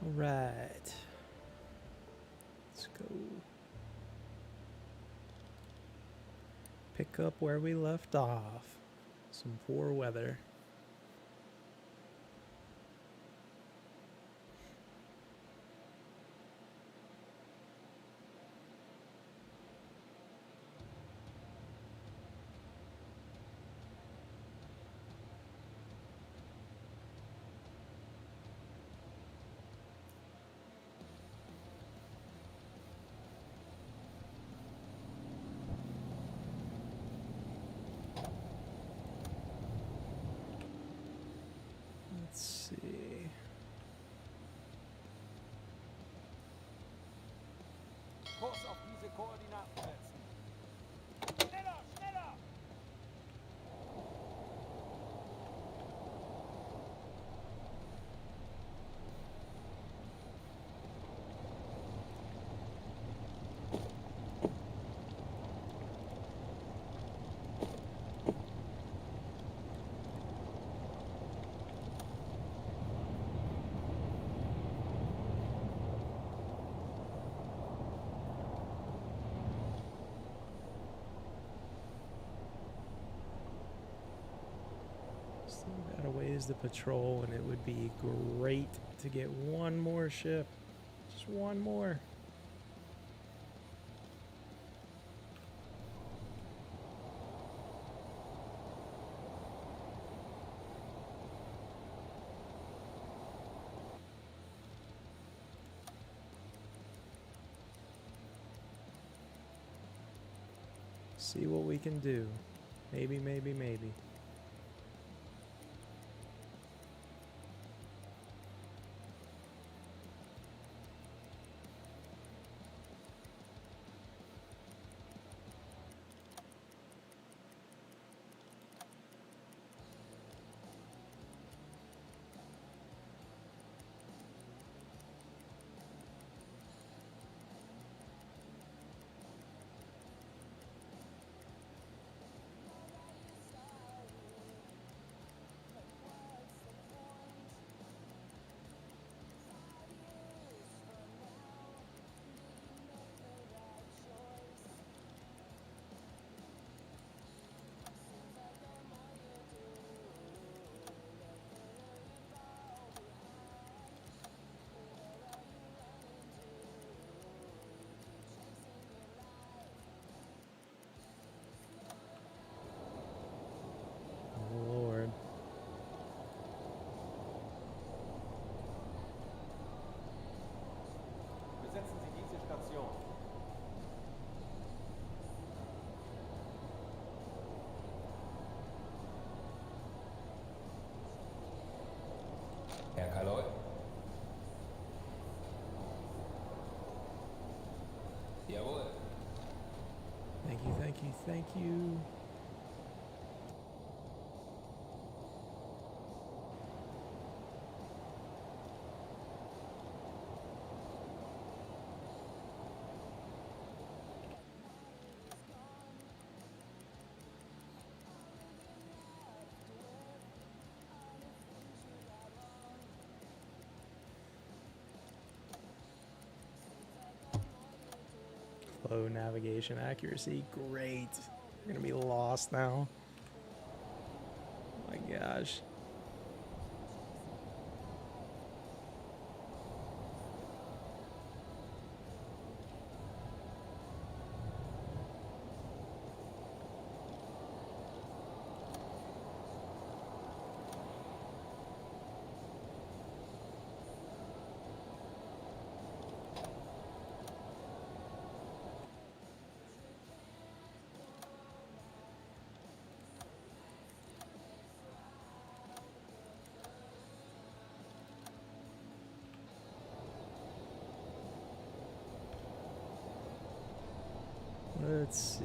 All right. Let's go. Pick up where we left off. Some poor weather. Let's see. Kurs auf diese Koordinaten setzen. Schneller, schneller! Still got a ways to patrol, and it would be great to get one more ship. Just one more. See what we can do. Maybe, maybe, maybe. Lord. Besetzen Sie diese Station. Herr Kaloy? Jawohl. Thank you, thank you, thank you. Low navigation accuracy, great. We're gonna be lost now. Oh my gosh. Let's see.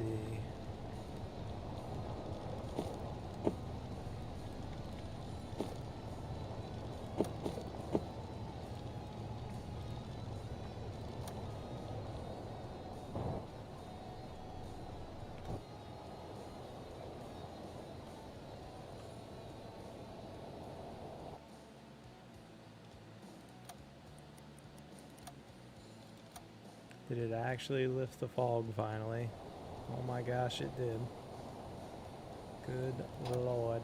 Did it actually lift the fog finally? Oh my gosh, it did. Good Lord.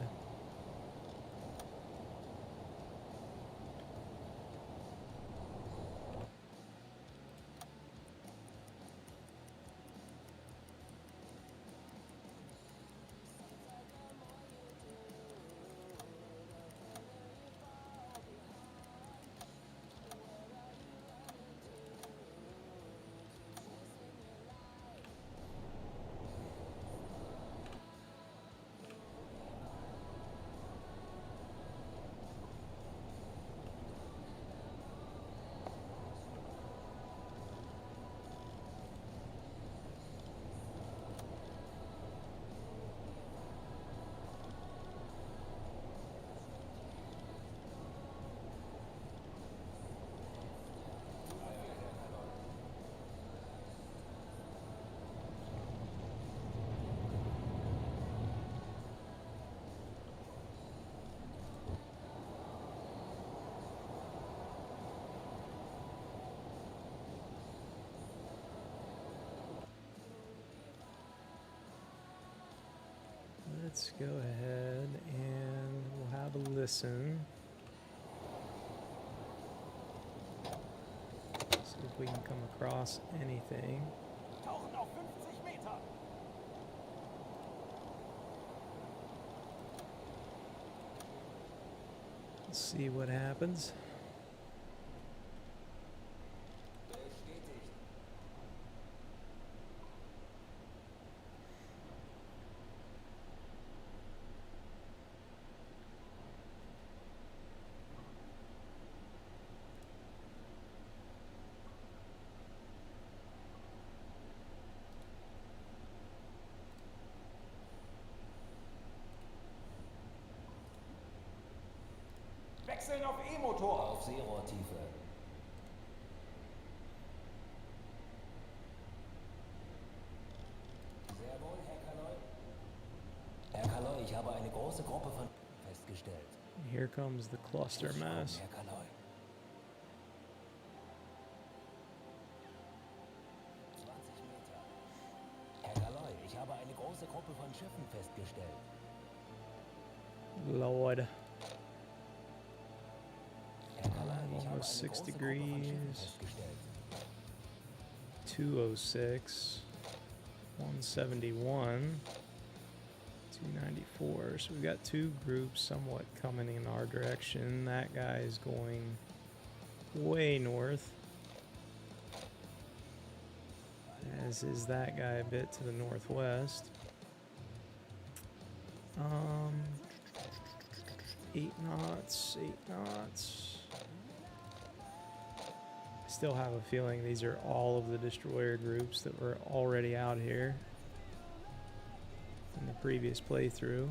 Let's go ahead and we'll have a listen. See if we can come across anything. Tauchen auf 50 Meter. Let's see what happens. Wechseln auf E-Motor. Auf Seerohrtiefe. Sehr wohl, Herr Kaloi. Herr Kaloi, ich habe eine große Gruppe von festgestellt. Here comes the cluster mass. Herr Kaloi. 20 Meter. Herr Kaloi, ich habe eine große Gruppe von Schiffen festgestellt. Lord. Herr Kaloi, ich habe Almost eine 6 große Gruppe von Schiffen degrees. festgestellt. 206. 171. 294. So we've got two groups somewhat coming in our direction. That guy is going way north, as is that guy a bit to the northwest. 8 knots, 8 knots. I still have a feeling these are all of the destroyer groups that were already out here in the previous playthrough.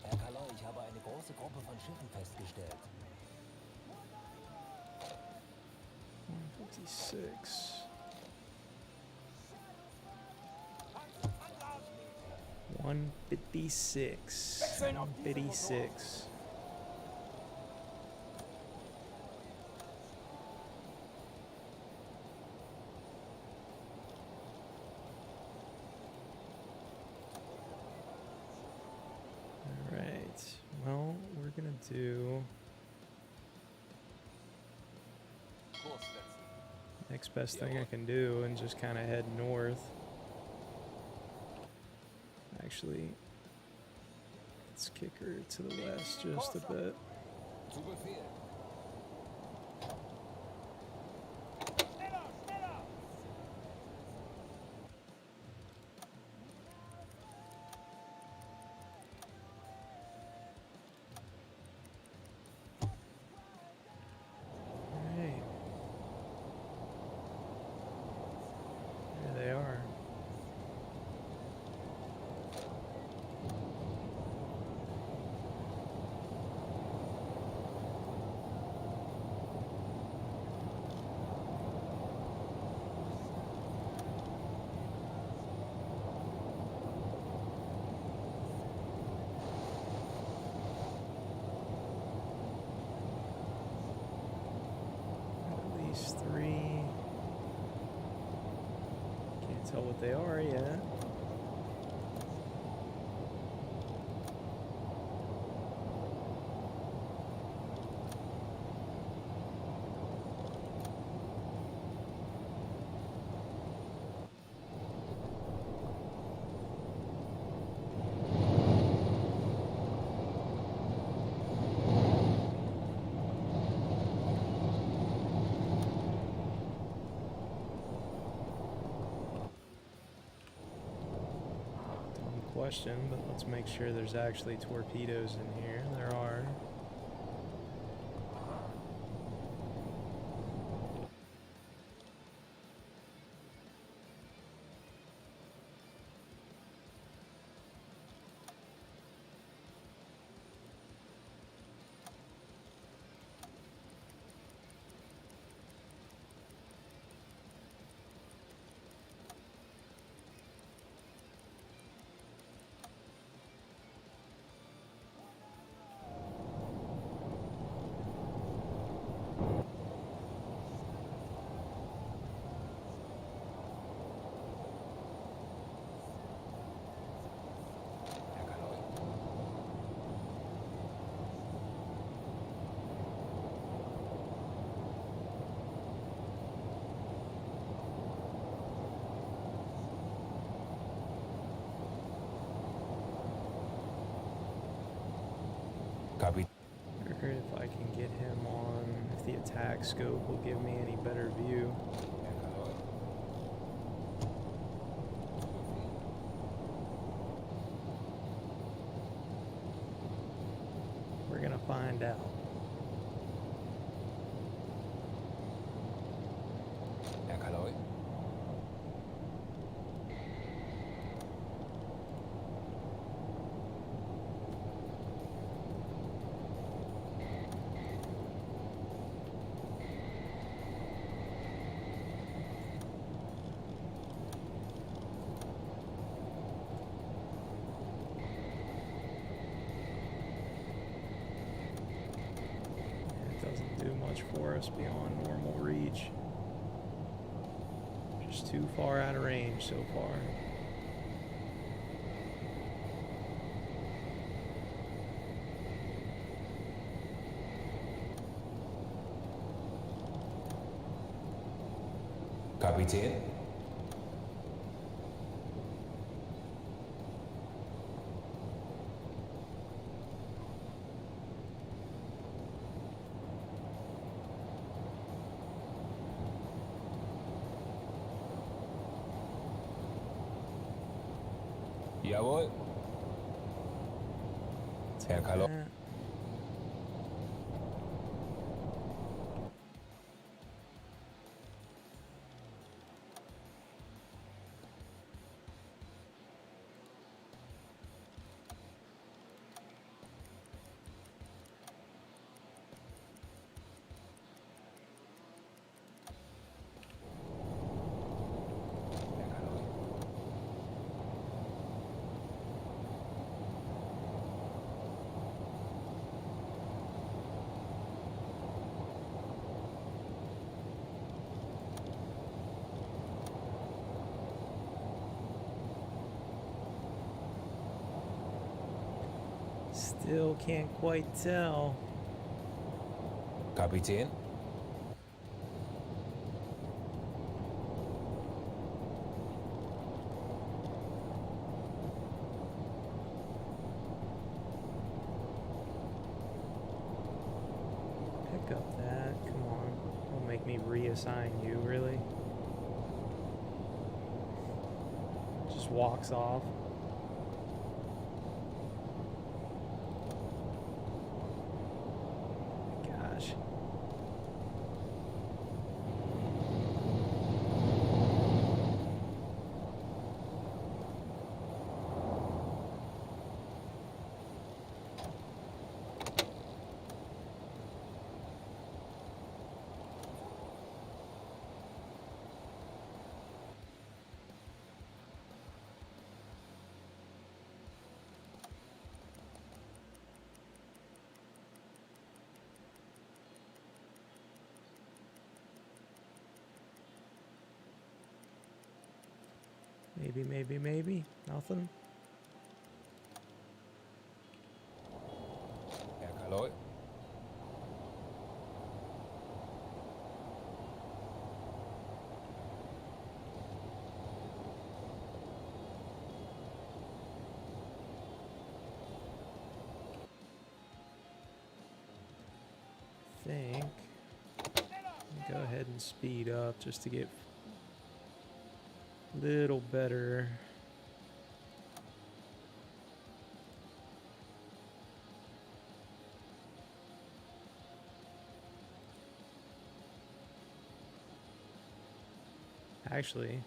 Herr Kaloi, ich habe eine große Gruppe von Schiffen festgestellt. 156. 156. 156. Alright. Well, we're gonna do Kurs setzen. next best thing I can do and just kind of head north. Actually, let's kick her to the west just a bit. Zu Befehl. Schneller, schneller. Alright. There they are. tell what they are yet. Question, but let's make sure there's actually torpedoes in here. There are. Herr Kaloi. Copy. Or if I can get him on, if the attack scope will give me any better view. Herr Kaloi. We're gonna find out. Herr Kaloi. It doesn't do much for us beyond normal reach. Just too far out of range so far. Kapitän. Jawohl. Herr Kaloi. That. Herr Kaloi. Still can't quite tell. Kapitän. Pick up that. Come on. Don't make me reassign you, really. Just walks off. Gosh. Maybe. Nothing. Herr Kaloi. Think. Go ahead and speed up just to get a little better. Actually,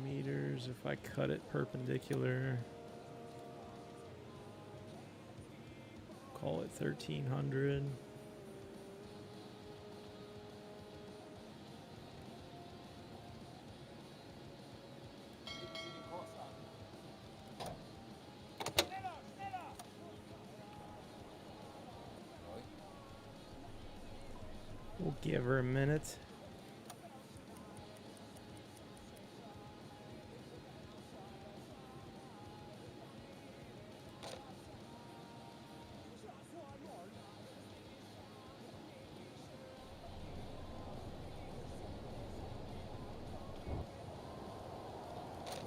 meters. If I cut it perpendicular, call it 1300. We'll give her a minute.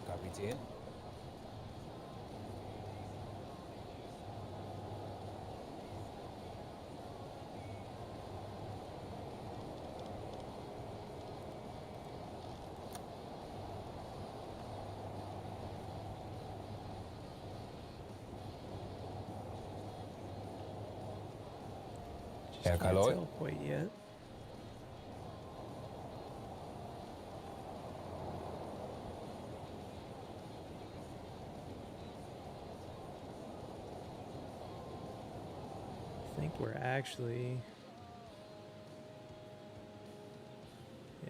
Kapitän. Herr Can't Kaloi. tell quite yet. I think we're actually...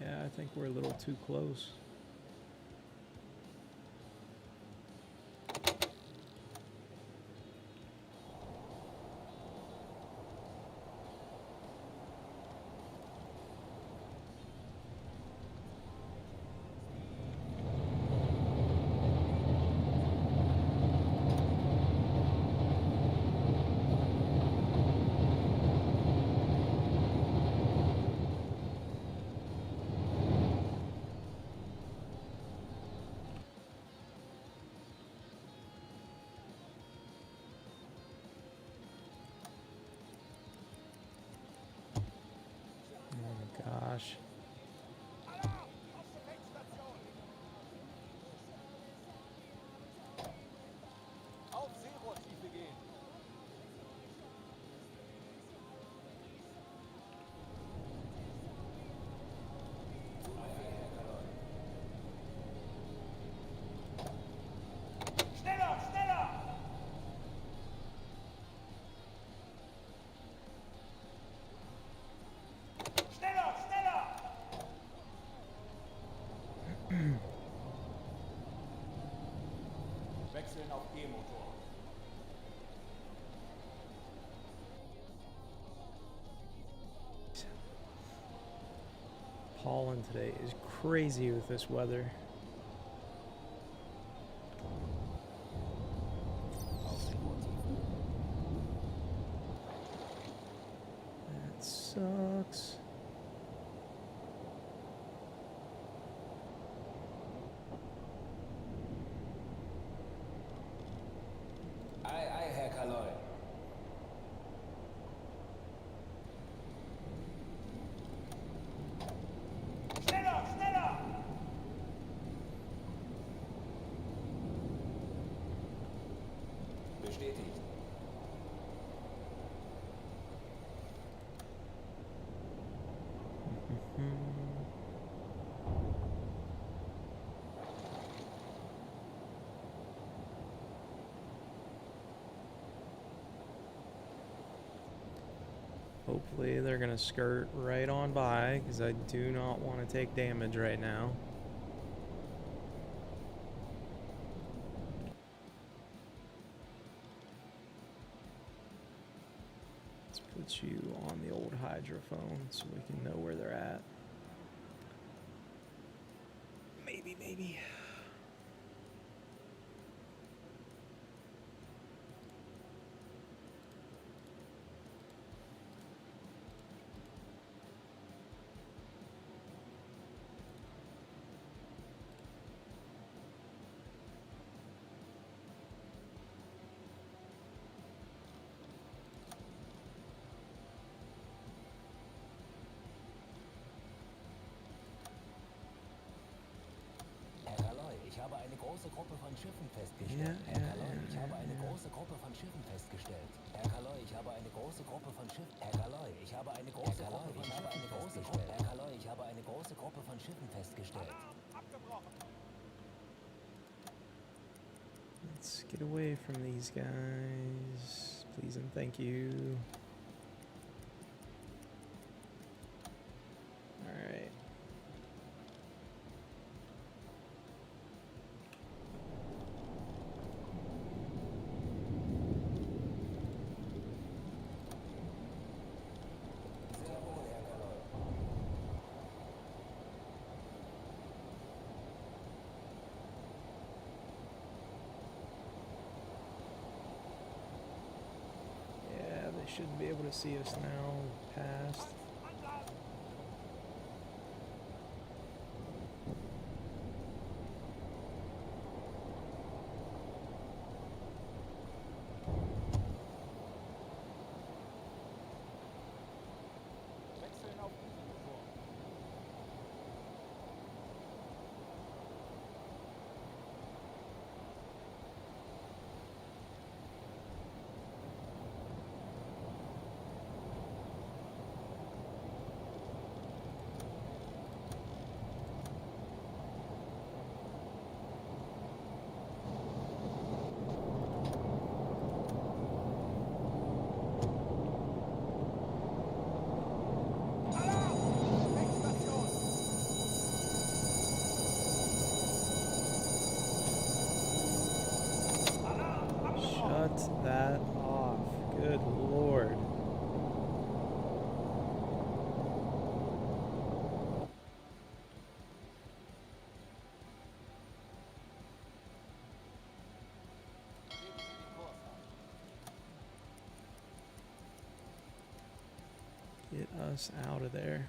Yeah, I think we're a little too close. Gosh. Auf Seerohrtiefe gehen. Schneller, schneller! Schneller, schneller! Wechseln auf E-Motor. Pollen today is crazy with this weather. That sucks. Ei, Herr Kaloi. Schneller, schneller! Bestätigt. Hopefully they're gonna skirt right on by, because I do not want to take damage right now. Let's put you on the old hydrophone so we can know where they're at. Maybe. Herr Kaloi, ich habe eine große Gruppe von Schiffen festgestellt. Herr Kaloi, ich habe eine große Gruppe von Schiffen festgestellt. Herr Kaloi, ich habe eine große Gruppe von Schiffen. Herr Kaloi, ich habe eine große Gruppe von Schiffen festgestellt. Herr Kaloi, ich habe eine große Gruppe von Schiffen festgestellt. Let's get away from these guys. Please and thank you. Alright. Yeah, they should be able to see us now. Past. Wechseln auf Uboat. Shut that off. Good lord. Get us out of there.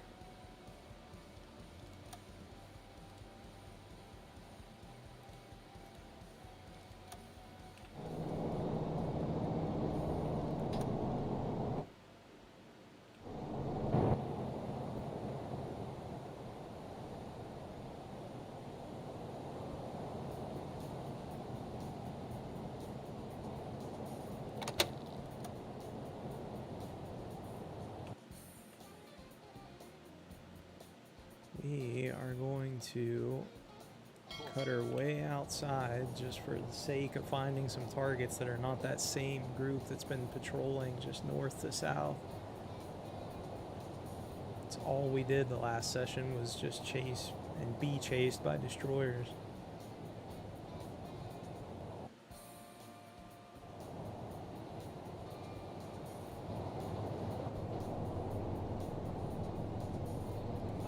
We are going to cut her way outside just for the sake of finding some targets that are not that same group that's been patrolling just north to south. That's all we did the last session, was just chase and be chased by destroyers.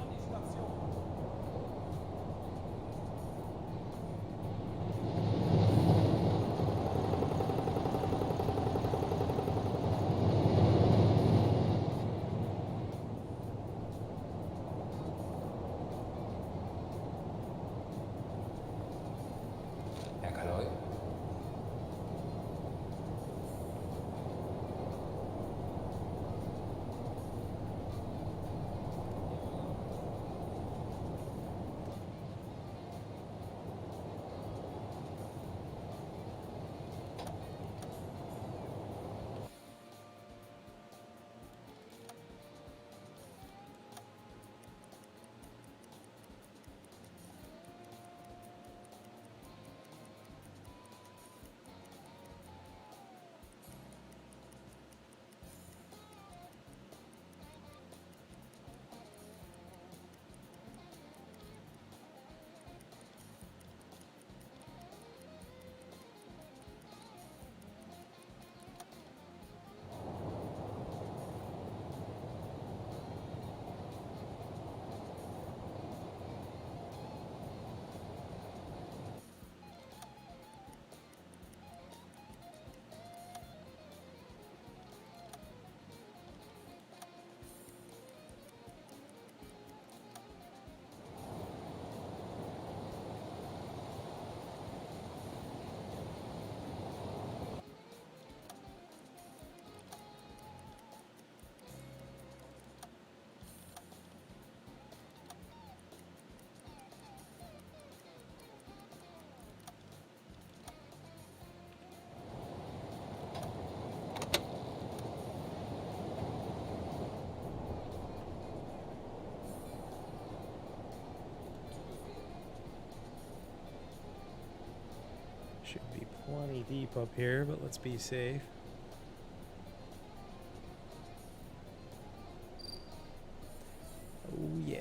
An die Station. Should be plenty deep up here, but let's be safe. Oh yeah.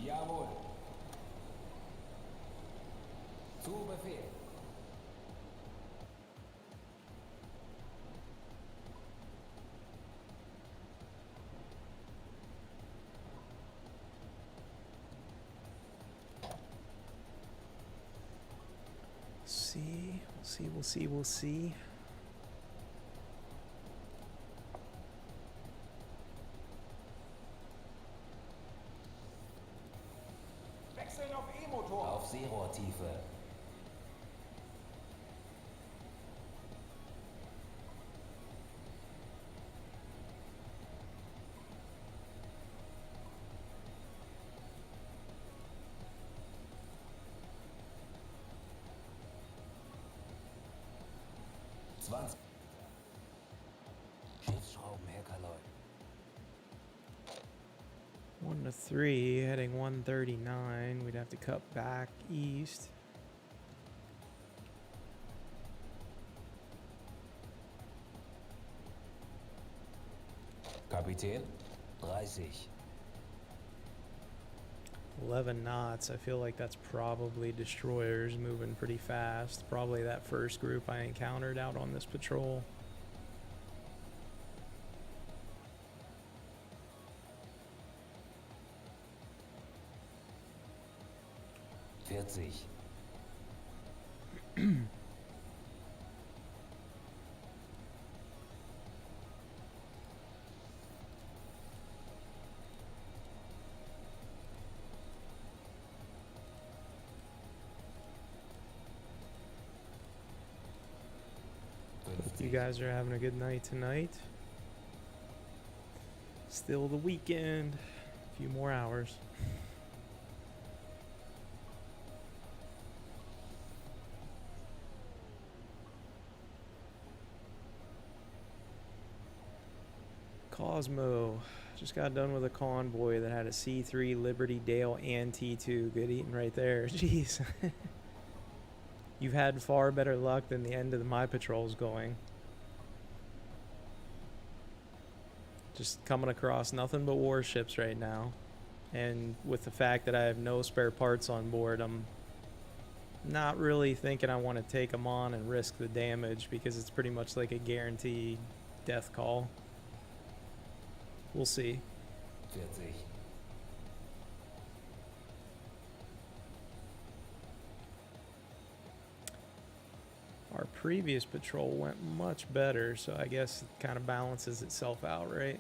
Jawohl. Zu Befehl. We'll see. Wechseln auf E-Motor. Auf Seerohrtiefe. Schiffsschrauben, Herr Kaloi. 1 to 3, heading 139. We'd have to cut back east. Kapitän, 30. 11 knots. I feel like that's probably destroyers moving pretty fast. Probably that first group I encountered out on this patrol. Hope you guys are having a good night tonight. Still the weekend. A few more hours. Cosmo. Just got done with a convoy that had a C3, Liberty, Dale, and T2. Good eating right there. Jeez. You've had far better luck than the end of my patrols going. Just coming across nothing but warships right now. And with the fact that I have no spare parts on board, I'm not really thinking I want to take them on and risk the damage because it's pretty much like a guaranteed death call. We'll see. 40. Our previous patrol went much better, so I guess it kind of balances itself out, right?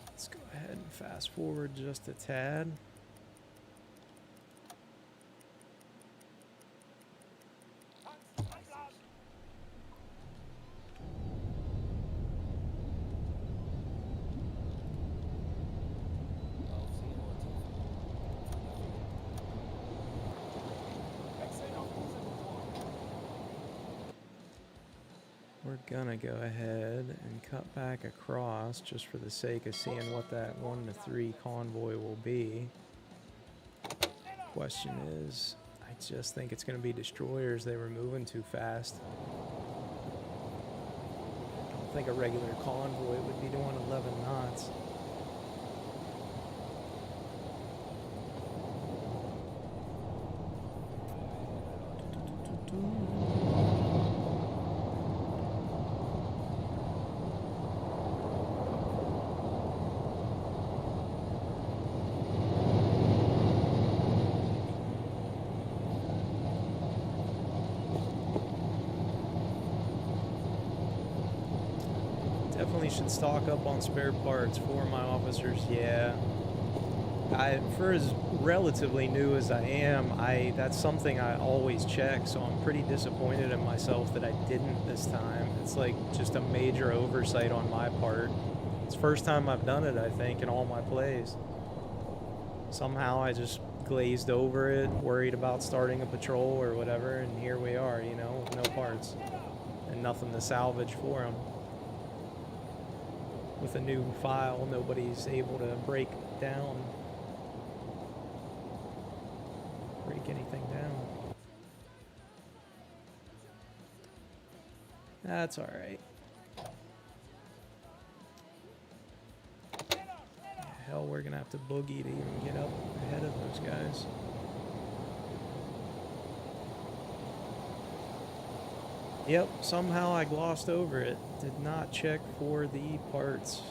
Let's go ahead and fast forward just a tad. We're gonna go ahead and cut back across just for the sake of seeing what that 1 to 3 convoy will be. Question is, I just think it's gonna be destroyers. They were moving too fast. I don't think a regular convoy would be doing 11 knots. Definitely should stock up on spare parts for my officers. Yeah, for as relatively new as I am, that's something I always check. So I'm pretty disappointed in myself that I didn't this time. It's like just a major oversight on my part. It's the first time I've done it, I think, in all my plays. Somehow I just glazed over it, worried about starting a patrol or whatever, and here we are, you know, with no parts and nothing to salvage for them. With a new file, nobody's able to break anything down. That's all right. Hell, we're gonna have to boogie to even get up ahead of those guys. Yep, somehow I glossed over it. Did not check for the parts.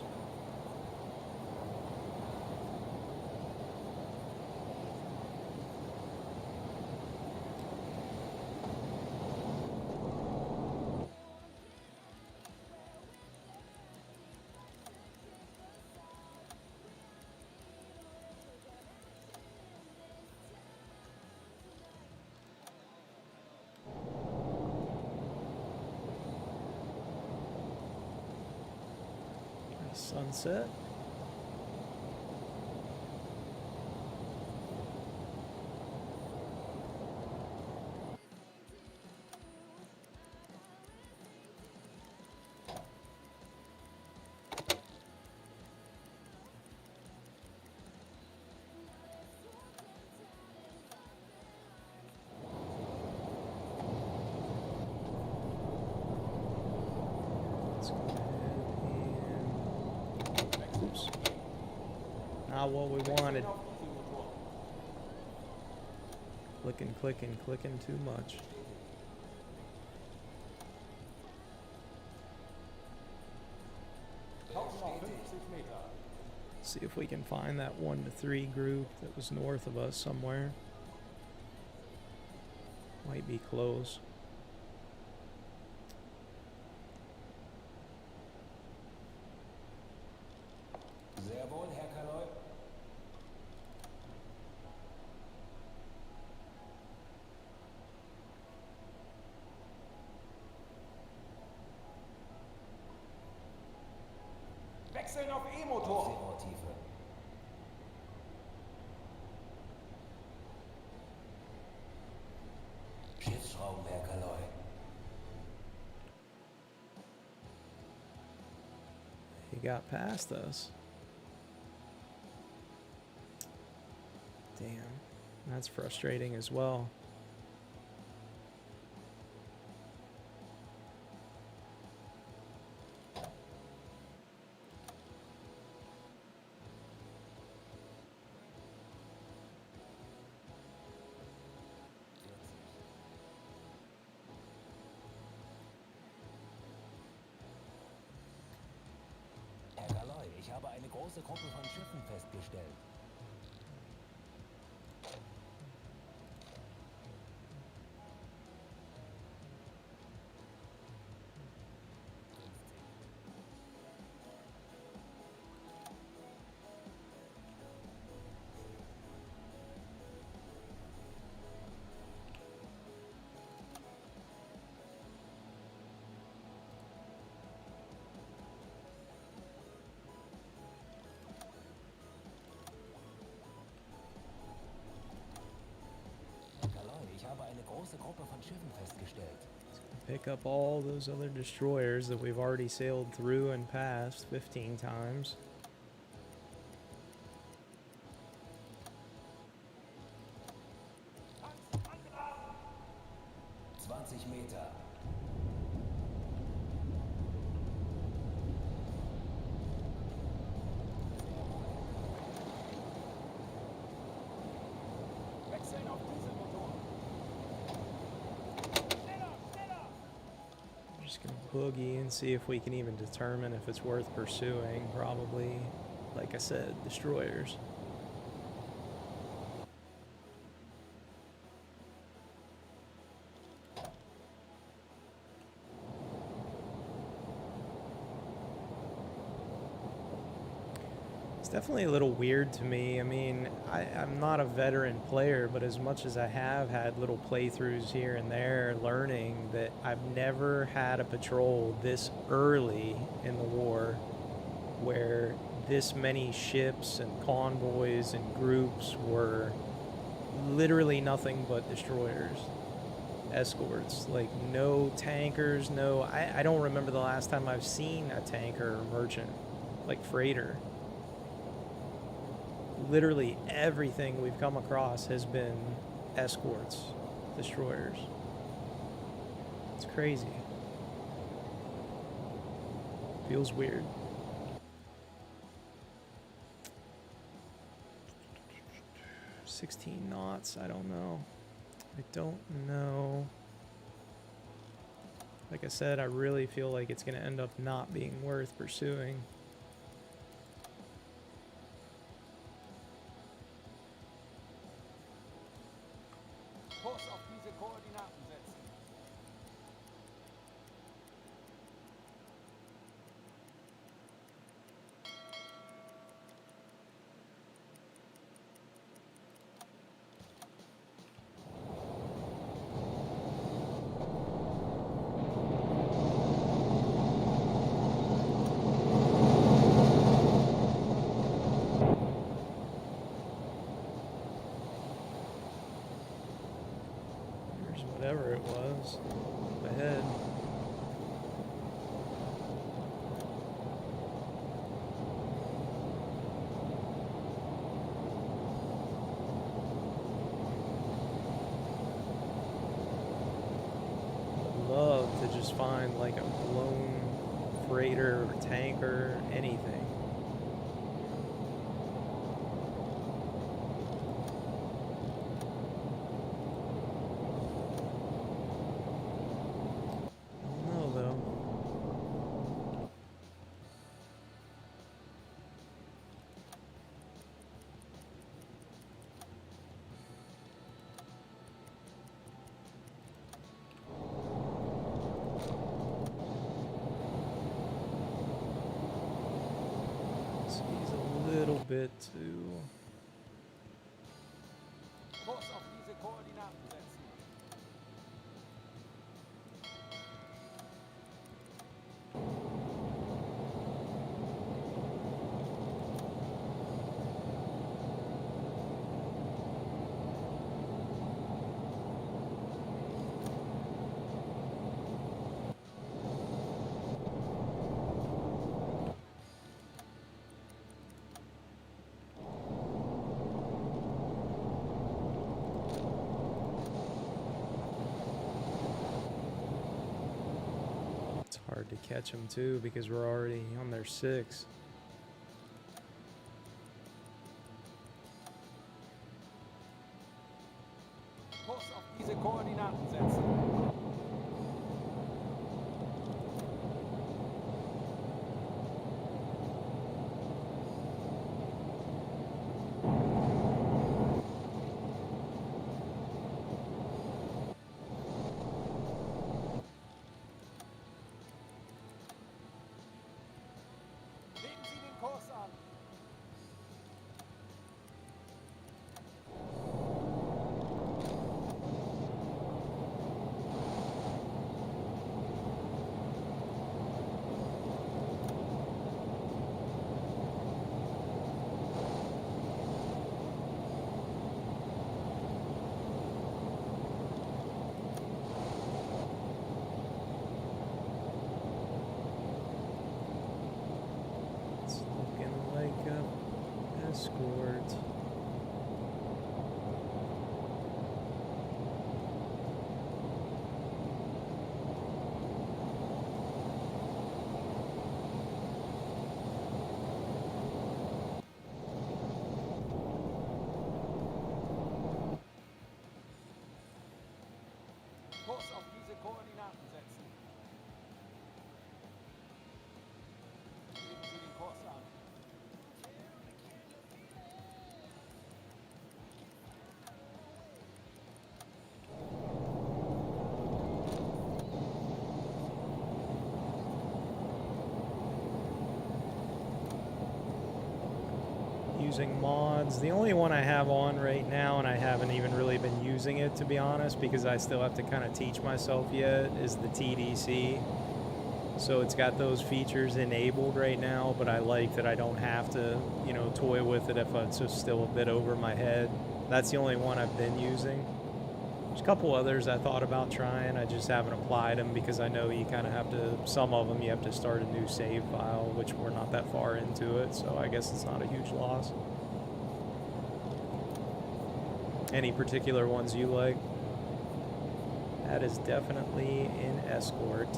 Sunset. Let's go ahead and... Oops. Not what we wanted. Clicking too much. See if we can find that 1 to 3 group that was north of us somewhere. Might be close. Sehr wohl, Herr Kaloi. Wechseln auf E-Motor. Seerohrtiefe. Schiffsschrauben, Herr Kaloi. He got past us. Damn, that's frustrating as well. Herr Kaloi, ich habe eine große Gruppe von Schiffen festgestellt. Ich habe eine große Gruppe von Schiffen festgestellt. Pick up all those other destroyers that we've already sailed through and past 15 times. Meter. Wechseln auf Dieselmotor. Schneller, schneller! I'm just gonna boogie and see if we can even determine if it's worth pursuing. Probably, like I said, destroyers. It's definitely a little weird to me. I mean, I'm not a veteran player, but as much as I have had little playthroughs here and there, learning that I've never had a patrol this early in the war where this many ships and convoys and groups were literally nothing but destroyers, escorts. Like, no tankers, no... I don't remember the last time I've seen a tanker or merchant, like freighter. Literally everything we've come across has been escorts, destroyers. It's crazy. Feels weird. $16 knots, I don't know. I don't know. Like I said, I really feel like it's going to end up not being worth pursuing. Kurs auf diese Koordinaten setzen. There's whatever it was up ahead. I'd love to just find like a blown freighter or tanker, anything. I don't know though. He's a little bit too... Kurs auf diese Koordinaten setzen. It's hard to catch them too because we're already on their 6. Kurs auf diese Koordinaten setzen. Legen Sie den Kurs an. It's looking like a escort. Kurs auf diese Koordinaten setzen. Legen Sie den Kurs an. Using mods. The only one I have on right now, and I haven't even really been using it to be honest, because I still have to kind of teach myself yet, is the TDC. So it's got those features enabled right now, but I like that I don't have to, you know, toy with it if it's just still a bit over my head. That's the only one I've been using. There's a couple others I thought about trying. I just haven't applied them because I know you kind of have to, some of them you have to start a new save file, which we're not that far into it, so I guess it's not a huge loss. Any particular ones you like? That is definitely an escort.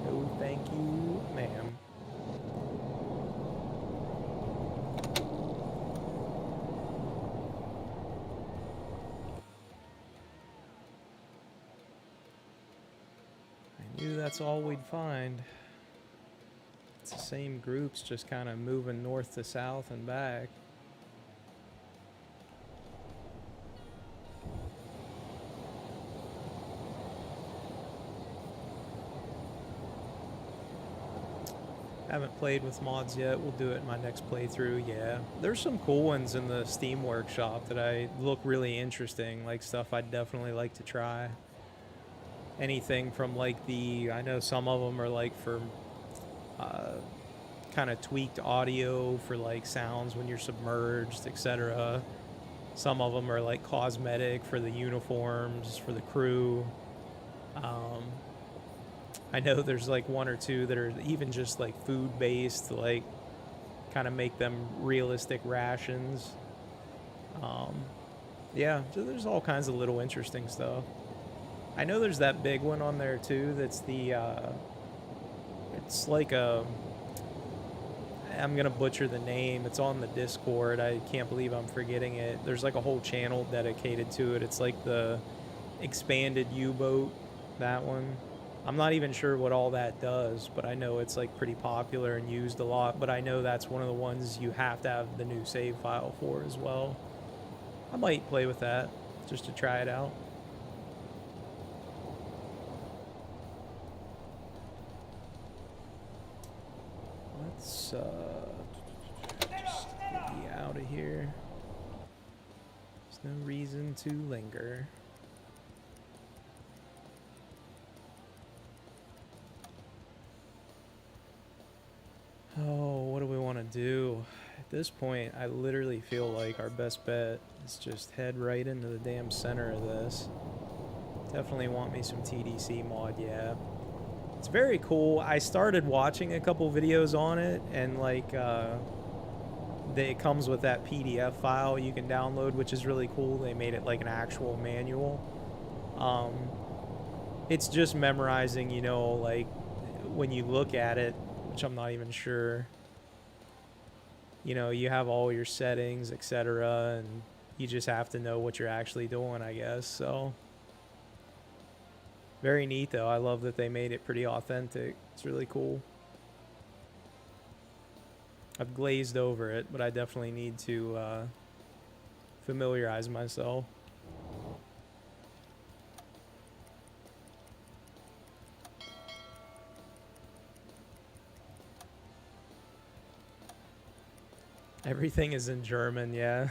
No, thank you, ma'am. I knew that's all we'd find. It's the same groups, just kind of moving north to south and back. Haven't played with mods yet. We'll do it in my next playthrough. Yeah, there's some cool ones in the Steam Workshop that I look really interesting, like stuff I'd definitely like to try. Anything from like I know some of them are like for kind of tweaked audio for like sounds when you're submerged, etc. Some of them are like cosmetic for the uniforms, for the crew. I know there's like one or two that are even just like food based, like kind of make them realistic rations. Yeah, so there's all kinds of little interesting stuff. I know there's that big one on there too. That's it's like I'm gonna butcher the name. It's on the Discord. I can't believe I'm forgetting it. There's like a whole channel dedicated to it. It's like the expanded U-boat, that one. I'm not even sure what all that does, but I know it's like pretty popular and used a lot. But I know that's one of the ones you have to have the new save file for as well. I might play with that just to try it out. Let's just get you out of here. There's no reason to linger. Oh, what do we want to do? At this point, I literally feel like our best bet is just head right into the damn center of this. Definitely want me some TDC mod, yeah. It's very cool. I started watching a couple videos on it, and like, it comes with that PDF file you can download, which is really cool. They made it like an actual manual. It's just memorizing, you know, like when you look at it, which I'm not even sure, you know, you have all your settings, etc., and you just have to know what you're actually doing, I guess. So very neat though. I love that they made it pretty authentic. It's really cool. I've glazed over it, but I definitely need to familiarize myself. Everything is in German, yeah.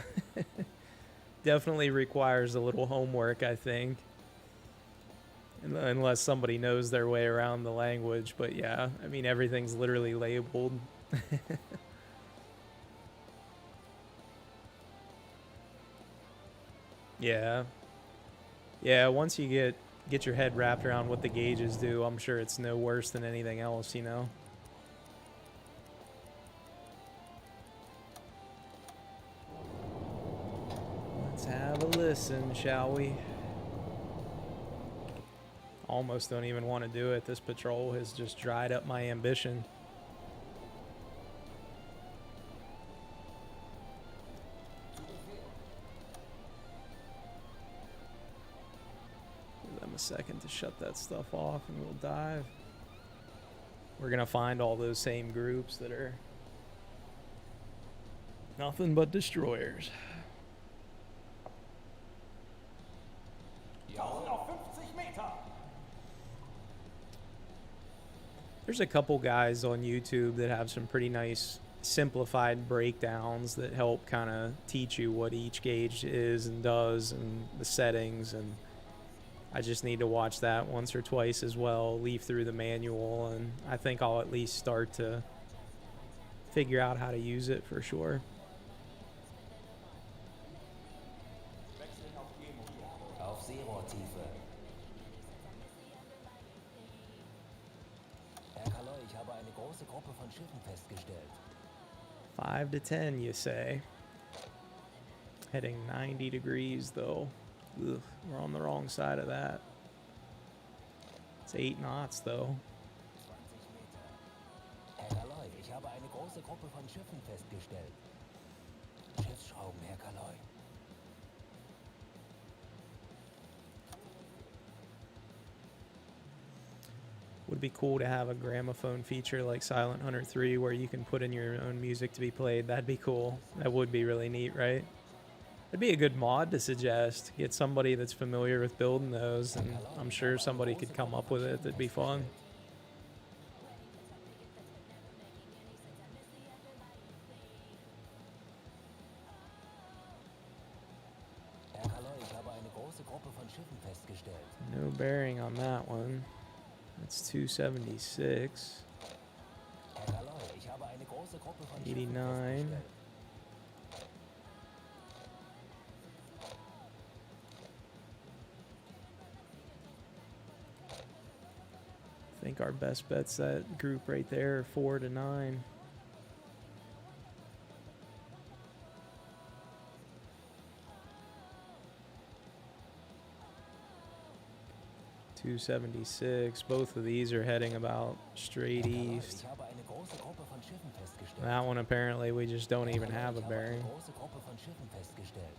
Definitely requires a little homework, I think. Unless somebody knows their way around the language, but yeah, I mean, everything's literally labeled. Yeah. Yeah, once you get your head wrapped around what the gauges do, I'm sure it's no worse than anything else, you know? Let's have a listen, shall we? Almost don't even want to do it. This patrol has just dried up my ambition. Give them a second to shut that stuff off and we'll dive. We're going to find all those same groups that are nothing but destroyers. There's a couple guys on YouTube that have some pretty nice simplified breakdowns that help kind of teach you what each gauge is and does and the settings, and I just need to watch that once or twice as well, leaf through the manual, and I think I'll at least start to figure out how to use it for sure. Wechseln auf G-Modul. Auf Seerohrtiefe. Herr Kaloi, ich habe eine große Gruppe von Schiffen festgestellt. 5 to 10, you say. Heading 90 degrees, though. Ugh, we're on the wrong side of that. It's 8 knots, though. 20 Meter. Herr Kaloi, ich habe eine große Gruppe von Schiffen festgestellt. Schiffsschrauben, Herr Kaloi. Would be cool to have a gramophone feature like Silent Hunter 3 where you can put in your own music to be played. That'd be cool. That would be really neat, right? It'd be a good mod to suggest. Get somebody that's familiar with building those, and I'm sure somebody could come up with it. That'd be fun. Herr Kaloi, ich habe eine große Gruppe von Schiffen festgestellt. No bearing on that one. That's 276. Herr Kaloi, ich habe eine große Gruppe von Schiffen 89. festgestellt. I think our best bet's that group right there, 4 to 9. $276. Both of these are heading about straight Herr Kaloi, east. ich habe eine große Gruppe von Schiffen festgestellt. That one apparently we just don't even Herr have Kaloi, a ich habe eine bearing. große Gruppe von Schiffen festgestellt.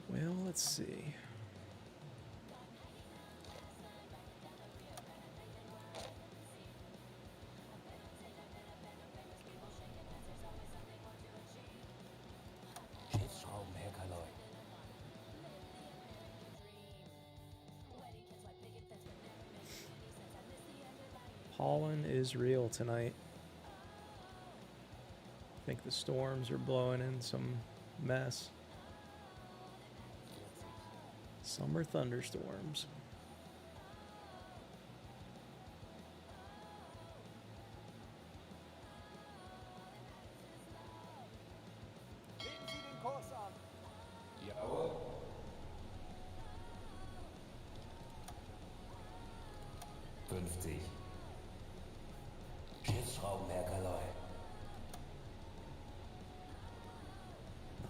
Well, let's see. Schiffsschrauben, Herr Kaloi. Pollen is real tonight. I think the storms are blowing in some mess. Summer thunderstorms. Legen Sie den Kurs an. Jawohl. Schiffsschrauben, Herr Kaloi.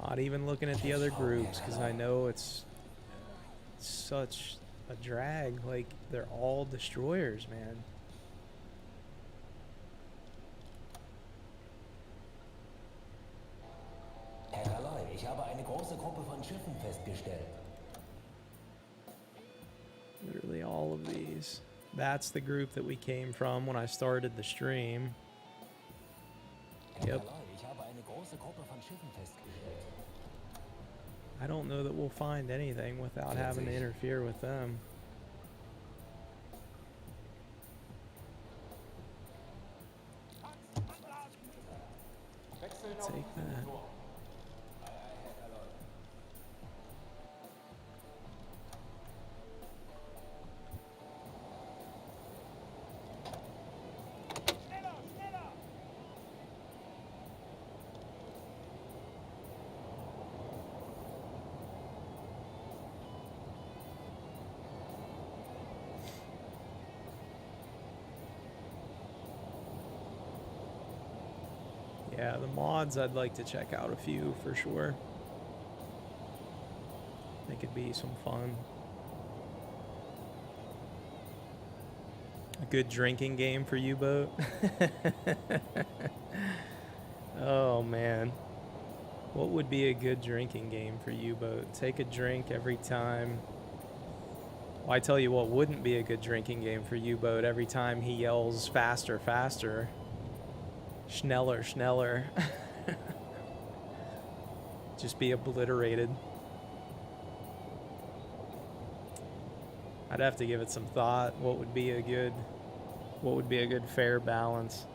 Not even looking at the other groups because I know it's such a drag. Like, they're all destroyers, man. Herr Kaloi, ich habe eine große Gruppe von Schiffen festgestellt. Literally all of these. That's the group that we came from when I started the stream. Herr Yep. Kaloi, ich habe eine große Gruppe von Schiffen festgestellt. I don't know that we'll find anything without having to interfere with them. Wechseln auf Take that. Motor. Schneller, schneller! Yeah, the mods, I'd like to check out a few for sure. I think it'd be some fun. A good drinking game for Uboat. Oh man. What would be a good drinking game for Uboat? Take a drink every time. Well, I tell you what wouldn't be a good drinking game for Uboat. Every time he yells faster, faster. Schneller, schneller. Just be obliterated. I'd have to give it some thought. What would be a good What would be a good fair balance?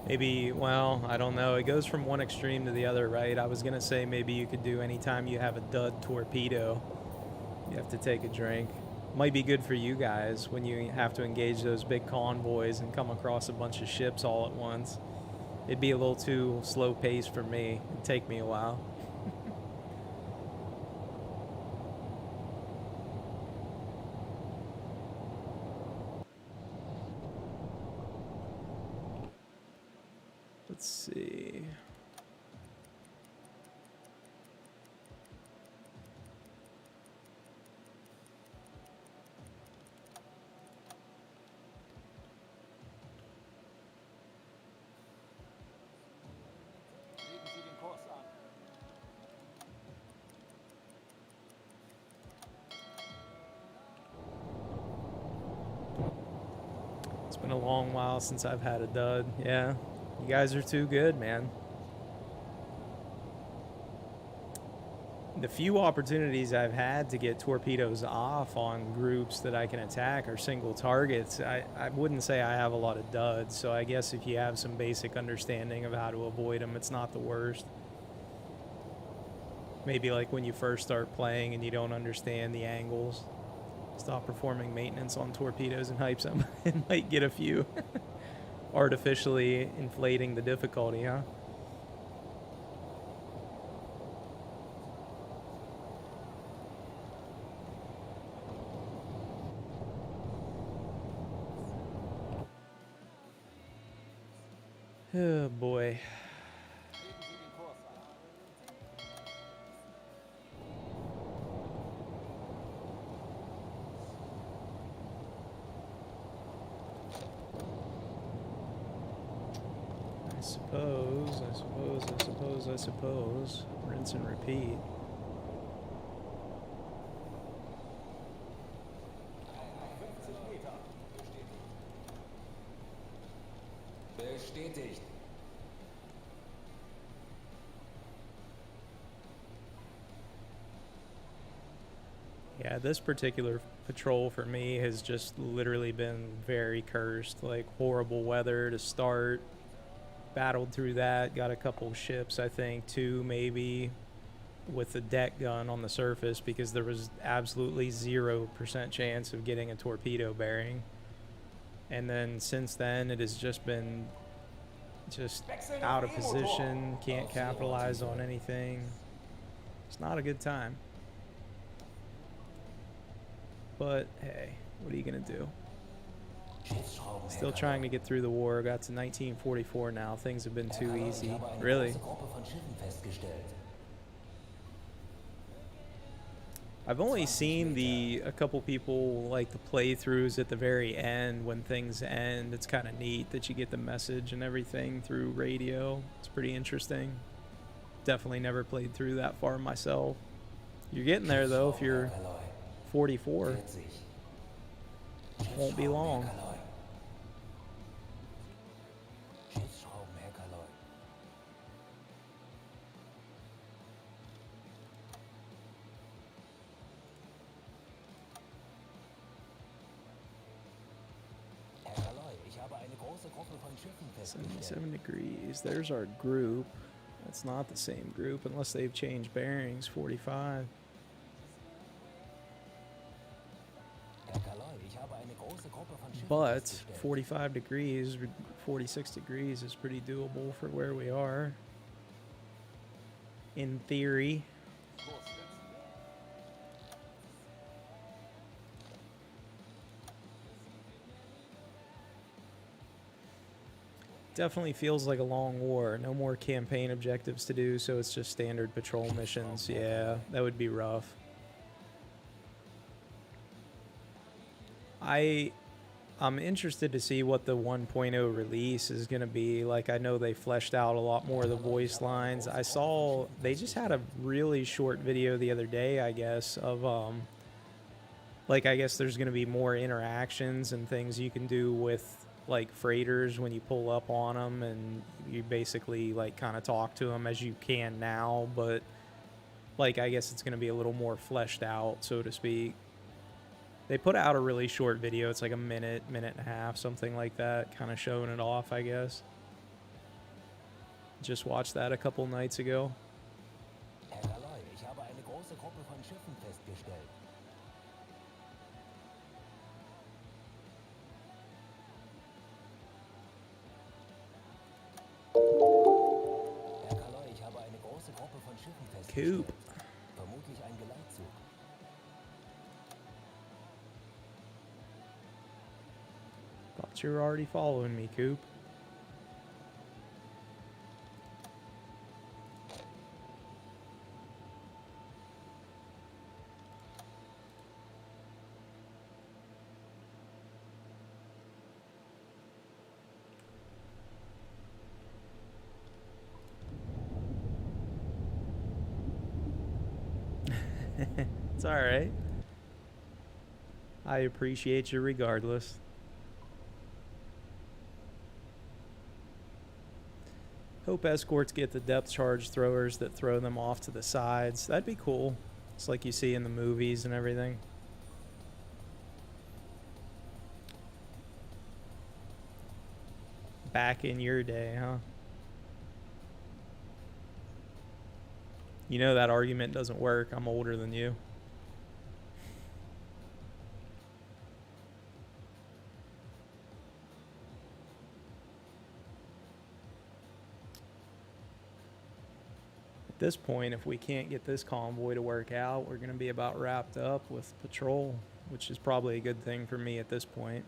Maybe, well, I don't know. It goes from one extreme to the other, right? I was going to say maybe you could do anytime you have a dud torpedo, you have to take a drink. Might be good for you guys when you have to engage those big convoys and come across a bunch of ships all at once. It'd be a little too slow paced for me. It'd take me a while. Let's see. Legen Sie den Kurs an. It's been a long while since I've had a dud. Yeah, you guys are too good, man. The few opportunities I've had to get torpedoes off on groups that I can attack are single targets. I wouldn't say I have a lot of duds, so I guess if you have some basic understanding of how to avoid them, it's not the worst. Maybe like when you first start playing and you don't understand the angles, stop performing maintenance on torpedoes and hypes them and might get a few. Artificially inflating the difficulty, huh? Oh boy. Legen Sie den Kurs an. I suppose. Rinse and repeat. Bestätigt. Yeah, this particular patrol for me has just literally been very cursed. Like horrible weather to start. Battled through that, got a couple ships, I think, two maybe, with the deck gun on the surface because there was absolutely 0% chance of getting a torpedo bearing. And then since then, it has just been just out of position, can't capitalize on anything. It's not a good time. But hey, what are you gonna do? Still trying to get through the war. Got to 1944 now. Things have been too easy. Really. I've only seen a couple people like the playthroughs at the very end when things end. It's kind of neat that you get the message and everything through radio. It's pretty interesting. Definitely never played through that far myself. You're getting there though if you're 44. Won't be long. Herr Kaloi, ich habe eine große Gruppe von Schiffen festgestellt. 77 degrees. There's our group. That's not the same group unless they've changed bearings. 45. Herr Kaloi, ich habe eine große Gruppe von Schiffen But festgestellt. 45 degrees, 46 degrees is pretty doable for where we are. In theory. Kurs wechseln. Definitely feels like a long war. No more campaign objectives to do, so it's just standard patrol missions. Yeah, that would be rough. I'm interested to see what the 1.0 release is going to be. Like, I know they fleshed out a lot more of the voice lines. I saw they just had a really short video the other day, I guess, of like, I guess there's going to be more interactions and things you can do with like freighters when you pull up on them, and you basically like kind of talk to them as you can now, but like I guess it's going to be a little more fleshed out, so to speak. They put out a really short video. It's like a minute and a half, something like that, kind of showing it off, I guess. Just watched that a couple nights ago. Herr Kaloi, ich habe eine große Gruppe von Schiffen festgestellt. Herr Kaloi, ich habe eine große Gruppe von Schiffen festgestellt. Coop. Vermutlich ein Geleitzug. Thought you were already following me, Coop. It's alright. I appreciate you regardless. Hope escorts get the depth charge throwers that throw them off to the sides. That'd be cool. It's like you see in the movies and everything. Back in your day, huh? You know that argument doesn't work. I'm older than you. At this point, if we can't get this convoy to work out, we're going to be about wrapped up with patrol, which is probably a good thing for me at this point.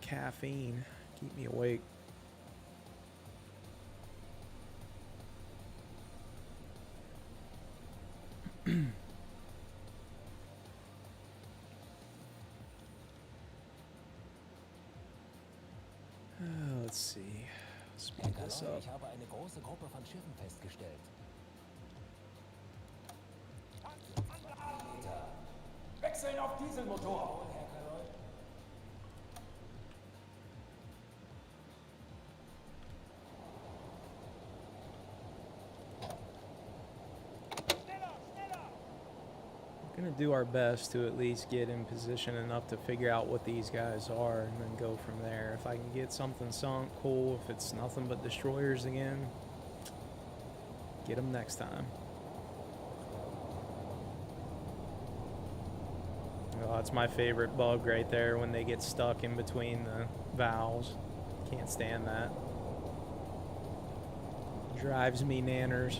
Caffeine, keep me awake. Let's see. Herr Speed this Kaloi, up. ich habe eine große Gruppe von Schiffen festgestellt. Wechseln auf Dieselmotor. Herr Kaloi. We're gonna do our best to at least get in position enough to figure out what these guys are and then go from there. If I can get something sunk, cool. If it's nothing but destroyers again, get them next time. Oh, that's my favorite bug right there, when they get stuck in between the valves. Can't stand that. Drives me nanners.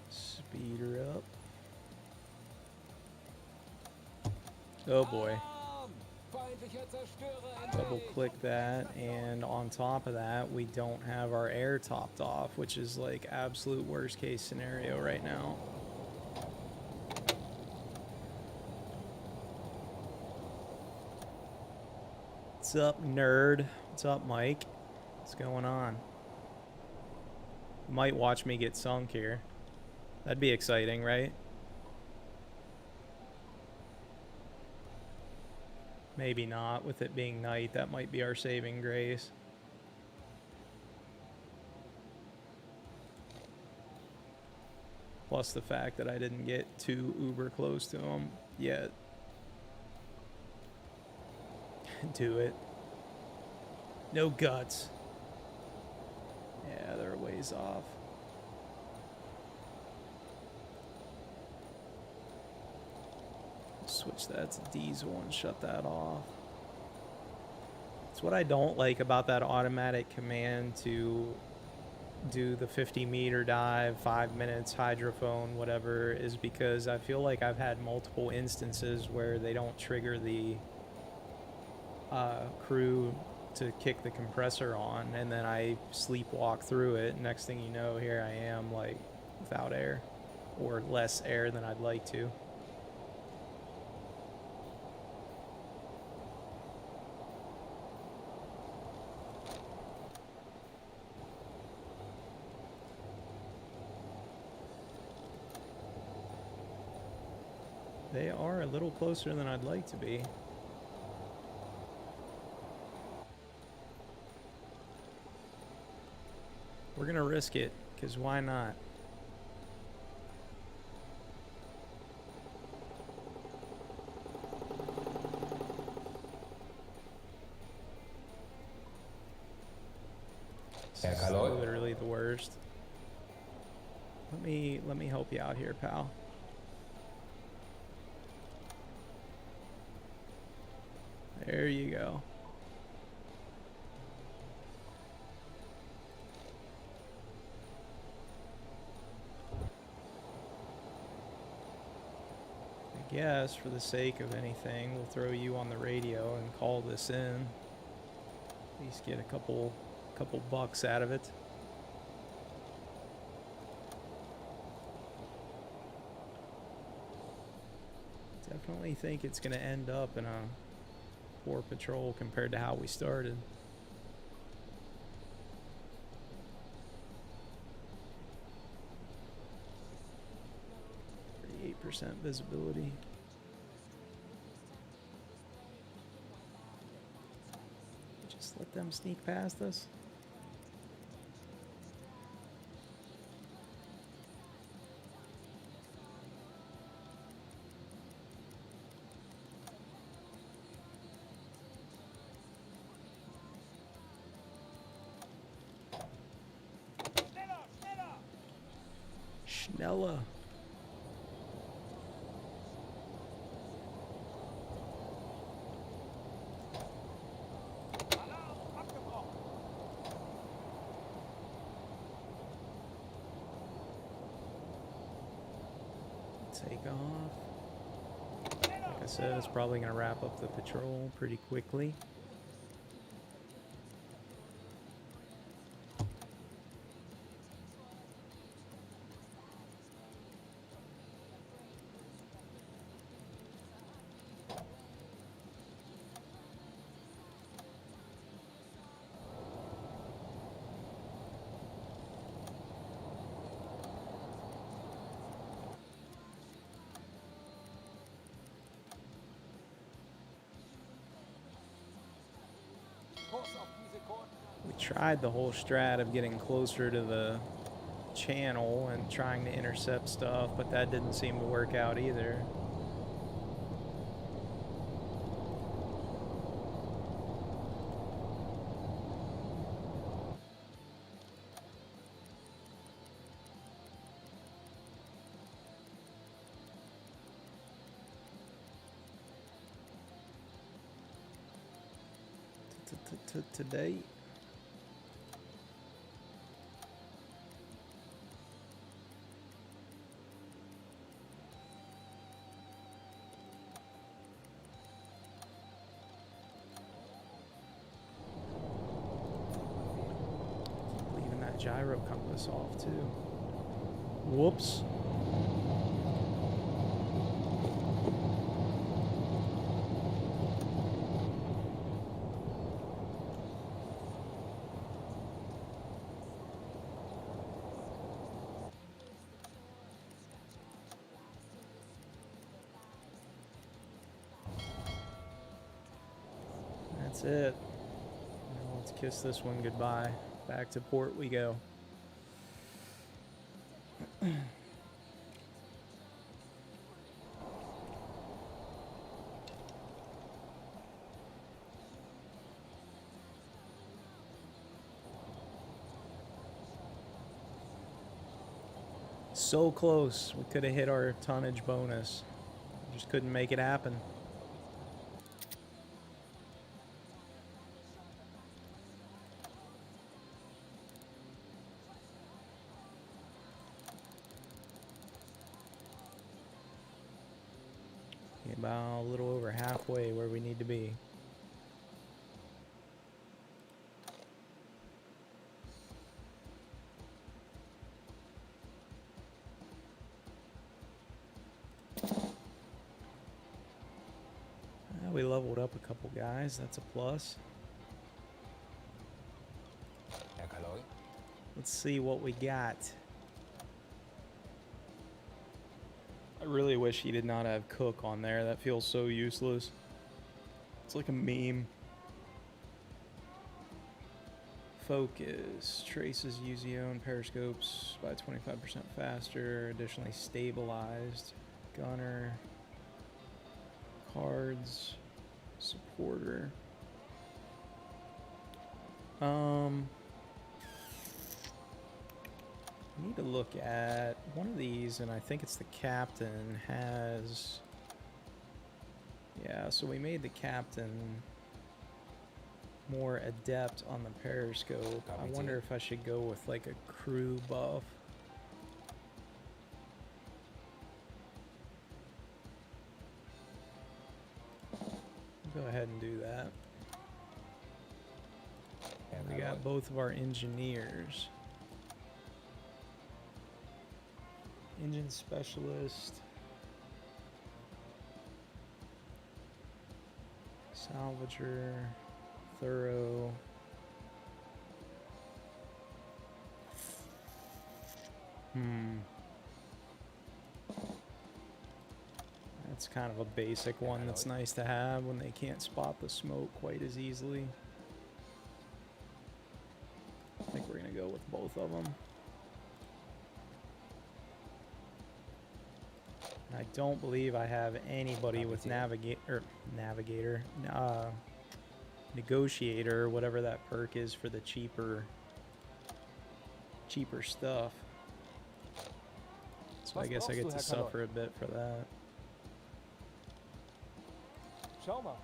Speed her up. Oh boy. Feindlicher Zerstörer Double click that, and on top of that, we don't have our air topped off, which is like absolute worst case scenario right now. What's up, nerd? What's up, Mike? What's going on? Might watch me get sunk here. That'd be exciting, right? Maybe not. With it being night, that might be our saving grace. Plus the fact that I didn't get too uber close to him yet. Do it. No guts. Yeah, they're a ways off. Switch that to diesel and shut that off. It's what I don't like about that automatic command to do the 50-meter dive, 5 minutes, hydrophone, whatever, is because I feel like I've had multiple instances where they don't trigger the crew to kick the compressor on, and then I sleepwalk through it. Next thing you know, here I am, like, without air, or less air than I'd like to. They are a little closer than I'd like to be. We're gonna risk it, because why not? This is literally the worst. Let me help you out here, pal. There you go. I guess for the sake of anything, we'll throw you on the radio and call this in. At least get a couple bucks out of it. Definitely think it's going to end up in a poor patrol compared to how we started. 38% visibility. Just let them sneak past us. Schneller. Take off. Like I said, it's probably going to wrap up the patrol pretty quickly. We tried the whole strat of getting closer to the channel and trying to intercept stuff, but that didn't seem to work out either. Today. Leaving that gyro compass off too. Whoops. That's it. Now let's kiss this one goodbye. Back to port we go. So close. We could have hit our tonnage bonus. Just couldn't make it happen. About a little over halfway where we need to be. We leveled up a couple guys. That's a plus. Let's see what we got. I really wish he did not have Cook on there. That feels so useless. It's like a meme. Focus. Traces use own periscopes by 25% faster. Additionally stabilized. Gunner. Cards. Supporter. I need to look at one of these, and I think it's the captain has... Yeah, so we made the captain more adept on the periscope. I wonder if I should go with like a crew buff. Go ahead and do that. And we got both of our engineers. Engine specialist. Salvager. Thorough. That's kind of a basic one that's nice to have when they can't spot the smoke quite as easily. I think we're gonna go with both of them. I don't believe I have anybody with negotiator, whatever that perk is for the cheaper stuff. So I guess I get to suffer a bit for that. Schau mal.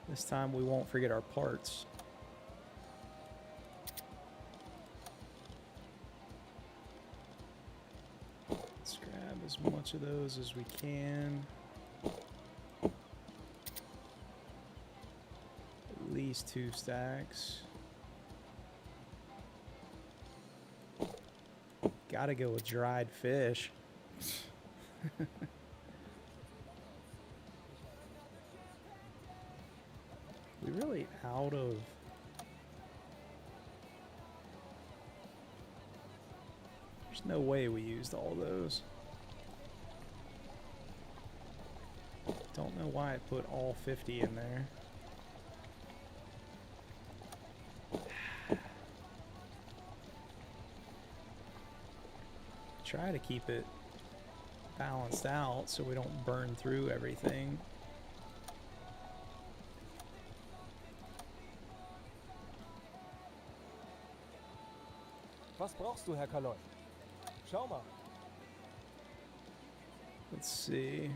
This time we won't forget our parts. Let's grab as much of those as we can. At least 2 stacks. Gotta go with dried fish. We really out of... There's no way we used all those. Don't know why I put all 50 in there. Try to keep it balanced out so we don't burn through everything. Was brauchst du, Herr Kaloi? Schau mal. Let's see.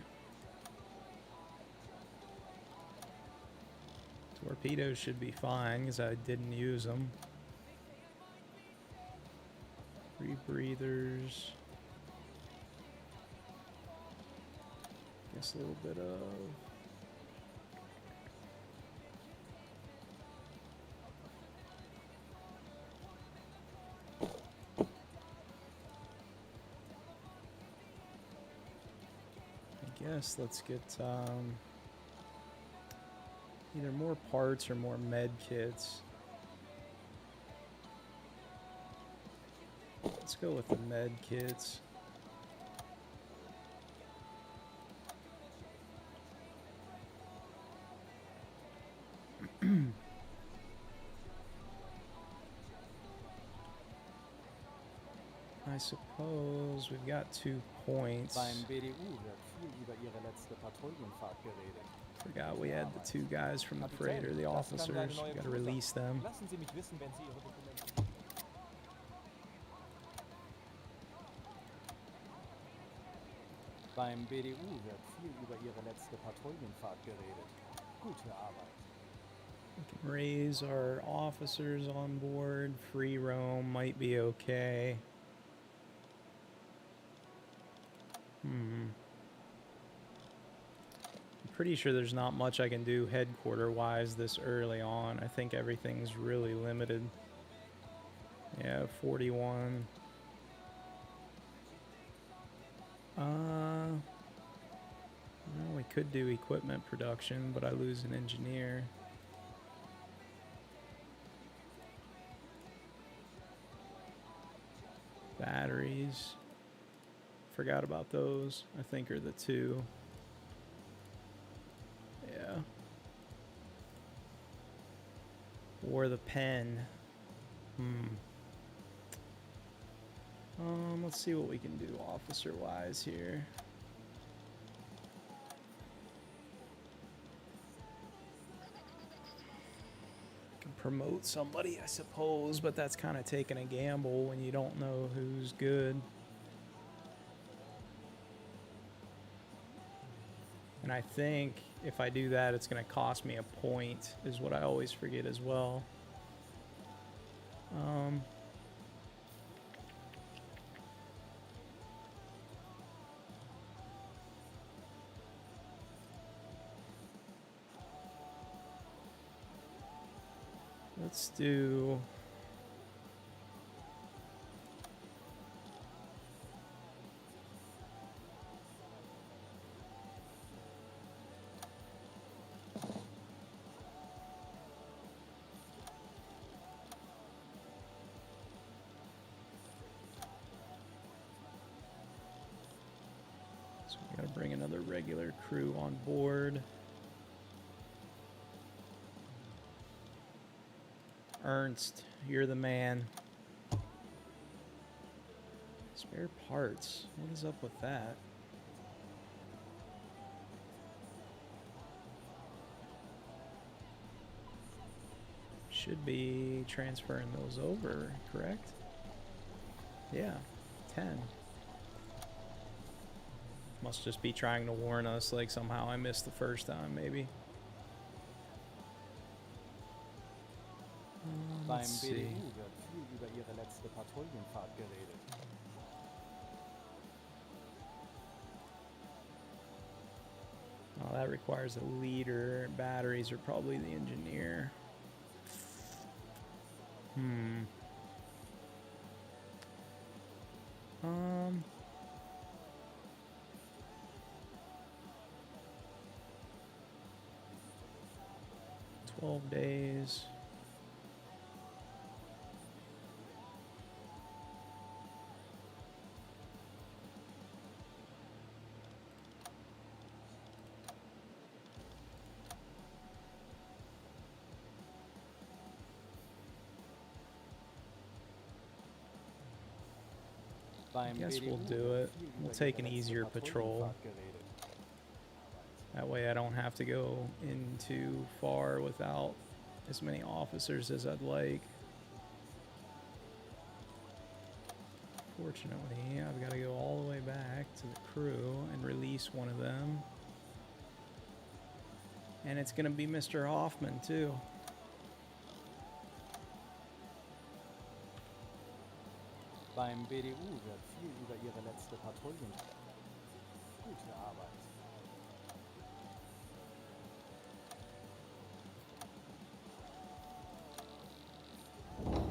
Torpedoes should be fine because I didn't use them. Rebreathers. Guess a little bit of... let's get either more parts or more med kits. Let's go with the med kits. I suppose we've got 2 points. Beim BDU wird viel über Ihre letzte Patrouillenfahrt geredet. Forgot we had the 2 guys from the Kapitän, freighter, the das kann officers. deine We neue gotta Crew sein. release them. Lassen Sie mich wissen, wenn Sie Ihre Dokumente... Beim BDU wird viel über Ihre letzte Patrouillenfahrt geredet. Gute Arbeit. We can raise our officers on board. Free roam might be okay. I'm pretty sure there's not much I can do headquarter-wise this early on. I think everything's really limited. Yeah, 41. Well, we could do equipment production, but I lose an engineer. Batteries. Forgot about those. I think are the 2. Yeah. Or the pen. Let's see what we can do officer-wise here. Can promote somebody, I suppose, but that's kind of taking a gamble when you don't know who's good. And I think if I do that, it's going to cost me a point, is what I always forget as well. Let's do... So we gotta bring another regular crew on board. Ernst, you're the man. Spare parts. What is up with that? Should be transferring those over, correct? Yeah, 10. Must just be trying to warn us, like somehow I missed the first time, maybe. Beim Let's BDU see. wird viel über Ihre letzte Patrouillenfahrt geredet. Oh, that requires a leader. Batteries are probably the engineer. 12 days. I guess we'll do it. We'll take an easier patrol. That way I don't have to go in too far without as many officers as I'd like. Fortunately, I've got to go all the way back to the crew and release one of them. And it's going to be Mr. Hoffman, too. Beim BDU wird viel über Ihre letzte Patrouillen. Gute Arbeit.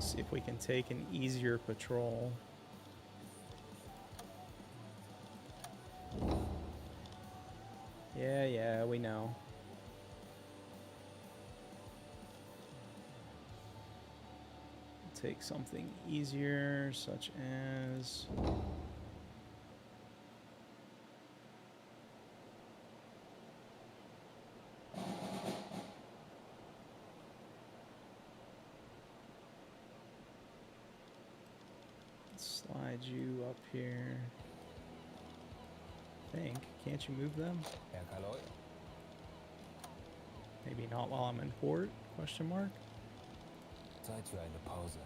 See if we can take an easier patrol. Yeah, we know. Take something easier, such as... Let's Slide you up here. Can't you move them? Herr Kaloi. Maybe not while I'm in port? Question mark. Zeit für eine Pause.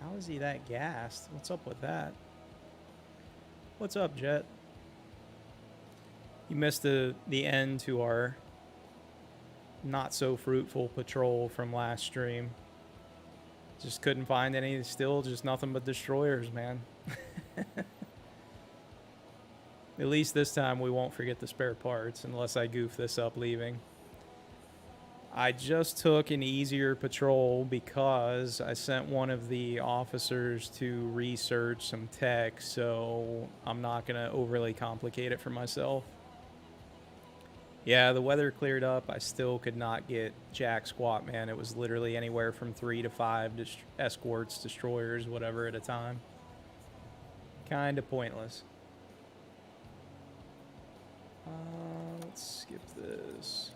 How is he that gassed? What's up with that? What's up, Jet? You missed the end to our not so fruitful patrol from last stream. Just couldn't find any, still just nothing but destroyers, man. At least this time we won't forget the spare parts unless I goof this up leaving. I just took an easier patrol because I sent one of the officers to research some tech, so I'm not going to overly complicate it for myself. Yeah, the weather cleared up. I still could not get jack squat, man. It was literally anywhere from 3 to 5 escorts, destroyers, whatever at a time. Kind of pointless. Let's skip this.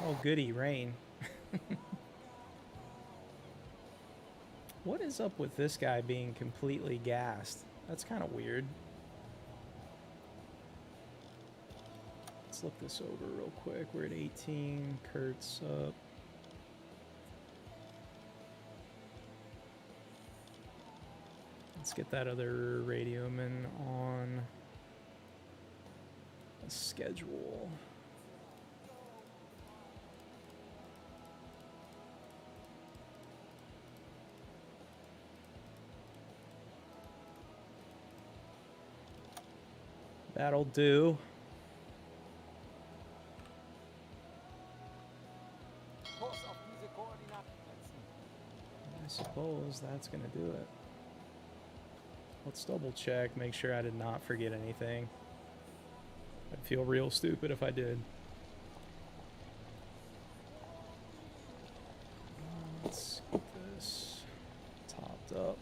Oh, goody, rain. What is up with this guy being completely gassed? That's kind of weird. Let's look this over real quick. We're at 18. Kurt's up. Let's get that other radioman on a schedule. That'll do. I suppose that's gonna do it. Let's double check, make sure I did not forget anything. I'd feel real stupid if I did. Let's get this topped up.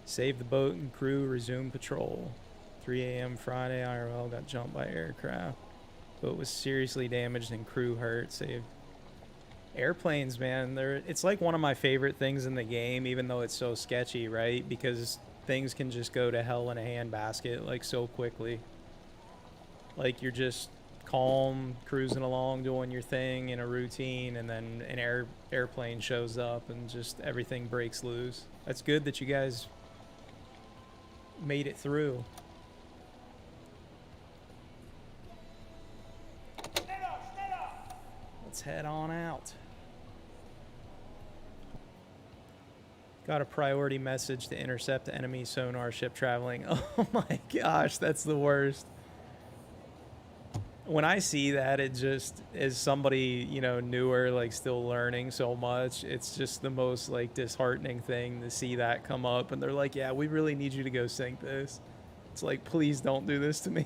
Save the boat and crew, resume patrol. 3 a.m. Friday, IRL got jumped by aircraft. Boat was seriously damaged and crew hurt. Saved. Airplanes, man, it's like one of my favorite things in the game, even though it's so sketchy, right? Because things can just go to hell in a handbasket like so quickly. Like you're just calm, cruising along, doing your thing in a routine, and then an airplane shows up and just everything breaks loose. That's good that you guys made it through. Let's head on out. Got a priority message to intercept the enemy sonar ship traveling. Oh my gosh, that's the worst. When I see that, it just, as somebody, you know, newer, like still learning so much, it's just the most like disheartening thing to see that come up. And they're like, yeah, we really need you to go sync this. It's like, please don't do this to me.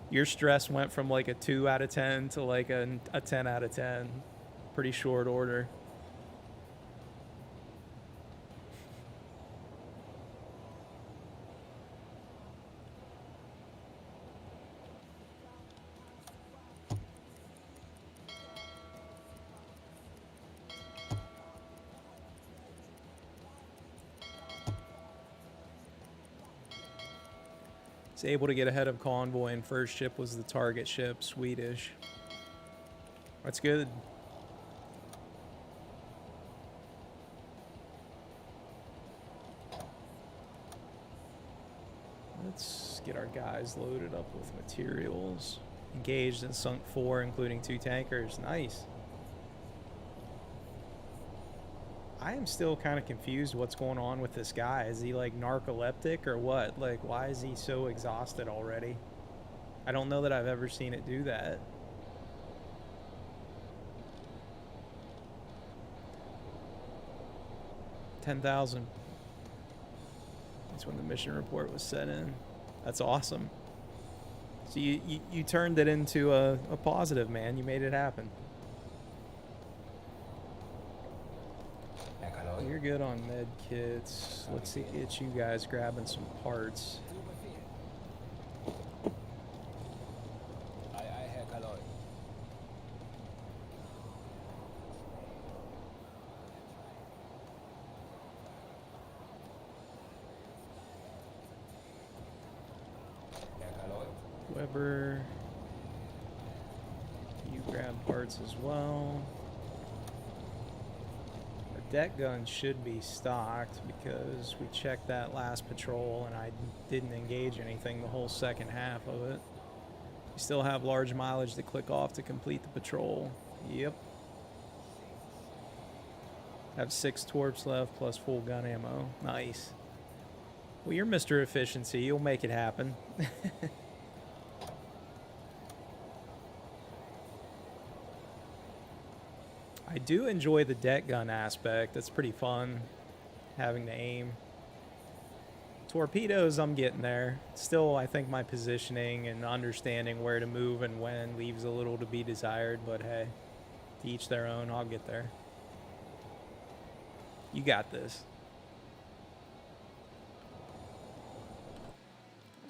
Your stress went from like a 2 out of 10 to like a 10 out of 10. Pretty short order. It's able to get ahead of convoy, and first ship was the target ship, Swedish. That's good. Let's get our guys loaded up with materials. Engaged and sunk 4, including 2 tankers. Nice. I am still kind of confused what's going on with this guy. Is he like narcoleptic or what? Like, why is he so exhausted already? I don't know that I've ever seen it do that. $10,000. That's when the mission report was sent in. That's awesome. So you turned it into a positive, man. You made it happen. You're good on med kits. Let's see, get you guys grabbing some parts. Weber. You grab parts as well. Our deck gun should be stocked because we checked that last patrol and I didn't engage anything the whole second half of it. We still have large mileage to click off to complete the patrol. Yep. Have 6 torps left plus full gun ammo. Nice. Well, you're Mr. Efficiency. You'll make it happen. I do enjoy the deck gun aspect. That's pretty fun, having to aim. Torpedoes, I'm getting there. Still, I think my positioning and understanding where to move and when leaves a little to be desired, but hey, to each their own. I'll get there. You got this.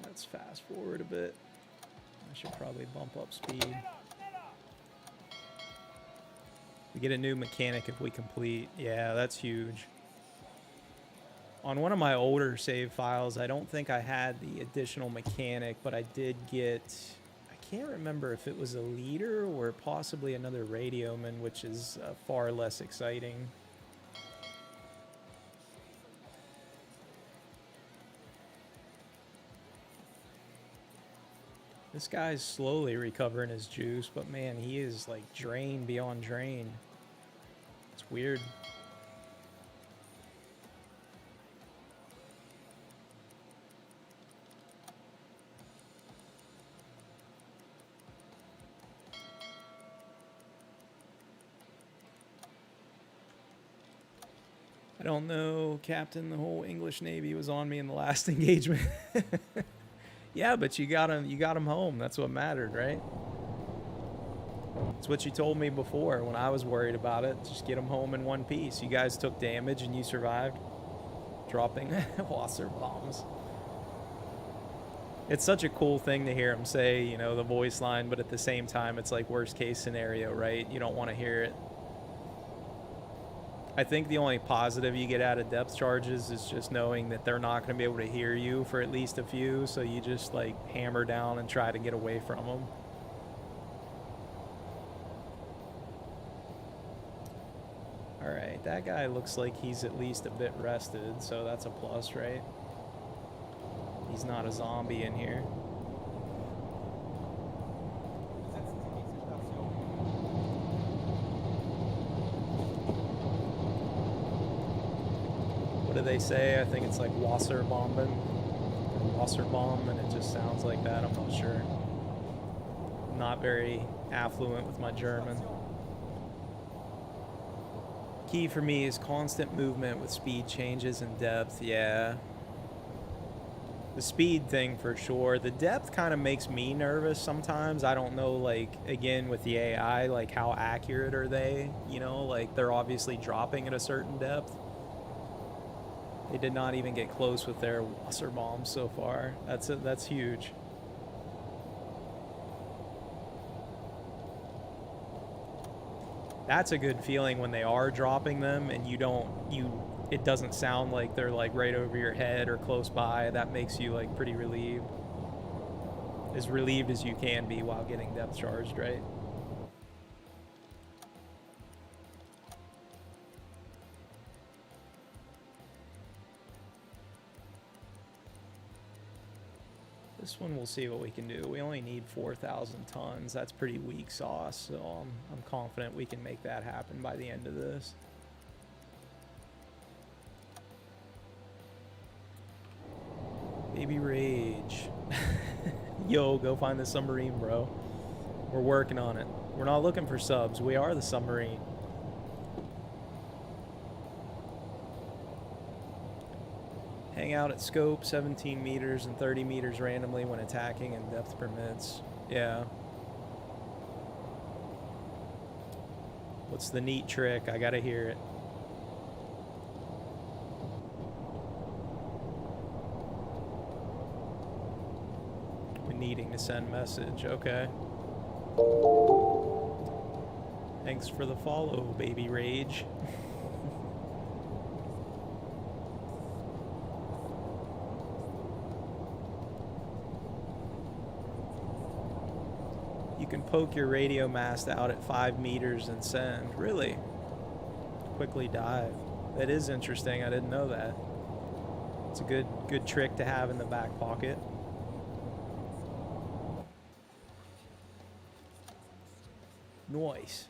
Let's fast forward a bit. I should probably bump up speed. We get a new mechanic if we complete. Yeah, that's huge. On one of my older save files, I don't think I had the additional mechanic, but I did get... I can't remember if it was a leader or possibly another radioman, which is far less exciting. This guy's slowly recovering his juice, but man, he is like drained beyond drain. It's weird. I don't know, Captain. The whole English Navy was on me in the last engagement. Yeah, but you got him home. That's what mattered, right? It's what you told me before when I was worried about it. Just get him home in one piece. You guys took damage and you survived. Dropping Wasser bombs. It's such a cool thing to hear him say, you know, the voice line, but at the same time, it's like worst case scenario, right? You don't want to hear it. I think the only positive you get out of depth charges is just knowing that they're not going to be able to hear you for at least a few, so you just like hammer down and try to get away from them. Alright, that guy looks like he's at least a bit rested, so that's a plus, right? He's not a zombie in here. What do they say? I think it's like Wasserbomben or Wasserbomb, and it just sounds like that. I'm not sure. I'm not very affluent with my German. Key for me is constant movement with speed changes and depth. Yeah. The speed thing for sure. The depth kind of makes me nervous sometimes. I don't know, like, again, with the AI, like, how accurate are they? You know, like, they're obviously dropping at a certain depth. They did not even get close with their Wasser bombs so far. That's huge. That's a good feeling when they are dropping them and it doesn't sound like they're like right over your head or close by. That makes you like pretty relieved. As relieved as you can be while getting depth charged, right? This one we'll see what we can do. We only need 4,000 tons. That's pretty weak sauce, so I'm confident we can make that happen by the end of this. Baby Rage. Yo, go find the submarine, bro. We're working on it. We're not looking for subs. We are the submarine. Hang out at scope, 17 meters and 30 meters randomly when attacking and depth permits. Yeah. What's the neat trick? I gotta hear it. When needing to send message. Okay. Thanks for the follow, Baby Rage. You can poke your radio mast out at 5 meters and send. Really? Quickly dive. That is interesting. I didn't know that. It's a good trick to have in the back pocket. Nice.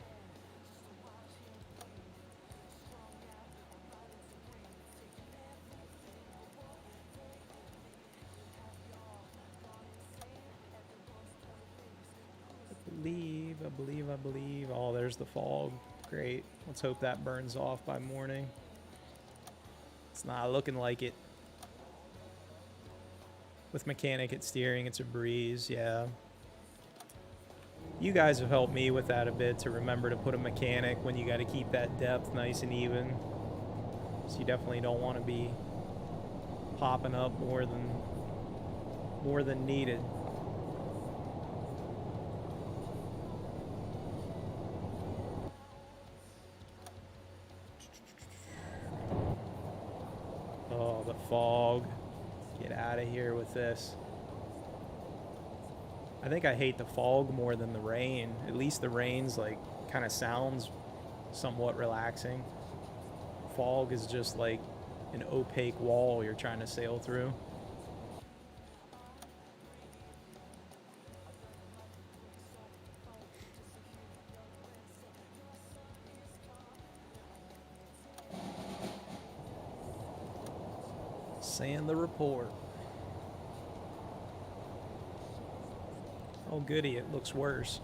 I believe. Oh, there's the fog. Great. Let's hope that burns off by morning. It's not looking like it. With mechanic at steering, it's a breeze, yeah. You guys have helped me with that a bit, to remember to put a mechanic when you got to keep that depth nice and even. So you definitely don't want to be popping up more than needed. Oh, the fog. Get out of here with this. I think I hate the fog more than the rain. At least the rain's like kind of sounds somewhat relaxing. Fog is just like an opaque wall you're trying to sail through. Saying the report. Oh goody, it looks worse.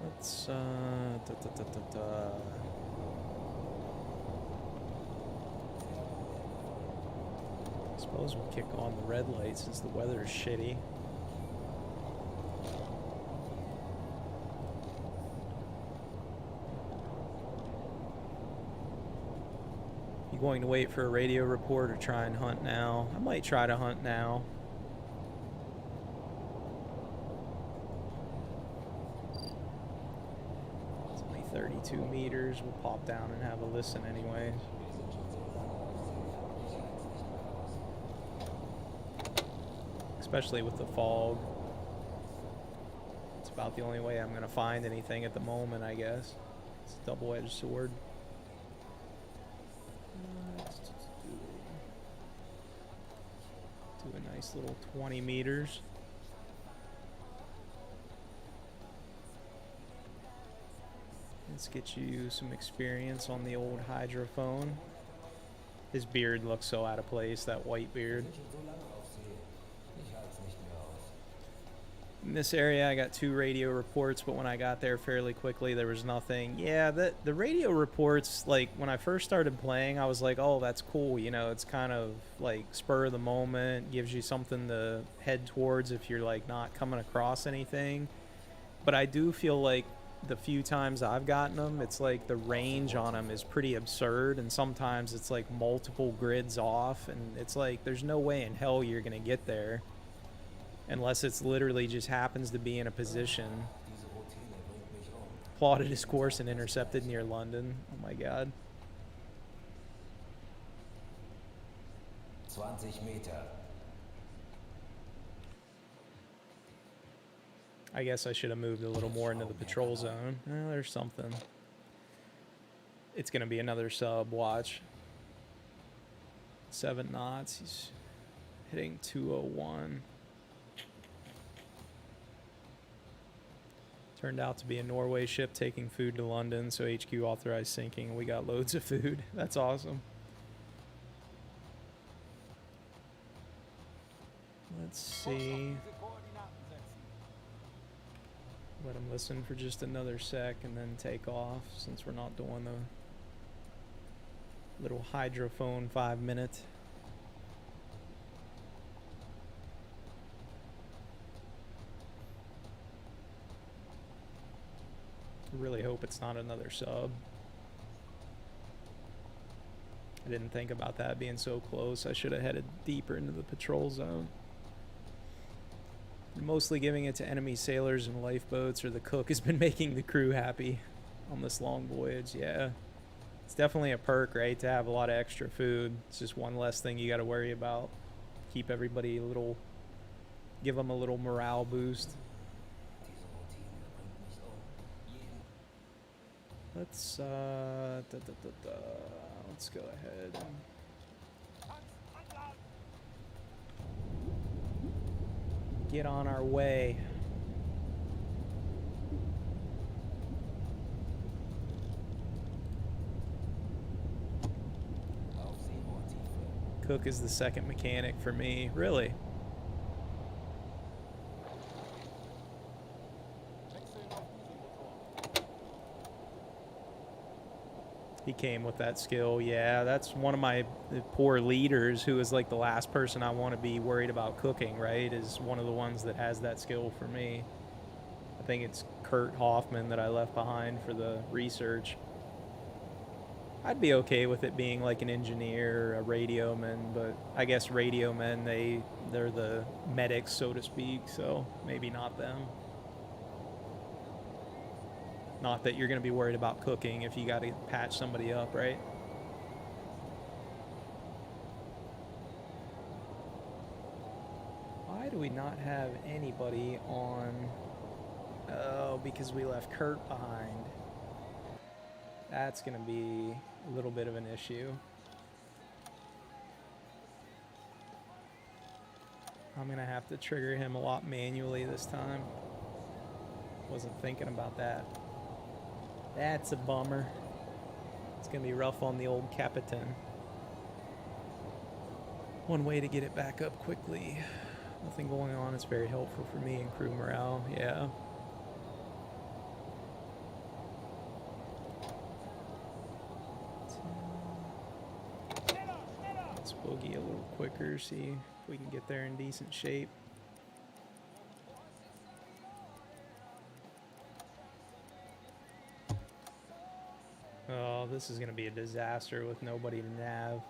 Let's suppose we'll kick on the red light since the weather is shitty. You going to wait for a radio report or try and hunt now? I might try to hunt now. It's only 32 meters. We'll pop down and have a listen anyways. Especially with the fog. It's about the only way I'm going to find anything at the moment, I guess. It's a double-edged sword. Let's just do a nice little 20 meters. Let's get you some experience on the old hydrophone. His beard looks so out of place, that white beard. In this area, I got 2 radio reports, but when I got there fairly quickly, there was nothing. Yeah, the radio reports, like, when I first started playing, I was like, oh, that's cool. You know, it's kind of, like, spur of the moment, gives you something to head towards if you're, like, not coming across anything. But I do feel like the few times I've gotten them, it's like the range on them is pretty absurd, and sometimes it's, like, multiple grids off, and it's like, there's no way in hell you're going to get there. Unless it's literally just happens to be in a position. Plotted his course and intercepted near London. Oh my god. 20 Meter. I guess I should have moved a little more into the patrol zone. There's something. It's going to be another sub, watch. 7 knots. He's hitting 201. Turned out to be a Norway ship taking food to London, so HQ authorized sinking, and we got loads of food. That's awesome. Let's see. Let him listen for just another sec and then take off, since we're not doing the little hydrophone 5-minute. Really hope it's not another sub. I didn't think about that being so close. I should have headed deeper into the patrol zone. Mostly giving it to enemy sailors and lifeboats, or the cook has been making the crew happy on this long voyage. Yeah, it's definitely a perk, right, to have a lot of extra food. It's just one less thing you got to worry about. Keep everybody a little, give them a little morale boost. Diese Routine bringt mich um. Let's go ahead and get on our way. Aufsehrohrtiefe. Cook is the second mechanic for me. Really? He came with that skill. Yeah, that's one of my poor leaders who is like the last person I want to be worried about cooking, right? Is one of the ones that has that skill for me. I think it's Kurt Hoffman that I left behind for the research. I'd be okay with it being like an engineer or a radio man, but I guess radio men, they're the medics, so to speak, so maybe not them. Not that you're going to be worried about cooking if you got to patch somebody up, right? Why do we not have anybody on? Oh, because we left Kurt behind. That's going to be a little bit of an issue. I'm going to have to trigger him a lot manually this time. Wasn't thinking about that. That's a bummer. It's going to be rough on the old Capitan. One way to get it back up quickly. Nothing going on. It's very helpful for me and crew morale. Yeah. Let's boogie a little quicker, see if we can get there in decent shape. Oh, this is going to be a disaster with nobody to nav.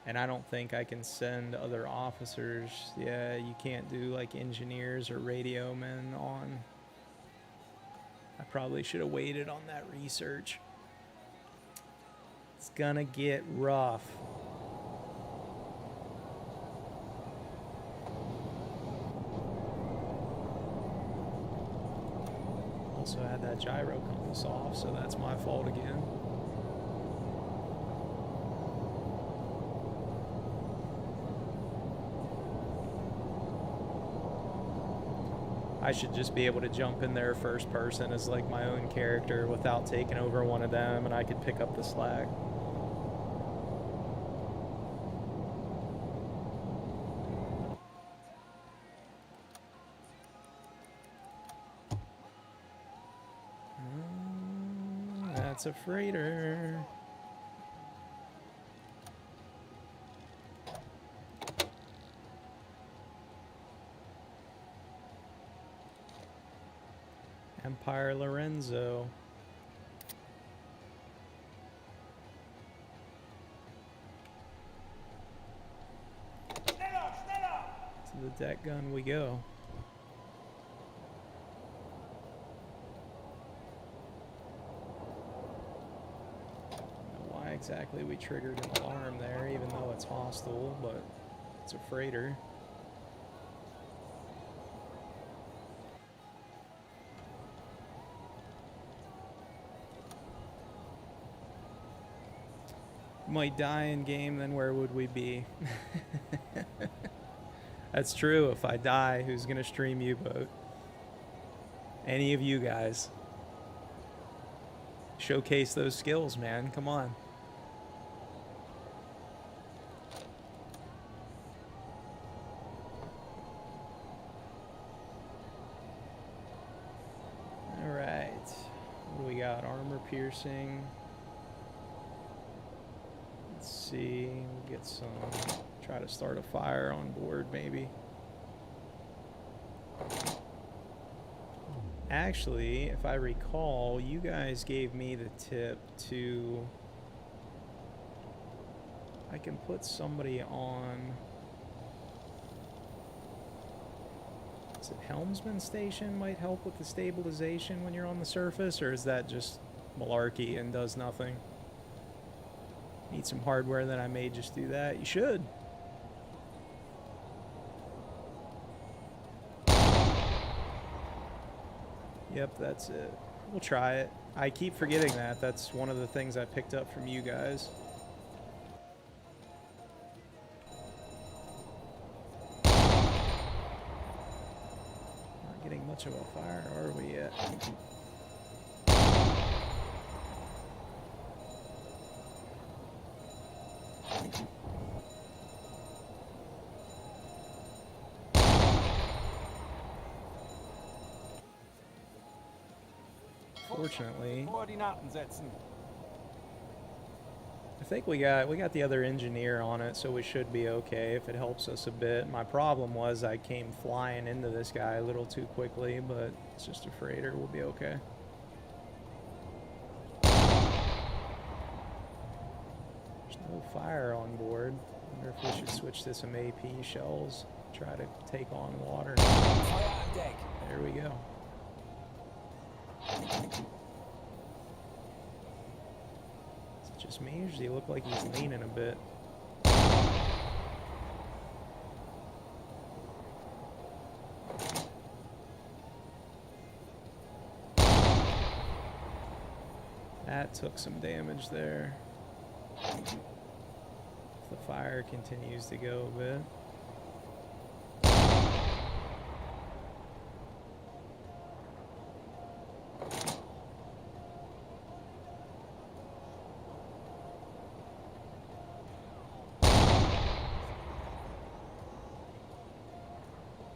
And I don't think I can send other officers. Yeah, you can't do like engineers or radio men on. I probably should have waited on that research. It's gonna get rough. Also had that gyro compass off, so that's my fault again. I should just be able to jump in there first person as like my own character without taking over one of them, and I could pick up the slack. That's a freighter. Empire Lorenzo. To the deck gun we go. Why exactly we triggered an alarm there, even though it's hostile, but it's a freighter. Might die in game, then where would we be? That's true. If I die, who's gonna stream Uboat? Any of you guys. Showcase those skills, man. Come on. All right. What do we got? Armor piercing. Let's see, get some, try to start a fire on board maybe. Actually, if I recall, you guys gave me the tip to I can put somebody on... Is it Helmsman Station might help with the stabilization when you're on the surface, or is that just malarkey and does nothing? Need some hardware that I may just do that. You should. Yep, that's it. We'll try it. I keep forgetting that. That's one of the things I picked up from you guys. Not getting much of a fire, are we yet? Fortunately, Koordinaten setzen. I think we got the other engineer on it, so we should be okay if it helps us a bit. My problem was I came flying into this guy a little too quickly, but it's just a freighter. We'll be okay. There's no fire on board. I wonder if we should switch to some AP shells, try to take on water. Feuer am Deck. There we go. Is it just me, or does he look like he's leaning a bit? That took some damage there. If the fire continues to go a bit.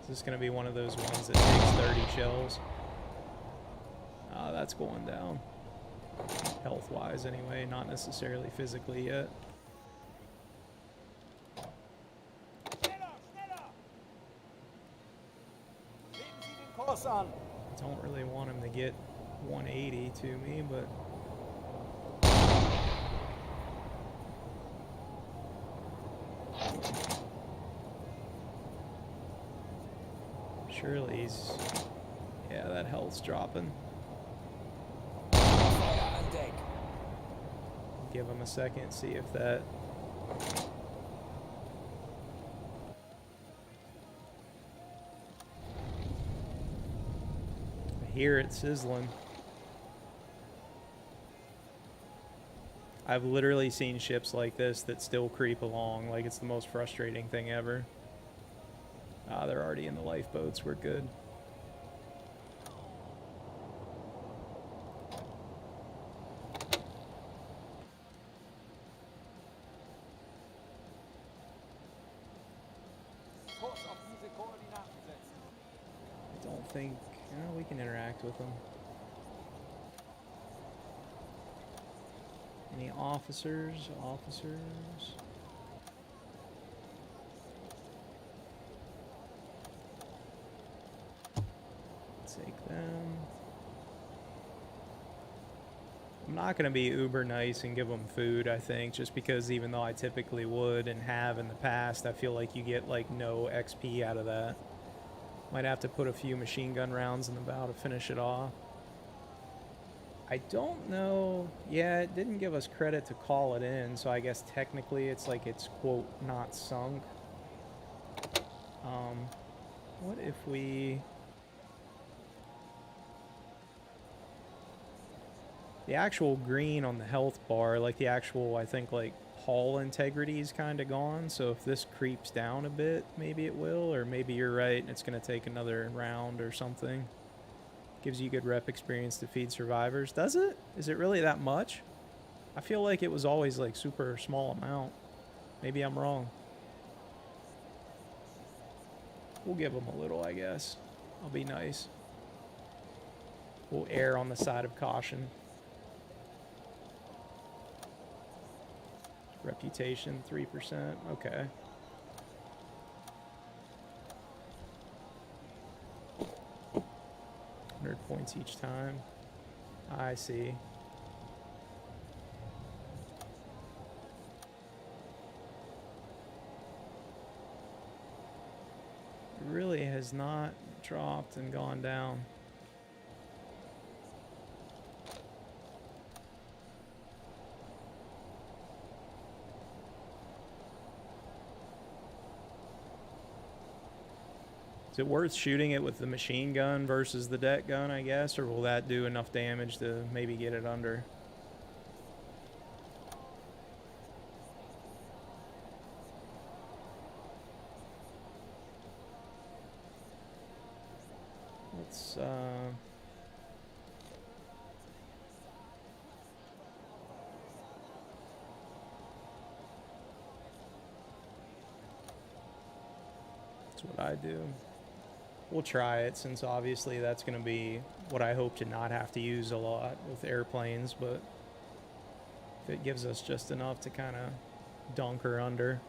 Is this going to be one of those ones that takes 30 shells? That's going down. Health-wise, anyway, not necessarily physically yet. Schneller, schneller! Legen Sie den Kurs an. Don't really want him to get 180 to me, but... Surely he's... Yeah, that health's dropping. Feuer am Deck. Give him a second, see if that... I hear it sizzling. I've literally seen ships like this that still creep along. Like, it's the most frustrating thing ever. They're already in the lifeboats. We're good. Kurs auf diese Koordinaten setzen. I don't think... we can interact with them. Any officers? Officers? Take them. I'm not going to be uber nice and give them food, I think, just because even though I typically would and have in the past, I feel like you get like no XP out of that. Might have to put a few machine gun rounds in the bow to finish it off. I don't know. Yeah, it didn't give us credit to call it in, so I guess technically it's like it's, quote, not sunk. What if we... The actual green on the health bar, like the actual, I think, like, hull integrity is kind of gone. So if this creeps down a bit, maybe it will. Or maybe you're right and it's going to take another round or something. Gives you good rep experience to feed survivors. Does it? Is it really that much? I feel like it was always, like, super small amount. Maybe I'm wrong. We'll give them a little, I guess. I'll be nice. We'll err on the side of caution. Reputation, 3%. Okay. 100 points each time. I see. has not dropped and gone down. Is it worth shooting it with the machine gun versus the deck gun, I guess? Or will that do enough damage to maybe get it under? Let's, that's what I do. We'll try it, since obviously that's going to be what I hope to not have to use a lot with airplanes, but if it gives us just enough to kind of dunk her under.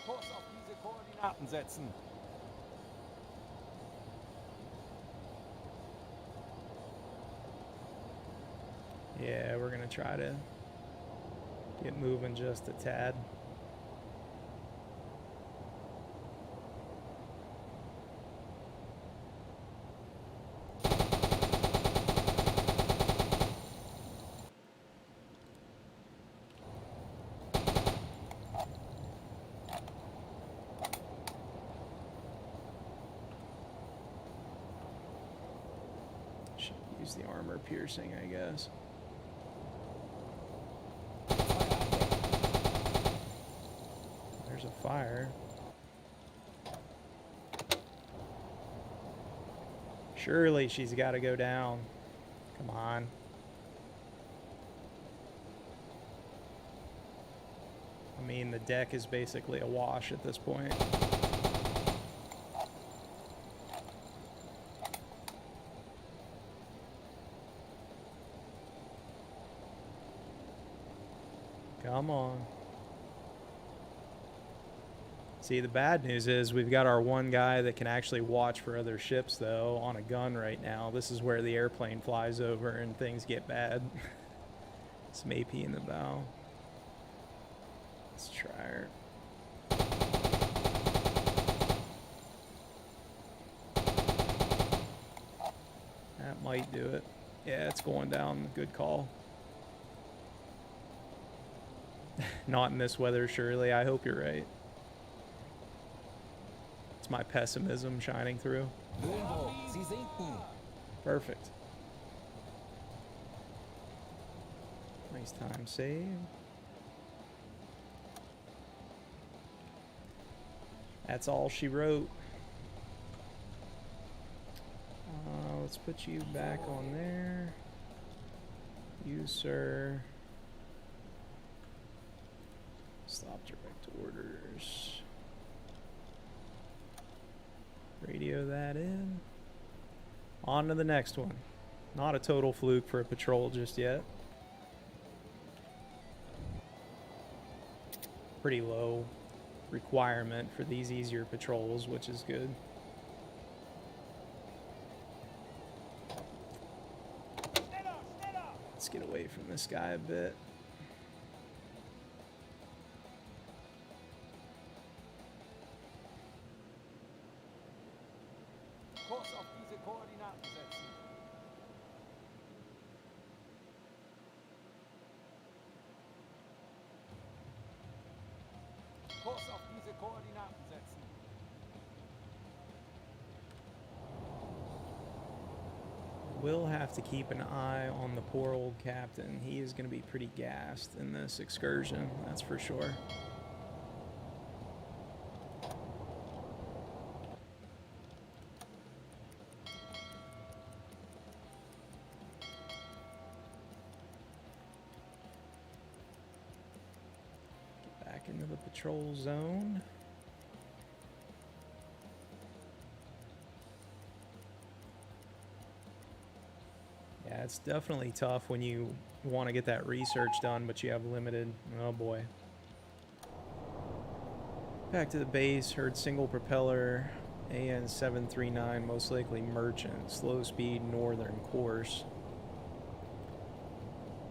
Kurs auf diese Koordinaten setzen. Yeah, we're gonna try to get moving just a tad. Should use the armor piercing, I guess. There's a fire. Surely she's got to go down. Come on. I mean, the deck is basically a wash at this point. Come on. See, the bad news is we've got our one guy that can actually watch for other ships, though, on a gun right now. This is where the airplane flies over and things get bad. Some AP in the bow. Let's try her. That might do it. Yeah, it's going down. Good call. Not in this weather, surely. I hope you're right. It's my pessimism shining through. Sie sinken. Perfect. Nice time save. That's all she wrote. Let's put you back on there. You, sir. Stop direct orders. Radio that in. On to the next one. Not a total fluke for a patrol just yet. Pretty low requirement for these easier patrols, which is good. Let's get away from this guy a bit. Kurs auf diese Koordinaten setzen. Kurs auf diese Koordinaten setzen. We'll have to keep an eye on the poor old captain. He is going to be pretty gassed in this excursion, that's for sure. Get back into the patrol zone. Yeah, it's definitely tough when you want to get that research done, but you have limited. Oh boy. Back to the base, heard single propeller, AN 739, most likely merchant, slow speed northern course.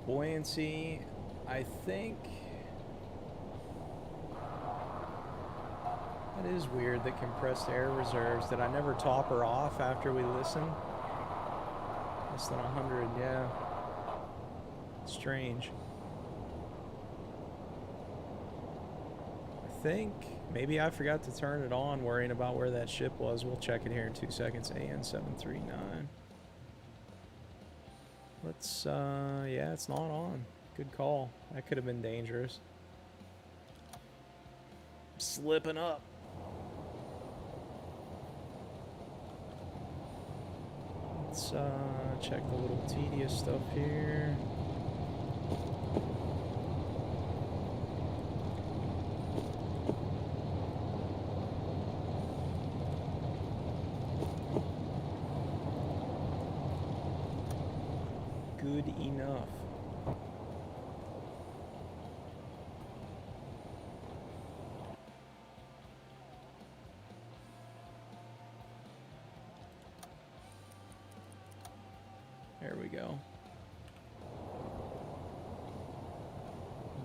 Buoyancy, I think. That is weird, the compressed air reserves. Did I never top her off after we listened? Less than 100, yeah. Strange. I think maybe I forgot to turn it on, worrying about where that ship was. We'll check it here in 2 seconds. AN 739. Let's, yeah, it's not on. Good call. That could have been dangerous. Slipping up. Let's check the little tedious stuff here. Good enough. There we go.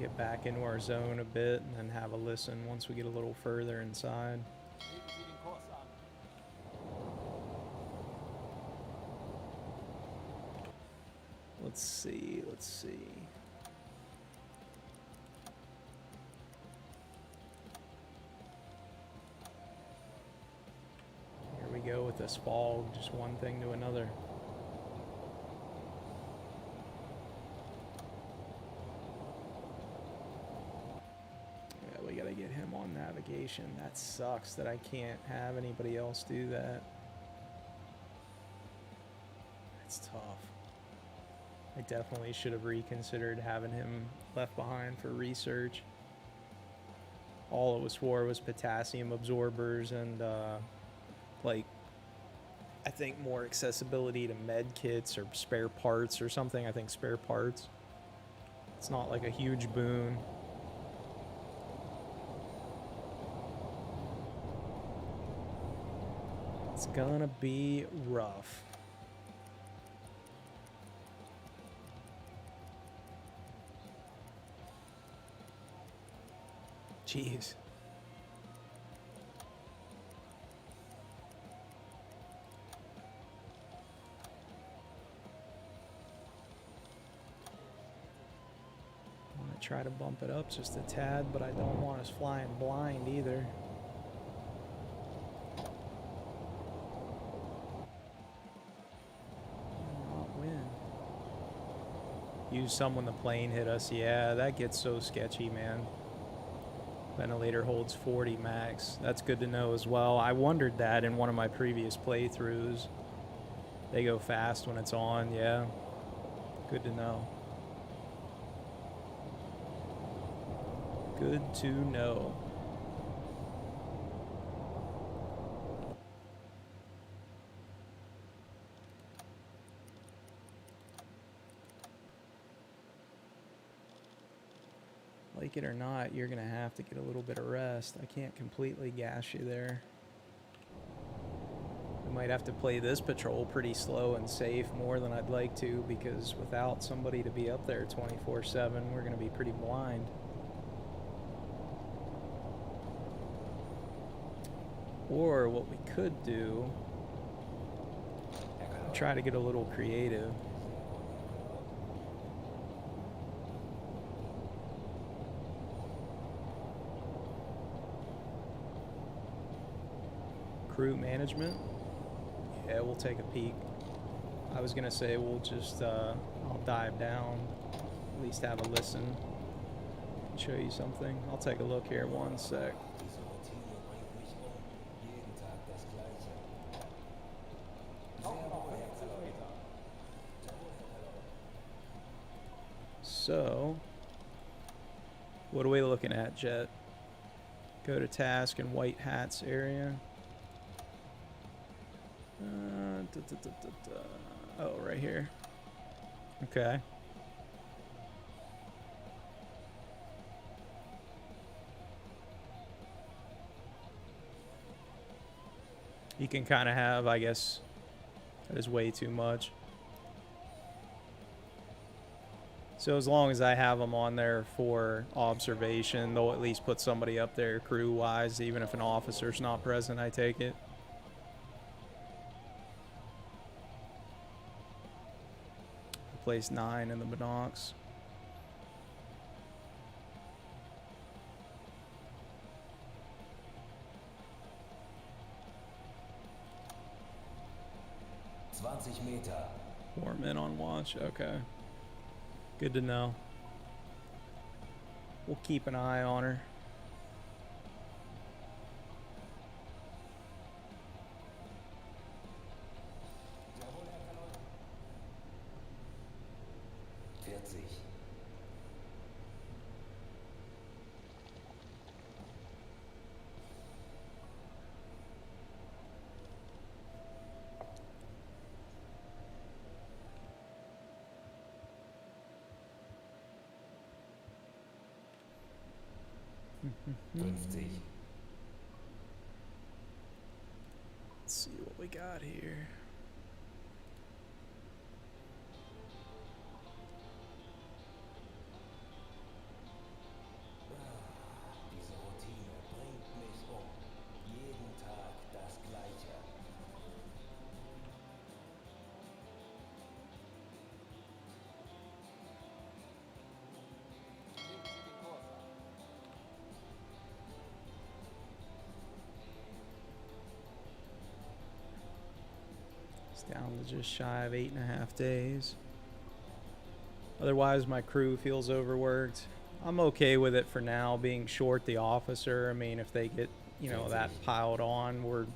Get back into our zone a bit and then have a listen once we get a little further inside. Legen Sie den Kurs an. Let's see, let's see. Here we go with this fog, just one thing to another. Yeah, we gotta get him on navigation. That sucks that I can't have anybody else do that. It's tough. I definitely should have reconsidered having him left behind for research. All it was for was potassium absorbers and, like, I think more accessibility to med kits or spare parts or something. I think spare parts. It's not like a huge boon. It's gonna be rough. Jeez. I want to try to bump it up just a tad, but I don't want us flying blind either. Not win. Use some when the plane hit us. Yeah, that gets so sketchy, man. Ventilator holds 40 max. That's good to know as well. I wondered that in one of my previous playthroughs. They go fast when it's on, yeah. Good to know. Good to know. Like it or not, you're gonna have to get a little bit of rest. I can't completely gas you there. We might have to play this patrol pretty slow and safe more than I'd like to, because without somebody to be up there 24/7, we're gonna be pretty blind. Or what we could do, try to get a little creative. Crew management, yeah, we'll take a peek. I was gonna say we'll just I'll dive down, at least have a listen, show you something. I'll take a look here, one sec. So what are we looking at, Jet? Go to task and white hats area. Oh, right here. Okay. he can kind of have, I guess, that is way too much. So as long as I have them on there for observation, they'll at least put somebody up there crew-wise, even if an officer's not present, I take it. Place 9 in the binocs. Meter. 4 men on watch. Okay. Good to know. We'll keep an eye on her. Let's see what we got here. Diese Routine bringt mich um. Jeden Tag das Gleiche. It's down to just shy of 8.5 days. Otherwise, my crew feels overworked. I'm okay with it for now, being short the officer. I mean, if they get, you know, that piled on, we're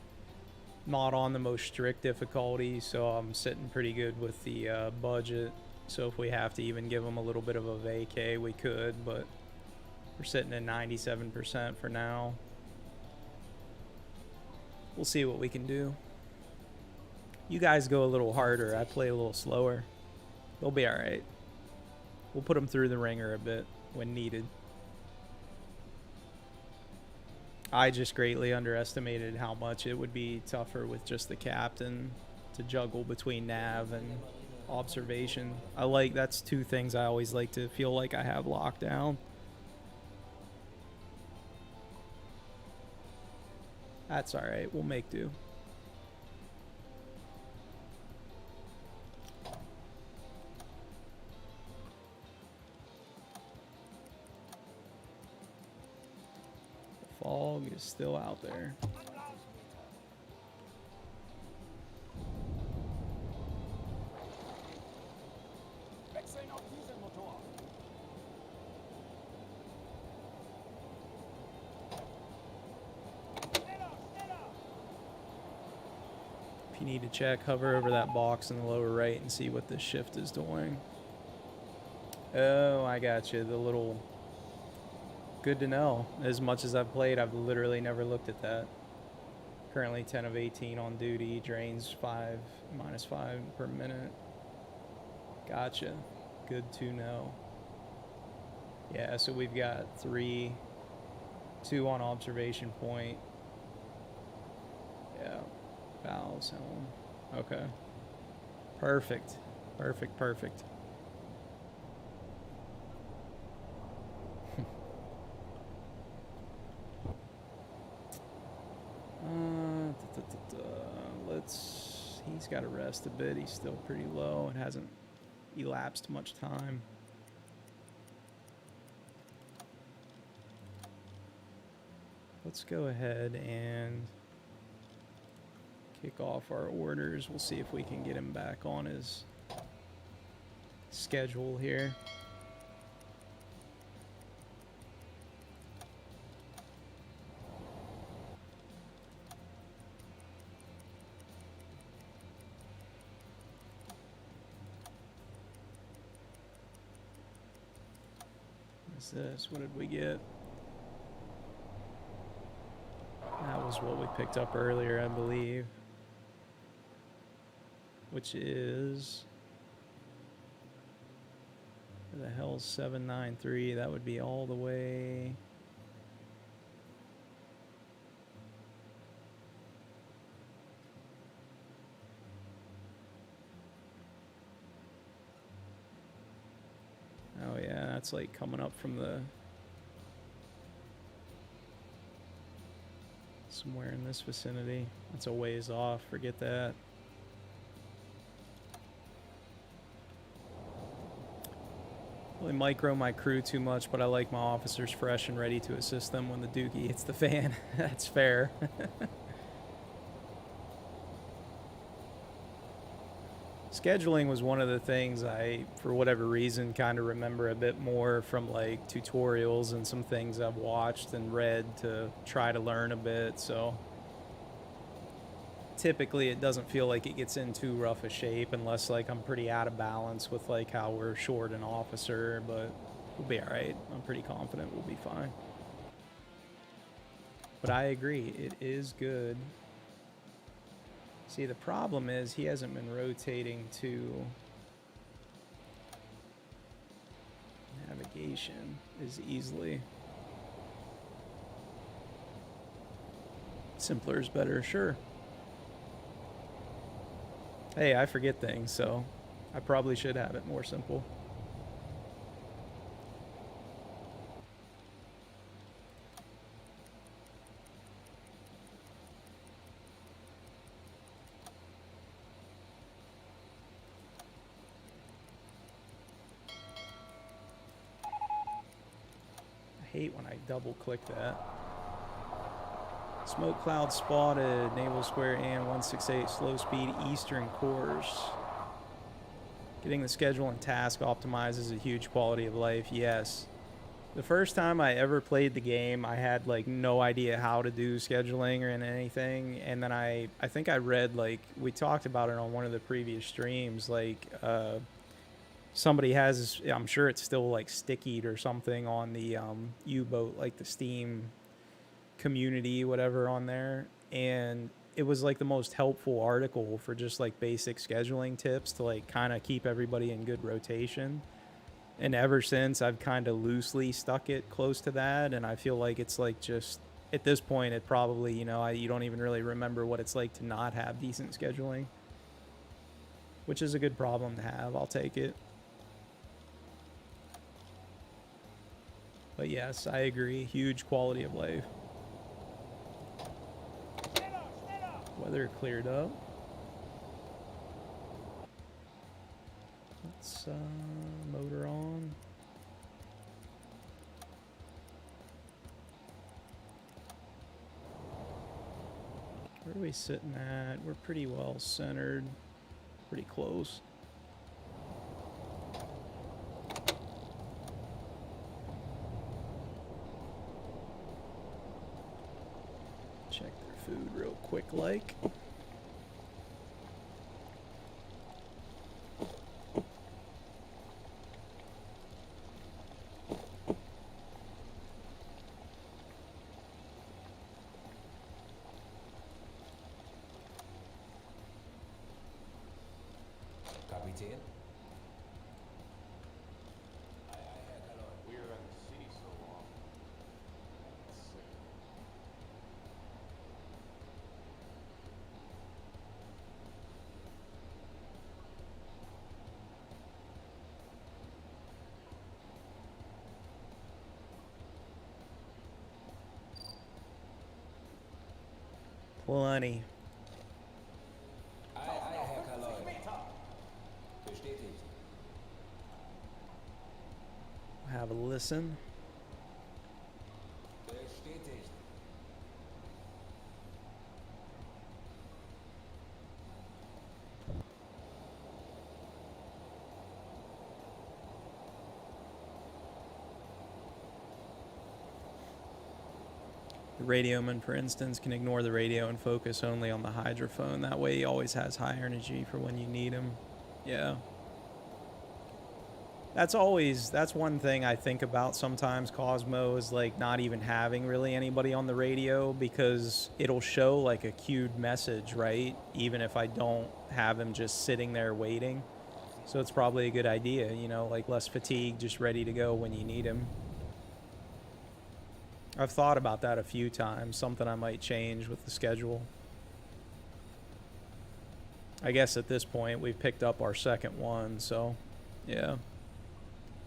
not on the most strict difficulty, so I'm sitting pretty good with the budget. So if we have to even give them a little bit of a vacay, we could, but we're sitting at 97% for now. We'll see what we can do. You guys go a little harder. I play a little slower. They'll be all right. We'll put them through the ringer a bit when needed. I just greatly underestimated how much it would be tougher with just the captain to juggle between nav and observation. That's two things I always like to feel like I have locked down. That's all right. We'll make do. Fog is still out there. If you need to check, hover over that box in the lower right and see what this shift is doing. Oh, I got you. The little... Good to know. As much as I've played, I've literally never looked at that. Currently 10 of 18 on duty, drains -5 per minute. Gotcha. Good to know. Yeah, so we've got 2 on observation point. Yeah, bows, helm. Okay. Perfect. Perfect. He's got to rest a bit. He's still pretty low. It hasn't elapsed much time. Let's go ahead and kick off our orders. We'll see if we can get him back on his schedule here. This? What did we get? That was what we picked up earlier, I believe. Which is... Where the hell's 793? That would be all the way... that's like coming up from the... somewhere in this vicinity. That's a ways off, forget that. Really micro my crew too much, but I like my officers fresh and ready to assist them when the dookie hits the fan. That's fair. Scheduling was one of the things I, for whatever reason, kind of remember a bit more from like tutorials and some things I've watched and read to try to learn a bit. So typically it doesn't feel like it gets in too rough a shape unless like I'm pretty out of balance with like how we're short an officer, but we'll be all right. I'm pretty confident we'll be fine. But I agree, it is good. See, the problem is he hasn't been rotating to navigation as easily. Simpler is better, sure. Hey, I forget things, so I probably should have it more simple. I hate when I double click that. Smoke cloud spotted, Naval Square and 168 slow speed eastern course. Getting the schedule and task optimized is a huge quality of life, yes. The first time I ever played the game, I had like no idea how to do scheduling or anything, and then I think I read, like, we talked about it on one of the previous streams, like, somebody has, I'm sure it's still like stickied or something on the Uboat, like the Steam community, whatever, on there, and it was like the most helpful article for just like basic scheduling tips to like kind of keep everybody in good rotation. And ever since, I've kind of loosely stuck it close to that, and I feel like it's like just at this point it probably, you know, you don't even really remember what it's like to not have decent scheduling, which is a good problem to have. I'll take it. But yes, I agree, huge quality of life. Weather cleared up. Let's motor on. Where are we sitting at? We're pretty well centered, pretty close. Check their food real quick like. Kapitän? We were in the city so long. It's sick. Plenty. Herr Kaloi. Bestätigt. Have a listen. Bestätigt. The radioman, for instance, can ignore the radio and focus only on the hydrophone. That way he always has high energy for when you need him. Yeah. That's one thing I think about sometimes, Cosmo, is like not even having really anybody on the radio, because it'll show like a queued message, right? Even if I don't have him just sitting there waiting. So it's probably a good idea, you know, like less fatigue, just ready to go when you need him. I've thought about that a few times, something I might change with the schedule. I guess at this point we've picked up our second one, so yeah.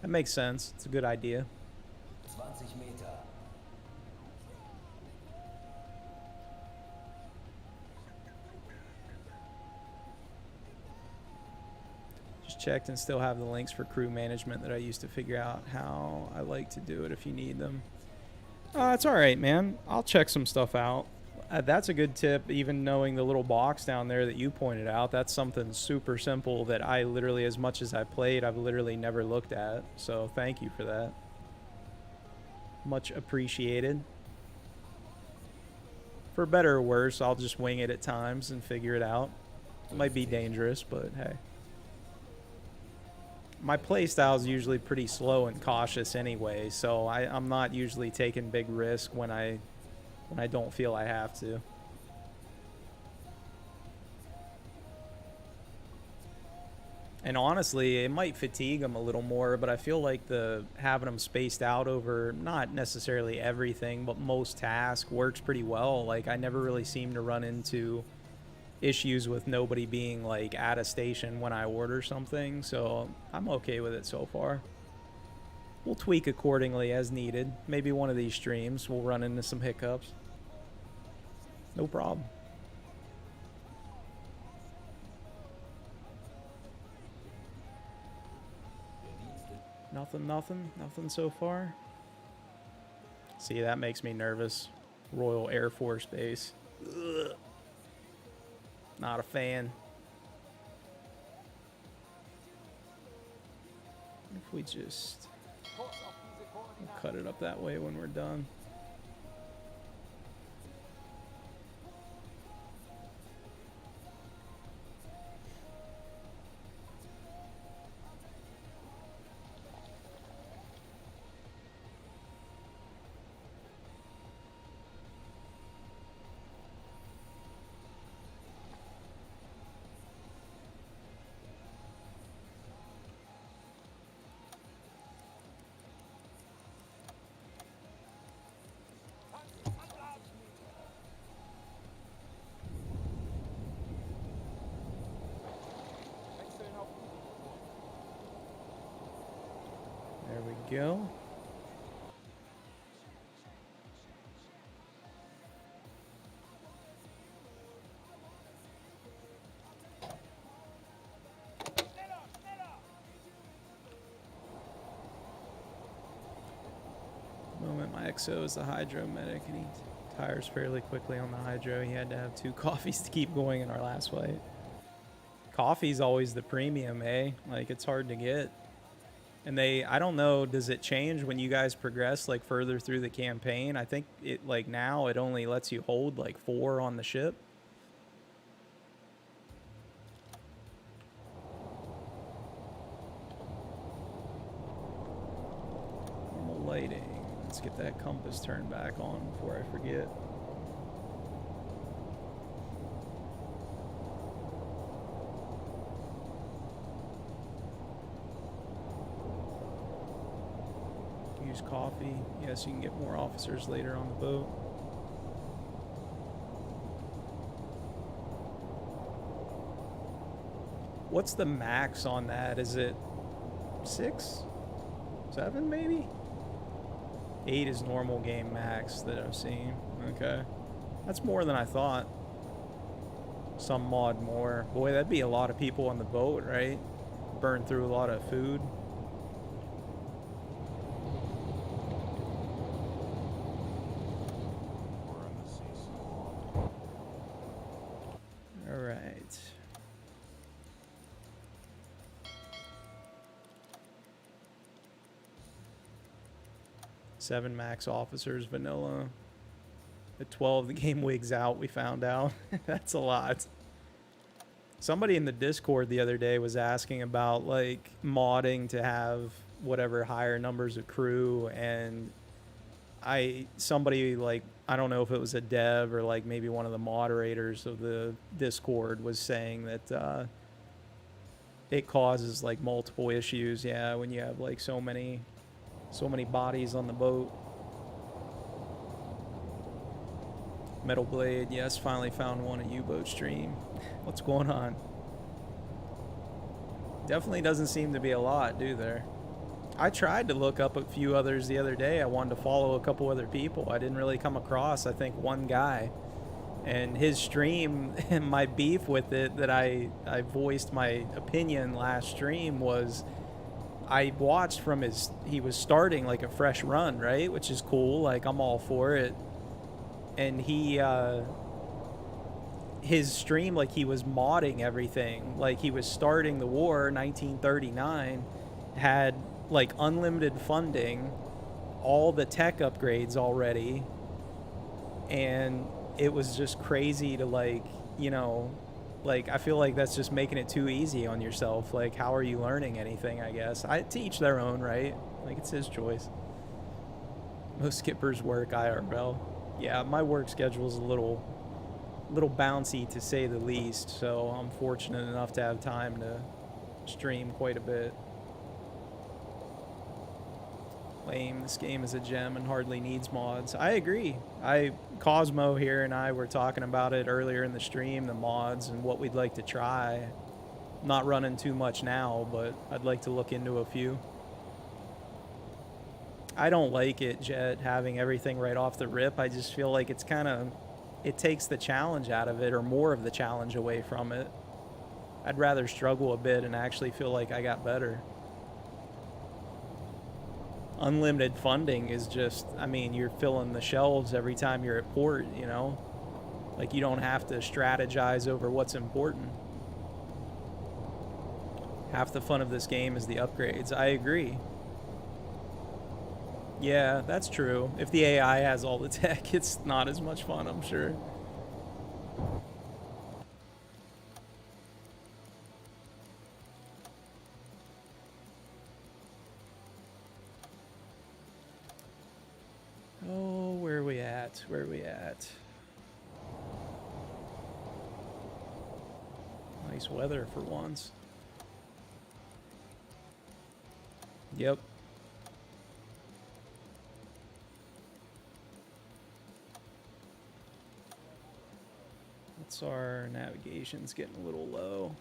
That makes sense. It's a good idea. 20 Meter. Just checked and still have the links for crew management that I used to figure out how I like to do it if you need them. It's all right, man. I'll check some stuff out. That's a good tip, even knowing the little box down there that you pointed out. That's something super simple that I literally, as much as I played, I've literally never looked at. So thank you for that. Much appreciated. For better or worse, I'll just wing it at times and figure it out. It might be dangerous, but hey. My playstyle is usually pretty slow and cautious anyway, so I'm not usually taking big risk when I don't feel I have to. And honestly, it might fatigue them a little more, but I feel like having them spaced out over not necessarily everything, but most tasks works pretty well. Like, I never really seem to run into issues with nobody being like at a station when I order something, so I'm okay with it so far. We'll tweak accordingly as needed. Maybe one of these streams we'll run into some hiccups. No problem. Nothing so far. See, that makes me nervous. Royal Air Force Base. Ugh. Not a fan. If we just cut it up that way when we're done. There we go. Moment my XO is the hydro medic, and he tires fairly quickly on the hydro. He had to have 2 coffees to keep going in our last fight. Coffee's always the premium, eh? Like, it's hard to get. And I don't know, does it change when you guys progress like further through the campaign? I think it, like, now it only lets you hold like 4 on the ship. Normal lighting. Let's get that compass turned back on before I forget. Use coffee. Yes, you can get more officers later on the boat. What's the max on that? Is it 6? 7 maybe? 8 is normal game max that I've seen. Okay. That's more than I thought. Some mod more. Boy, that'd be a lot of people on the boat, right? Burn through a lot of food. Alright. Seven max officers, vanilla. At 12, the game wigs out, we found out. That's a lot. Somebody in the Discord the other day was asking about, like, modding to have whatever higher numbers of crew, and somebody, like, I don't know if it was a dev or, like, maybe one of the moderators of the Discord was saying that it causes, like, multiple issues, yeah, when you have, like, so many bodies on the boat. Metal Blade, yes, finally found one at Uboat stream. What's going on? Definitely doesn't seem to be a lot, do there? I tried to look up a few others the other day. I wanted to follow a couple other people. I didn't really come across, I think, one guy. And his stream, and my beef with it that I voiced my opinion last stream was I watched from he was starting like a fresh run, right? Which is cool. Like, I'm all for it. And his stream, like, he was modding everything. Like, he was starting the war, 1939, had like unlimited funding, all the tech upgrades already, and it was just crazy to, like, you know, like, I feel like that's just making it too easy on yourself. Like, how are you learning anything? I guess to each their own, right? Like, it's his choice. Most skippers work IRL. Yeah, my work schedule is a little bouncy, to say the least, so I'm fortunate enough to have time to stream quite a bit. Lame, this game is a gem and hardly needs mods. I agree. Cosmo here and I were talking about it earlier in the stream, the mods and what we'd like to try. Not running too much now, but I'd like to look into a few. I don't like it, Jet, having everything right off the rip. I just feel like it's kind of, it takes the challenge out of it, or more of the challenge away from it. I'd rather struggle a bit and actually feel like I got better. Unlimited funding is just, I mean, you're filling the shelves every time you're at port, you know? Like, you don't have to strategize over what's important. Half the fun of this game is the upgrades. I agree. Yeah, that's true. If the AI has all the tech, it's not as much fun, I'm sure. Oh, where are we at? Where are we at? Nice weather for once. Yep. What's our navigation's getting a little low.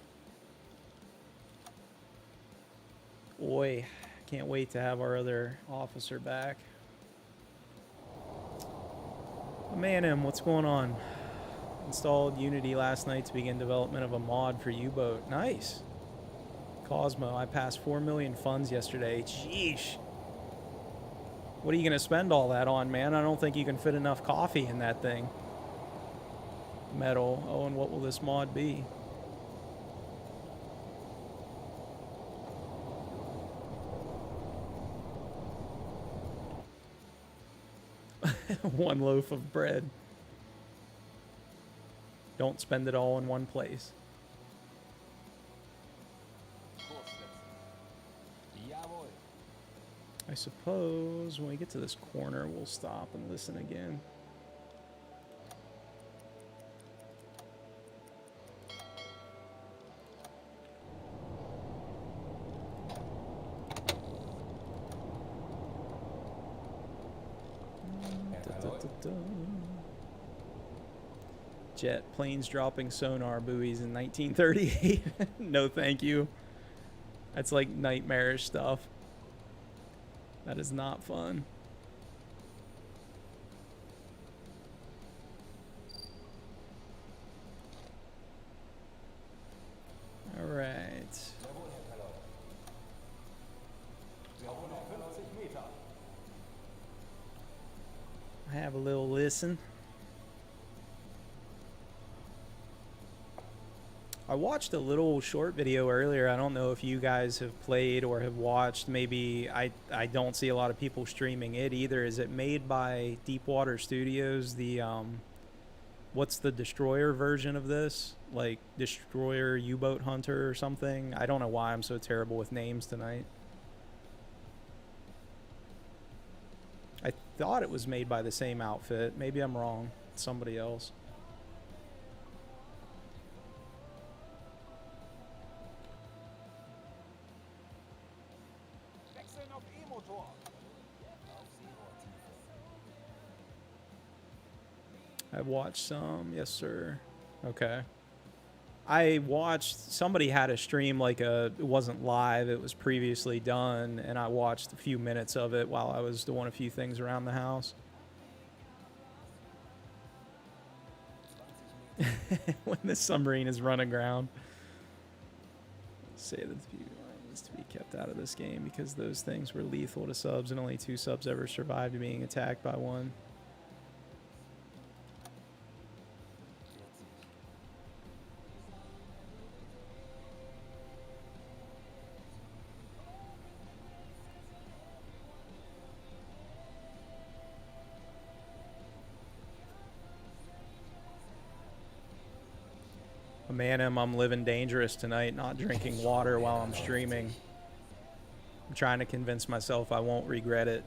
Oi, can't wait to have our other officer back. Man, what's going on? Installed Unity last night to begin development of a mod for Uboat. Nice. Cosmo, I passed 4 million funds yesterday. Jeesh. What are you going to spend all that on, man? I don't think you can fit enough coffee in that thing. Metal. Oh, and what will this mod be? One loaf of bread. Don't spend it all in one place. Jawohl. I suppose when we get to this corner, we'll stop and listen again. Jet planes dropping sonar buoys in 1938. No, thank you. That's like nightmarish stuff. That is not fun. All right. I have a little listen. I watched a little short video earlier. I don't know if you guys have played or have watched. Maybe I don't see a lot of people streaming it either. Is it made by Deepwater Studios? The what's the Destroyer version of this? Like Destroyer U-Boat Hunter or something? I don't know why I'm so terrible with names tonight. I thought it was made by the same outfit. Maybe I'm wrong. It's somebody else. I've watched some, yes sir. Okay. I watched, somebody had a stream like it wasn't live, it was previously done, and I watched a few minutes of it while I was doing a few things around the house. When the submarine is run aground. Say that the PBY needs to be kept out of this game because those things were lethal to subs and only 2 subs ever survived being attacked by one. Man, I'm living dangerous tonight, not drinking water while I'm streaming. I'm trying to convince myself I won't regret it.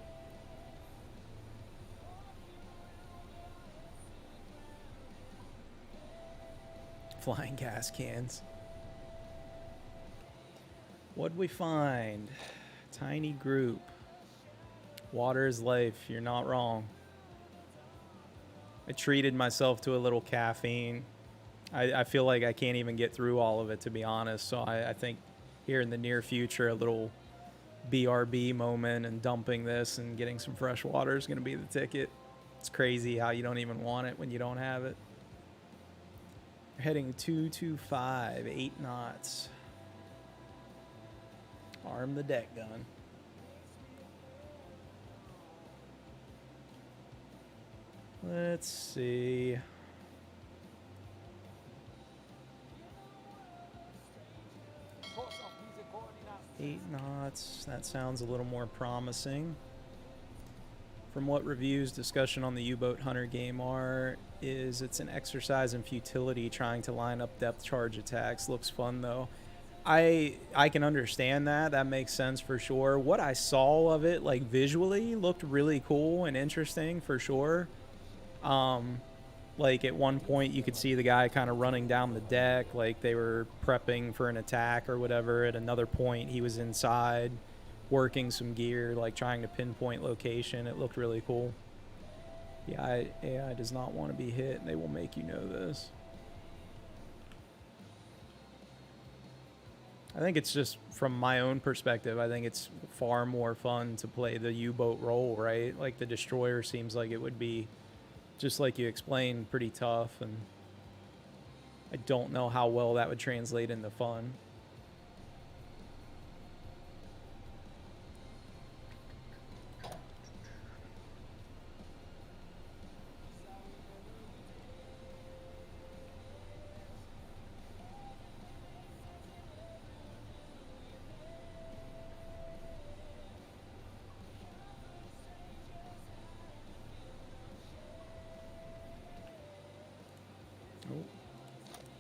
Flying gas cans. What'd we find? Tiny group. Water is life. You're not wrong. I treated myself to a little caffeine. I feel like I can't even get through all of it, to be honest. So I think here in the near future, a little BRB moment and dumping this and getting some fresh water is going to be the ticket. It's crazy how you don't even want it when you don't have it. We're heading 225, 8 knots. Arm the deck gun. Let's see. 8 knots. That sounds a little more promising. From what reviews, discussion on the U-Boat Hunter game are, is it's an exercise in futility trying to line up depth charge attacks. Looks fun though. I can understand that. That makes sense for sure. What I saw of it, like visually, looked really cool and interesting for sure. Like at one point you could see the guy kind of running down the deck like they were prepping for an attack or whatever. At another point he was inside working some gear, like trying to pinpoint location. It looked really cool. The AI does not want to be hit, and they will make you know this. I think it's just from my own perspective, I think it's far more fun to play the U-boat role, right? Like the destroyer seems like it would be, just like you explained, pretty tough, and I don't know how well that would translate into fun.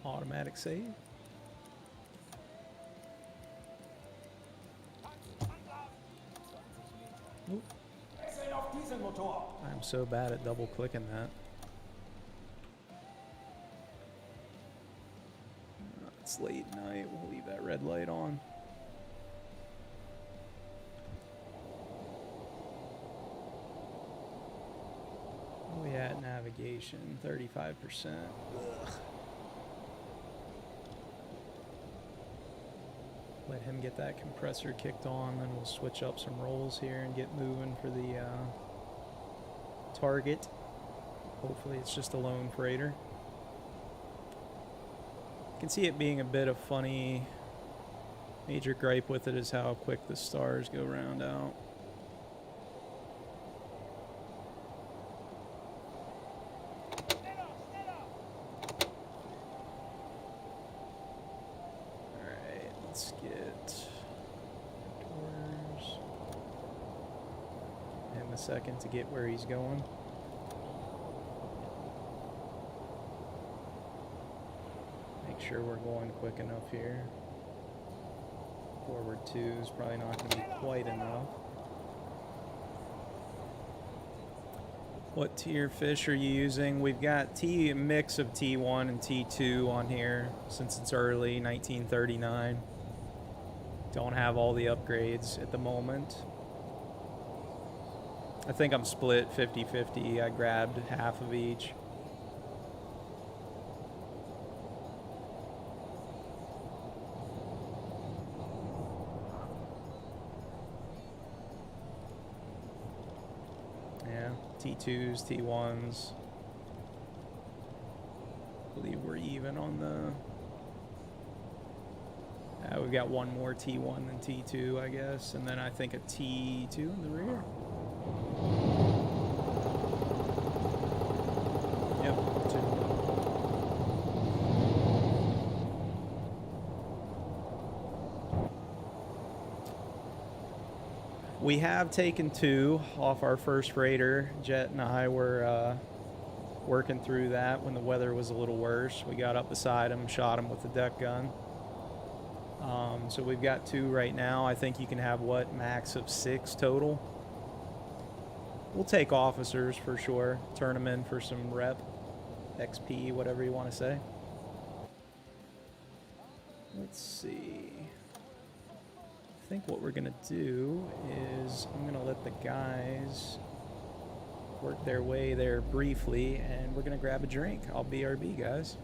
Automatic save. Oop. I'm so bad at double clicking that. It's late night. We'll leave that red light on. Where are we at navigation? 35%. Ugh. Let him get that compressor kicked on, then we'll switch up some rolls here and get moving for the target. Hopefully it's just a lone freighter. You can see it being a bit of funny. Major gripe with it is how quick the stars go round out. Second to get where he's going. Make sure we're going quick enough here. Forward 2 is probably not going to be quite enough. What tier fish are you using? We've got a mix of T1 and T2 on here since it's early, 1939. Don't have all the upgrades at the moment. I think I'm split 50-50. I grabbed half of each. Yeah, T2s, T1s. I believe we're even on the... we've got one more T1 than T2, I guess, and then I think a T2 in the rear. Yep, 2. We have taken 2 off our first freighter. Jet and I were working through that when the weather was a little worse. We got up beside him, shot him with the deck gun. So we've got 2 right now. I think you can have, what, max of 6 total? We'll take officers for sure. Turn them in for some rep, XP, whatever you want to say. Let's see. I think what we're going to do is I'm going to let the guys work their way there briefly, and we're going to grab a drink. I'll BRB, guys.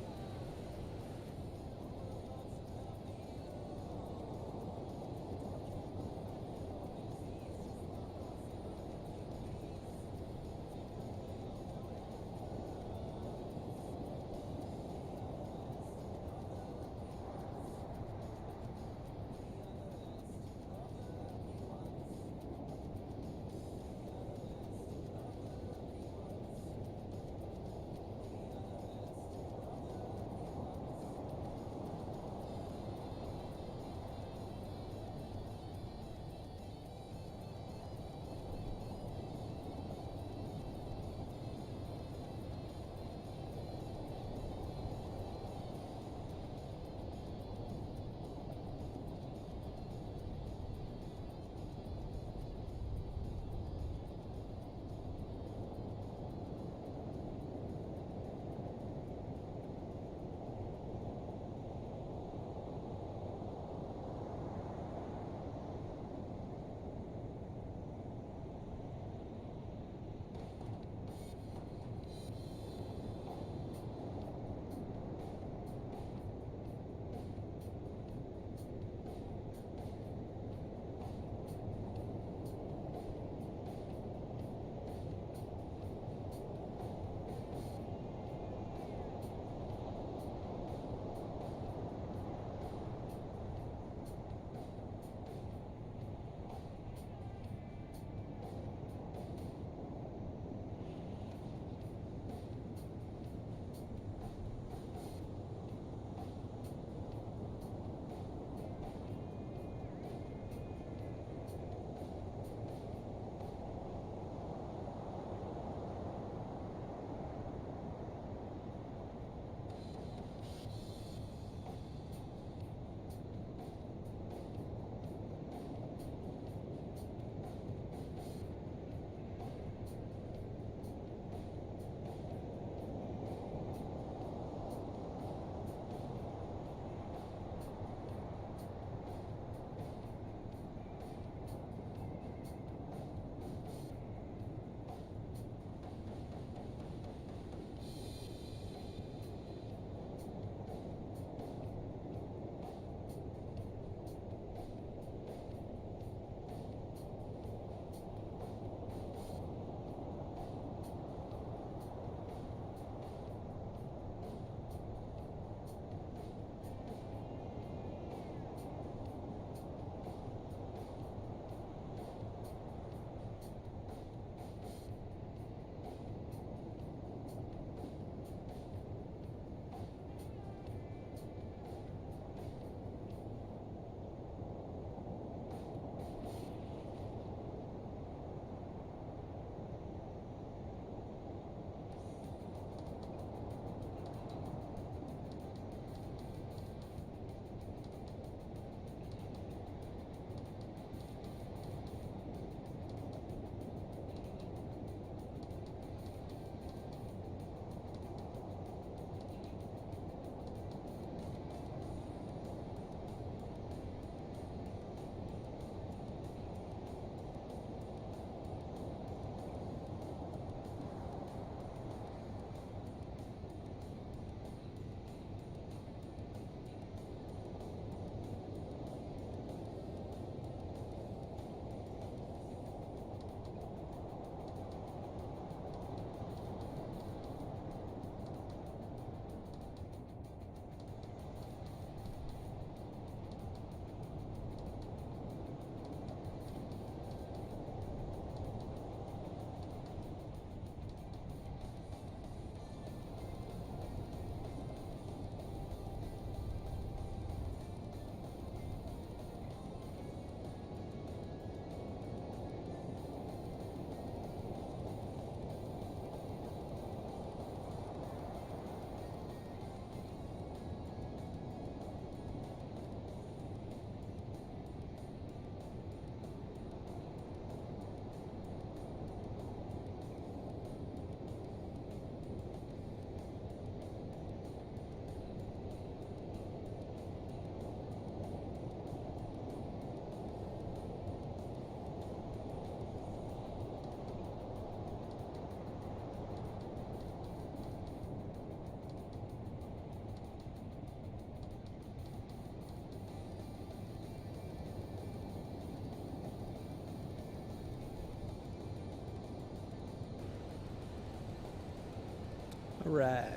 All right.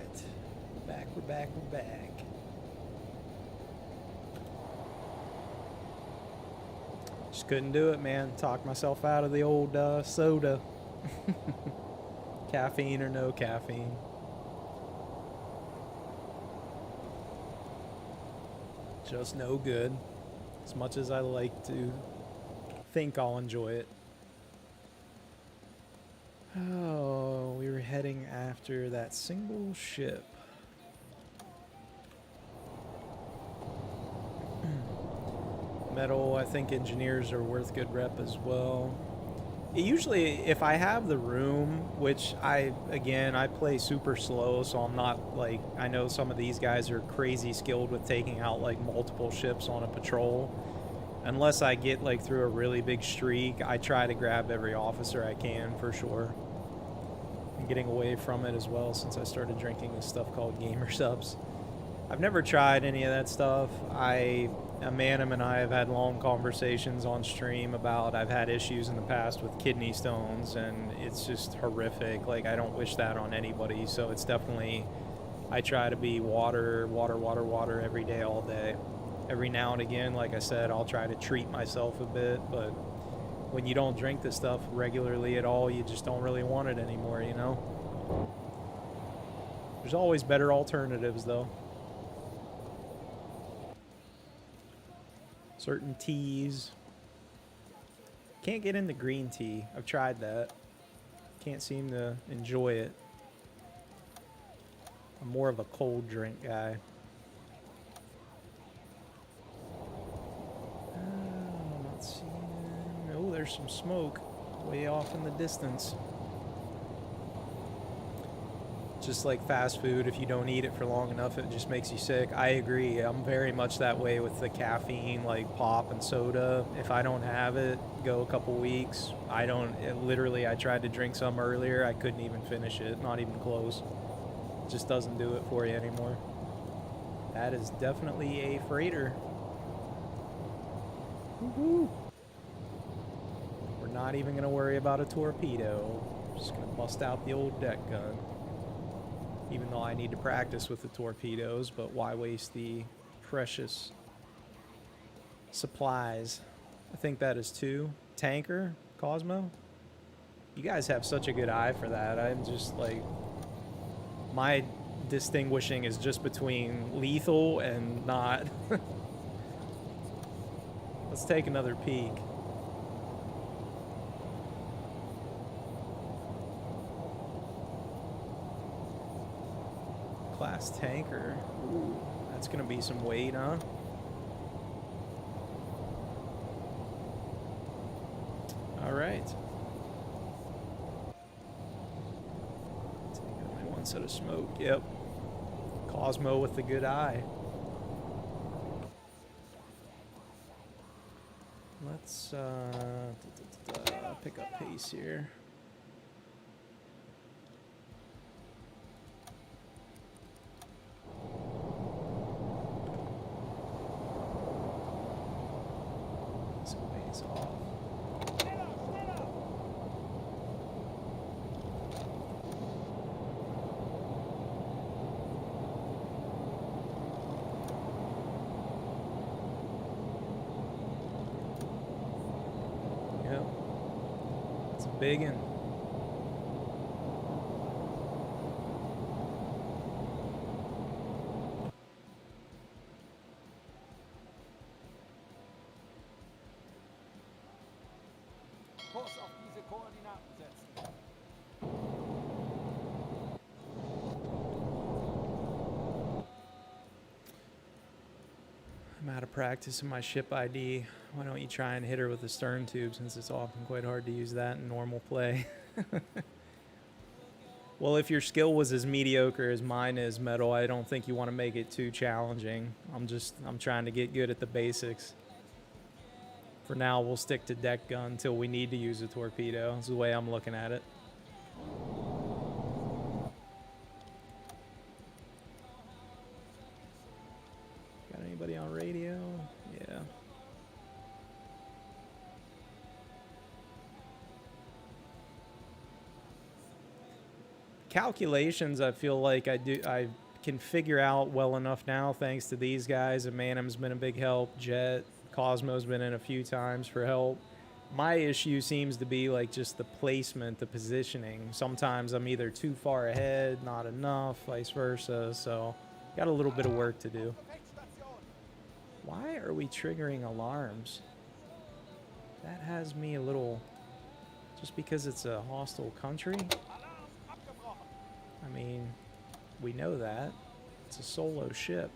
We're back. Just couldn't do it, man. Talked myself out of the old soda. Caffeine or no caffeine. Just no good. As much as I like to think I'll enjoy it. Oh, we were heading after that single ship. Metal, I think engineers are worth good rep as well. Usually, if I have the room, which I play super slow, so I'm not like, I know some of these guys are crazy skilled with taking out like multiple ships on a patrol. Unless I get like through a really big streak, I try to grab every officer I can for sure. I'm getting away from it as well since I started drinking this stuff called Gamer Subs. I've never tried any of that stuff. Amanum and I have had long conversations on stream about I've had issues in the past with kidney stones, and it's just horrific. Like, I don't wish that on anybody, so it's definitely, I try to be water every day, all day. Every now and again, like I said, I'll try to treat myself a bit, but when you don't drink this stuff regularly at all, you just don't really want it anymore, you know? There's always better alternatives, though. Certain teas. Can't get into green tea. I've tried that. Can't seem to enjoy it. I'm more of a cold drink guy. I'm not seeing... Oh, there's some smoke way off in the distance. Just like fast food, if you don't eat it for long enough, it just makes you sick. I agree. I'm very much that way with the caffeine, like pop and soda. If I don't have it, go a couple weeks. I tried to drink some earlier. I couldn't even finish it. Not even close. It just doesn't do it for you anymore. That is definitely a freighter. Woohoo! We're not even going to worry about a torpedo. Just going to bust out the old deck gun. Even though I need to practice with the torpedoes, but why waste the precious supplies? I think that is 2. Tanker, Cosmo? You guys have such a good eye for that. I'm just like... My distinguishing is just between lethal and not. Let's take another peek. Class tanker. Ooh, that's gonna be some weight, huh? All right. Take only one set of smoke. Yep. Cosmo with the good eye. Let's pick up pace here. Off. Yep. It's a big one. Kurs auf diese Koordinaten setzen. I'm out of practice in my ship ID. Why don't you try and hit her with the stern tube, since it's often quite hard to use that in normal play. Well, if your skill was as mediocre as mine is, Metal, I don't think you want to make it too challenging. I'm trying to get good at the basics. For now, we'll stick to deck gun until we need to use a torpedo. That's the way I'm looking at it. Got anybody on radio? Yeah. calculations I feel like I can figure out well enough now thanks to these guys. And Manham's been a big help. Jet, Cosmo's been in a few times for help. My issue seems to be like just the placement, the positioning. Sometimes I'm either too far ahead, not enough, vice versa. So got a little bit of work to do. Why are we triggering alarms? That has me a little... Just because it's a hostile country? I mean, we know that. It's a solo ship.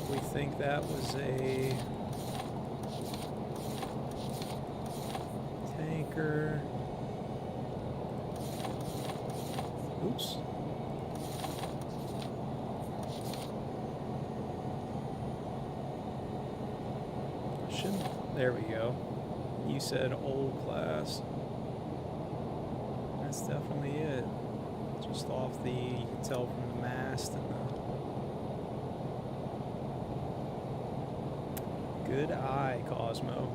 We think that was a tanker. Oops. Shouldn't. There we go. You said old class. That's definitely it. Just off the, you can tell from the mast and the... Good eye, Cosmo.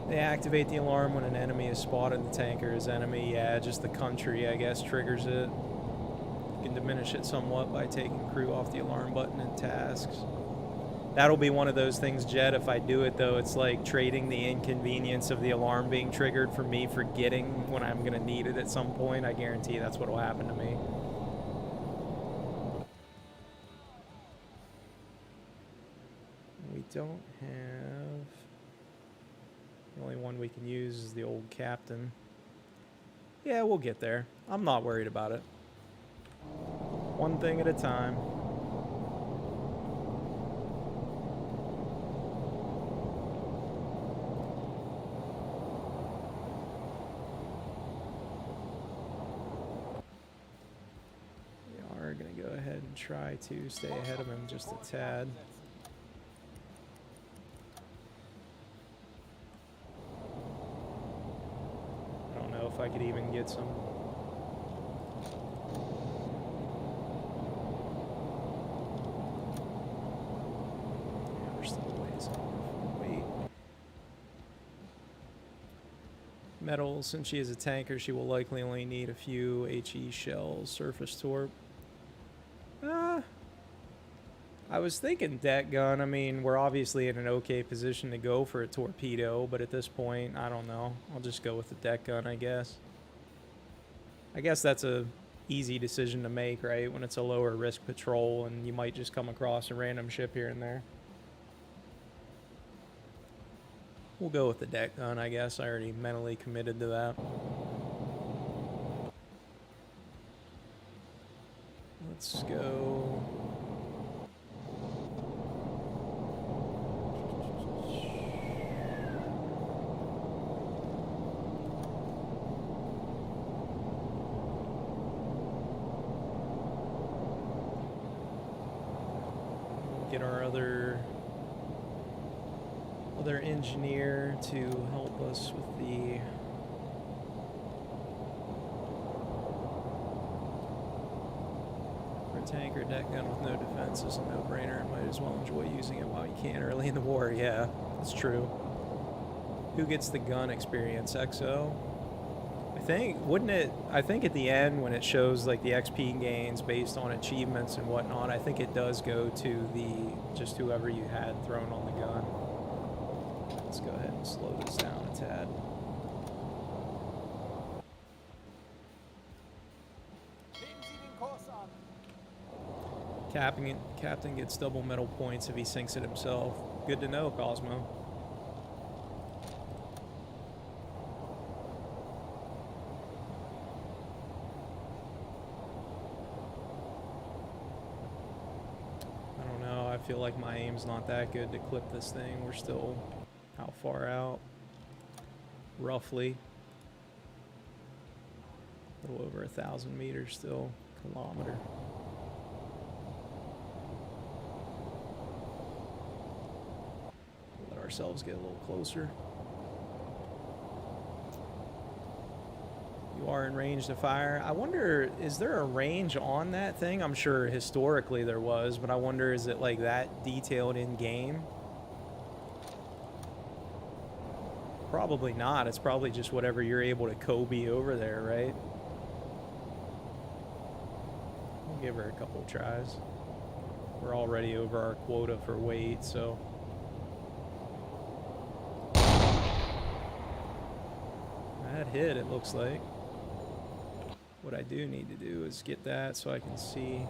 They activate the alarm when an enemy is spotted. The tanker is enemy. Yeah, just the country, I guess, triggers it. You can diminish it somewhat by taking crew off the alarm button in tasks. That'll be one of those things, Jet. If I do it, though, it's like trading the inconvenience of the alarm being triggered for me forgetting when I'm going to need it at some point. I guarantee that's what will happen to me. We don't have... The only one we can use is the old captain. Yeah, we'll get there. I'm not worried about it. One thing at a time. We are going to go ahead and try to stay ahead of him just a tad. If I could even get some. Yeah, we're still a ways off. Wait. Metal, since she is a tanker, she will likely only need a few HE shells. Surface torp. I was thinking deck gun. I mean, we're obviously in an okay position to go for a torpedo, but at this point, I don't know. I'll just go with the deck gun, I guess. I guess that's a easy decision to make, right? When it's a lower risk patrol and you might just come across a random ship here and there. We'll go with the deck gun, I guess. I already mentally committed to that. Let's go... Get our other engineer to help us with the for a tanker deck gun with no defense is a no-brainer. Might as well enjoy using it while you can early in the war. Yeah, that's true. Who gets the gun experience? XO? I think, wouldn't it, I think at the end when it shows like the XP gains based on achievements and whatnot, I think it does go to the, just whoever you had thrown on the gun. Let's go ahead and slow this down a tad. Captain gets double medal points if he sinks it himself. Good to know, Cosmo. feel like my aim's not that good to clip this thing. We're still how far out? Roughly. A little over 1,000 meters still, kilometer. Let ourselves get a little closer. You are in range to fire. I wonder, is there a range on that thing? I'm sure historically there was, but I wonder, is it like that detailed in game? Probably not. It's probably just whatever you're able to Kobe over there, right? We'll give her a couple tries. We're already over our quota for weight, so. That hit, it looks like. What I do need to do is get that so I can see.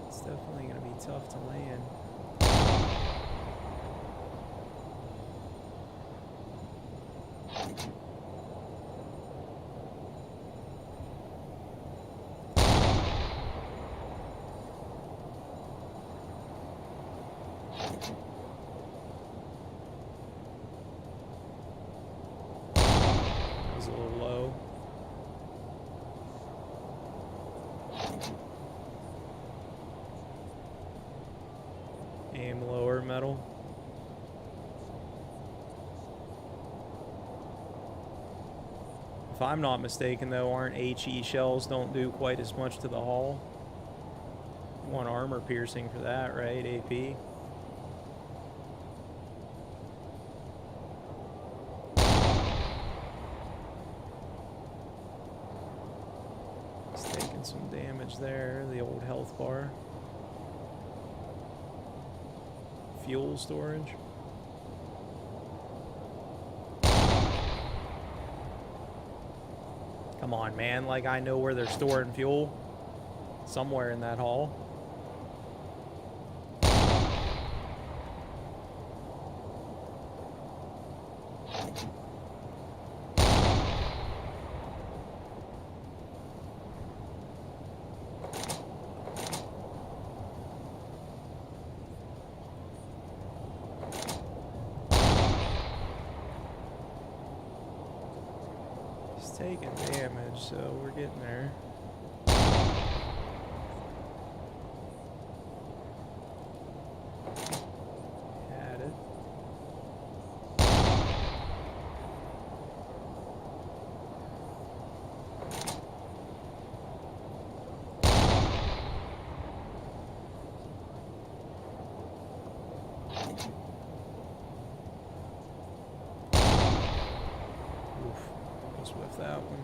It's definitely going to be tough to land. A little low. Aim lower, metal. If I'm not mistaken though, aren't HE shells don't do quite as much to the hull? You want armor piercing for that, right? AP. Some damage there, the old health bar. Fuel storage. Come on, man, like I know where they're storing fuel. Somewhere in that hull. Taking damage, so we're getting there. Had it. With that one.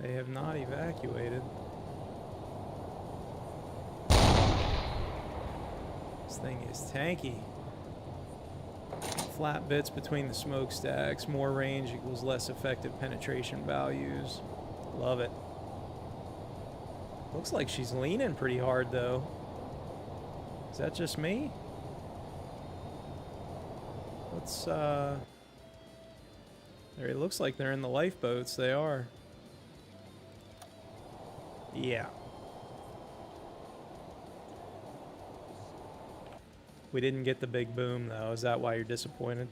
They have not evacuated. This thing is tanky. Flat bits between the smokestacks. More range equals less effective penetration values. Love it. Looks like she's leaning pretty hard though. Is that just me? Let's, there, it looks like they're in the lifeboats. They are. Yeah. We didn't get the big boom, though. Is that why you're disappointed?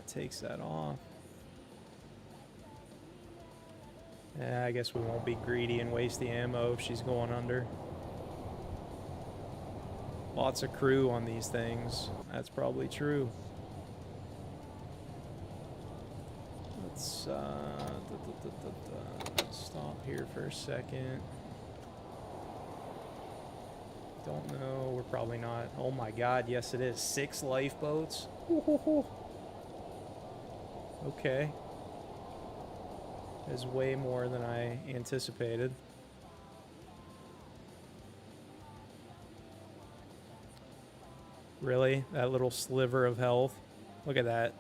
Takes that off. Yeah, I guess we won't be greedy and waste the ammo if she's going under. Lots of crew on these things. That's probably true. Let's stop here for a second. Don't know. We're probably not. Oh my God, yes it is. 6 lifeboats. Okay. Is way more than I anticipated. Really? That little sliver of health? Look at that.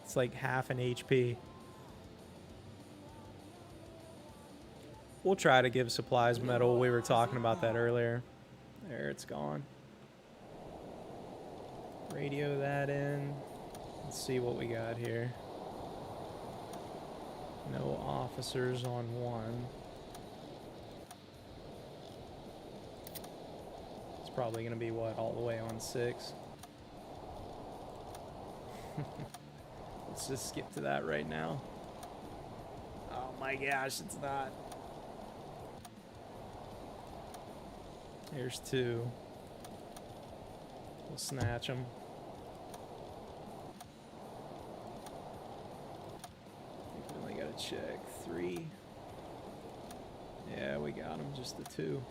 It's like half an HP. We'll try to give supplies metal. We were talking about that earlier. There, it's gone. Radio that in. Let's see what we got here. No officers on 1. It's probably going to be, what, all the way on 6? Let's just skip to that right now. Oh my gosh, it's not. Here's 2. We'll snatch them. We only gotta check 3. Yeah, we got them, just the 2.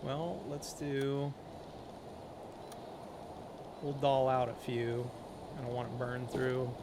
Well, let's do... We'll doll out a few. I don't want to burn through.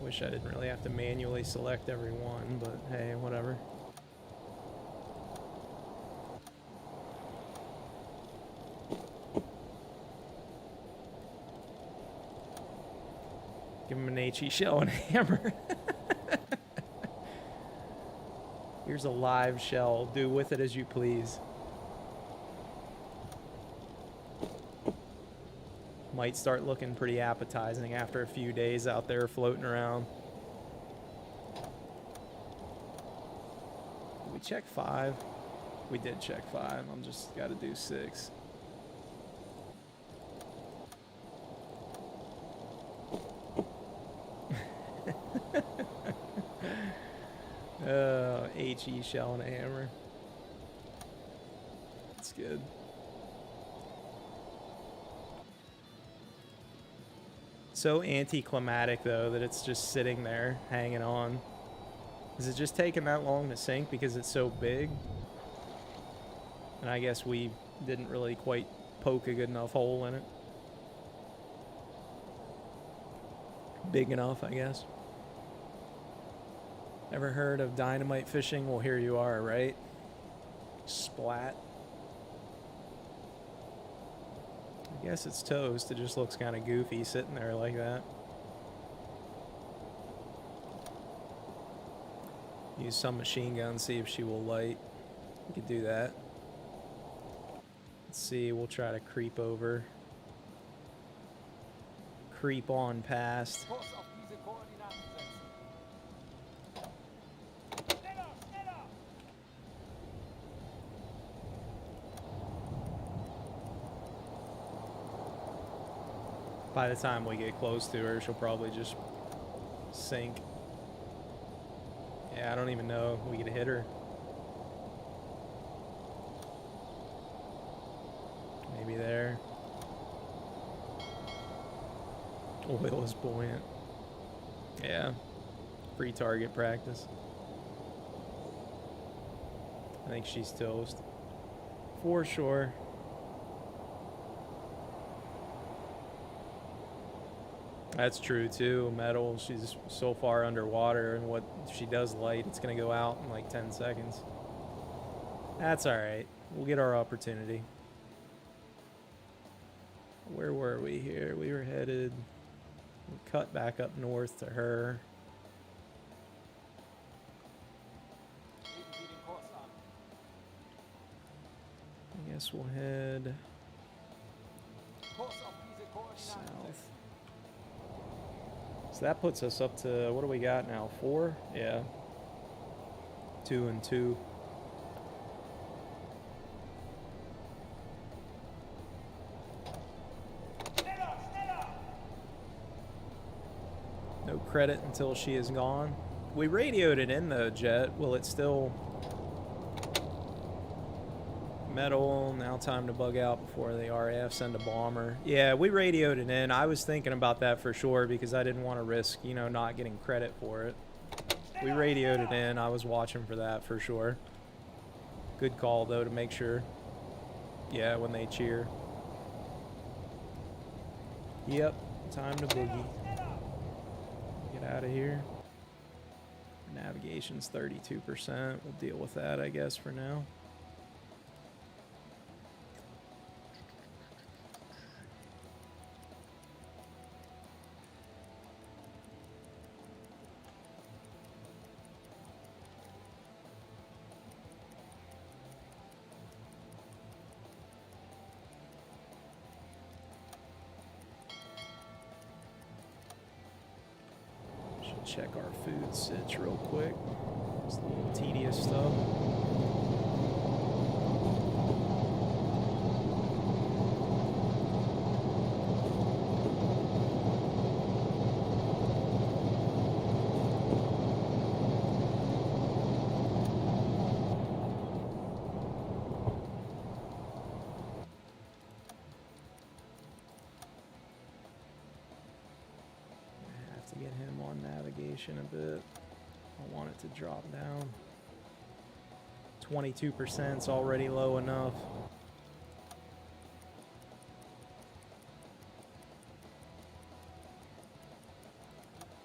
Wish I didn't really have to manually select every one, but hey, whatever. Give him an HE shell and a hammer. Here's a live shell. Do with it as you please. Might start looking pretty appetizing after a few days out there floating around. Did we check 5? We did check 5. I'm just got to do 6. HE shell and a hammer. That's good. So anticlimactic though that it's just sitting there hanging on. Is it just taking that long to sink because it's so big? And I guess we didn't really quite poke a good enough hole in it. Big enough, I guess. Ever heard of dynamite fishing? Well, here you are, right? Splat. I guess it's toast. It just looks kind of goofy sitting there like that. Use some machine gun, see if she will light. We could do that. Let's see, we'll try to creep over. Creep on past. Kurs auf diese Koordinaten setzen. Schneller, schneller! By the time we get close to her, she'll probably just sink. Yeah, I don't even know if we could hit her. Maybe there. Oil is buoyant. Yeah. Free target practice. I think she's toast. For sure. That's true too. Metal, she's so far underwater, and what she does light, it's going to go out in like 10 seconds. That's alright. We'll get our opportunity. Where were we here? We were headed... We'll cut back up north to her. Legen Sie den Kurs an. I guess we'll head Kurs auf diese Koordinaten south. setzen. So that puts us up to, what do we got now? 4? Yeah. 2 and 2. Schneller, schneller! No credit until she is gone. We radioed it in though, Jet. Will it still... Metal, now time to bug out before the RAF send a bomber. Yeah, we radioed it in. I was thinking about that for sure because I didn't want to risk, you know, not getting credit for it. We radioed it in. I was watching for that for sure. Good call though to make sure. Yeah, when they cheer. Yep. Time to boogie. Get out of here. Navigation's 32%. We'll deal with that, I guess, for now. Check our food sitch real quick. Just a little tedious stuff. Get him on navigation a bit. I want it to drop down. 22% is already low enough.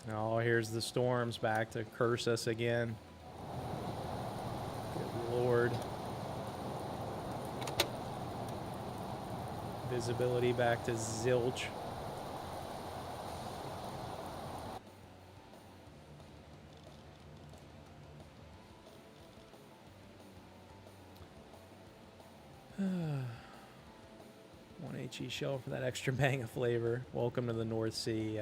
Oh, here's the storms back to curse us again. Good Lord. Visibility back to zilch. One HE shell for that extra bang of flavor. Welcome to the North Sea.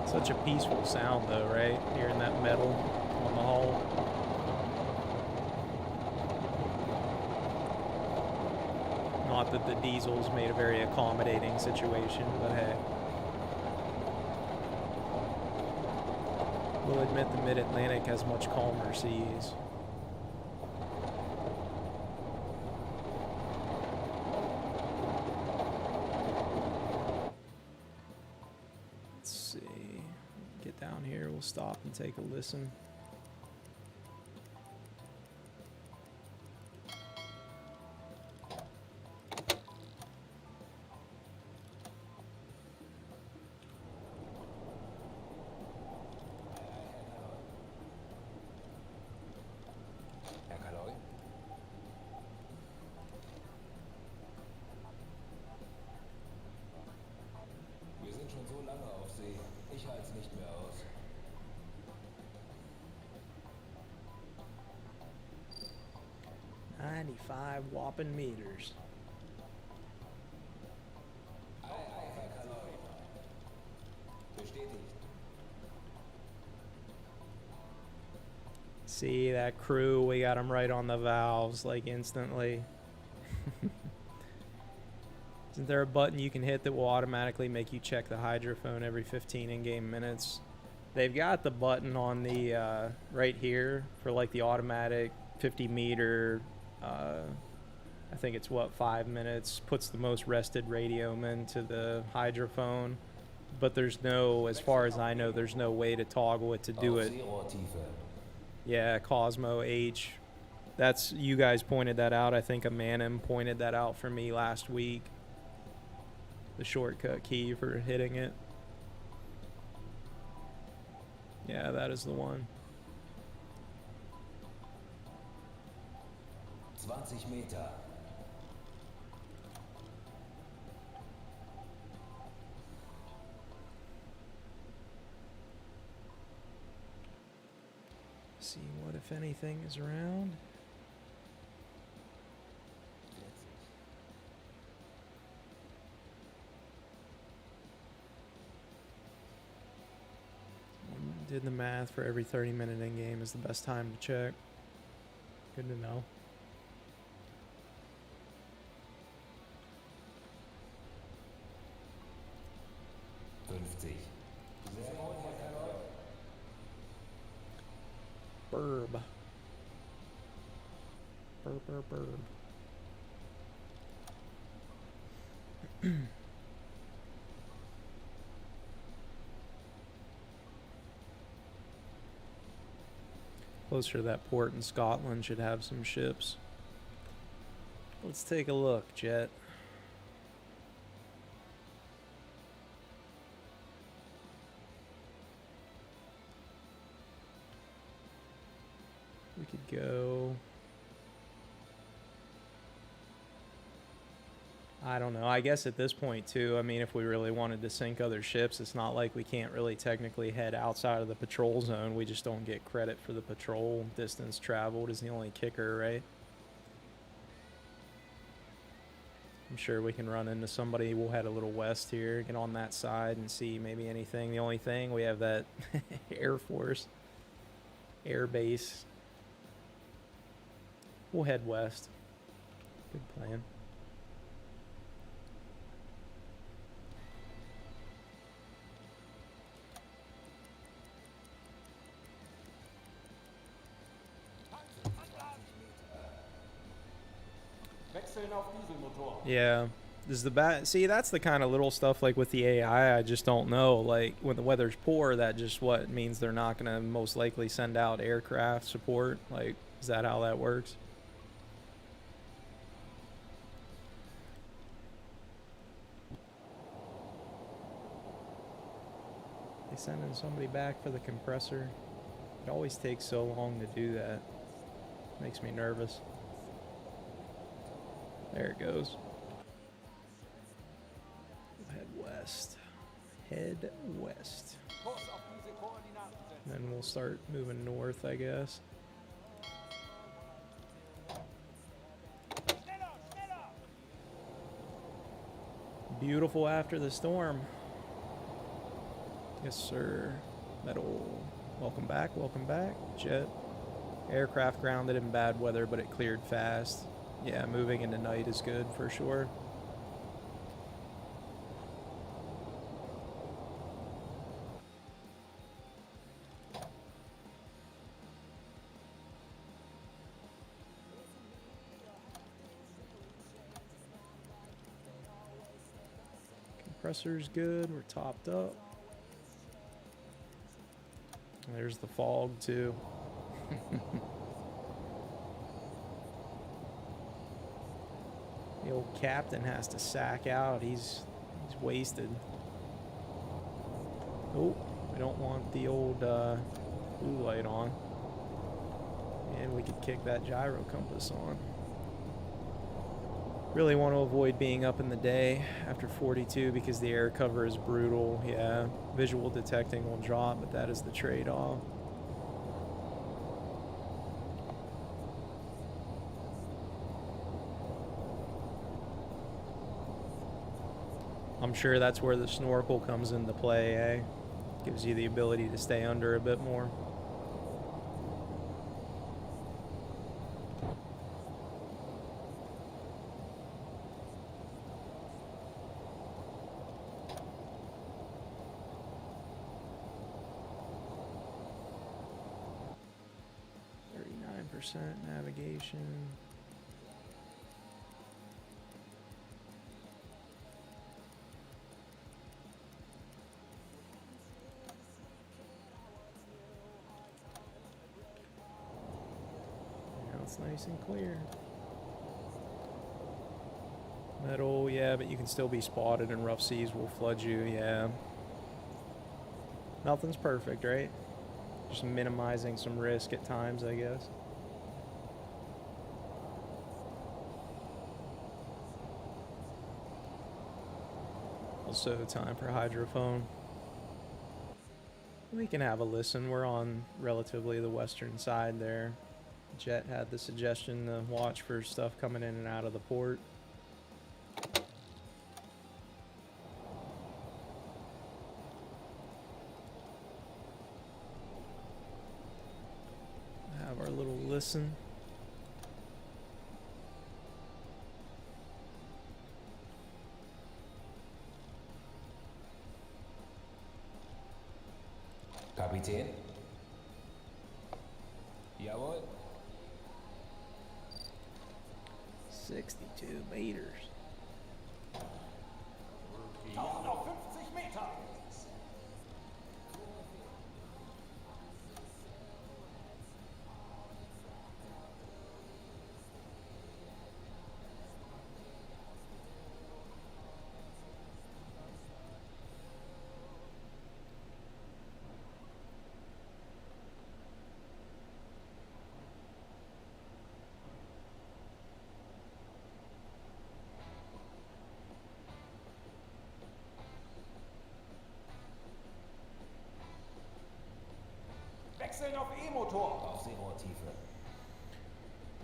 Such a peaceful sound, though, right? Hearing that metal on the hull. Not that the diesels made a very accommodating situation, but hey. We'll admit the Mid-Atlantic has much calmer seas. Let's see. Get down here, we'll stop and take a listen. So lange auf See. Ich halte es nicht mehr aus. 95 whopping meters. Ei, Herr Kaloi. Bestätigt. See that crew, we got them right on the valves, like instantly. Isn't there a button you can hit that will automatically make you check the hydrophone every 15 in-game minutes? They've got the button on the right here for like the automatic 50 meter, I think it's what, 5 minutes, puts the most rested radioman to the hydrophone. But there's no, as far as I know, there's no way to toggle it to do it. Yeah, Cosmo H. That's, you guys pointed that out. I think a Manim pointed that out for me last week. The shortcut key for hitting it. Yeah, that is the one. 20 Meter. See what, if anything, is around. Did the math for every 30-minute in-game is the best time to check. Good to know. Burb. Burb. Closer to that port in Scotland should have some ships. Let's take a look, Jet. We could go... I don't know. I guess at this point, too, I mean, if we really wanted to sink other ships, it's not like we can't really technically head outside of the patrol zone. We just don't get credit for the patrol. Distance traveled is the only kicker, right? I'm sure we can run into somebody. We'll head a little west here, get on that side and see maybe anything. The only thing, we have that Air Force, Air Base. We'll head west. Good plan. Wechseln auf Dieselmotor. Yeah. Is the see, that's the kind of little stuff like with the AI I just don't know. Like when the weather's poor, that just what means they're not going to most likely send out aircraft support. Like, is that how that works? They sending somebody back for the compressor. It always takes so long to do that. Makes me nervous. There it goes. Head west. Head west. Kurs auf diese Koordinaten setzen. Then we'll start moving north, I guess. Schneller, schneller! Beautiful after the storm. Yes, sir. Metal. Welcome back, welcome back. Jet. Aircraft grounded in bad weather, but it cleared fast. Yeah, moving into night is good for sure. Compressor's good, we're topped up. There's the fog too. The old captain has to sack out. He's wasted. Oh, we don't want the old blue light on. And we could kick that gyro compass on. Really want to avoid being up in the day after 42 because the air cover is brutal. Yeah, visual detecting will drop, but that is the trade-off. I'm sure that's where the snorkel comes into play, eh? Gives you the ability to stay under a bit more. Navigation. Now it's nice and clear. Metal, yeah, but you can still be spotted and rough seas will flood you, yeah. Nothing's perfect, right? Just minimizing some risk at times, I guess. Also time for hydrophone. We can have a listen. We're on relatively the western side there. Jet had the suggestion to watch for stuff coming in and out of the port. Have our little listen. Kapitän? Jawohl. 62 meters. Auch noch 50 Meter! auf E-Motor. Auf Seerohrtiefe.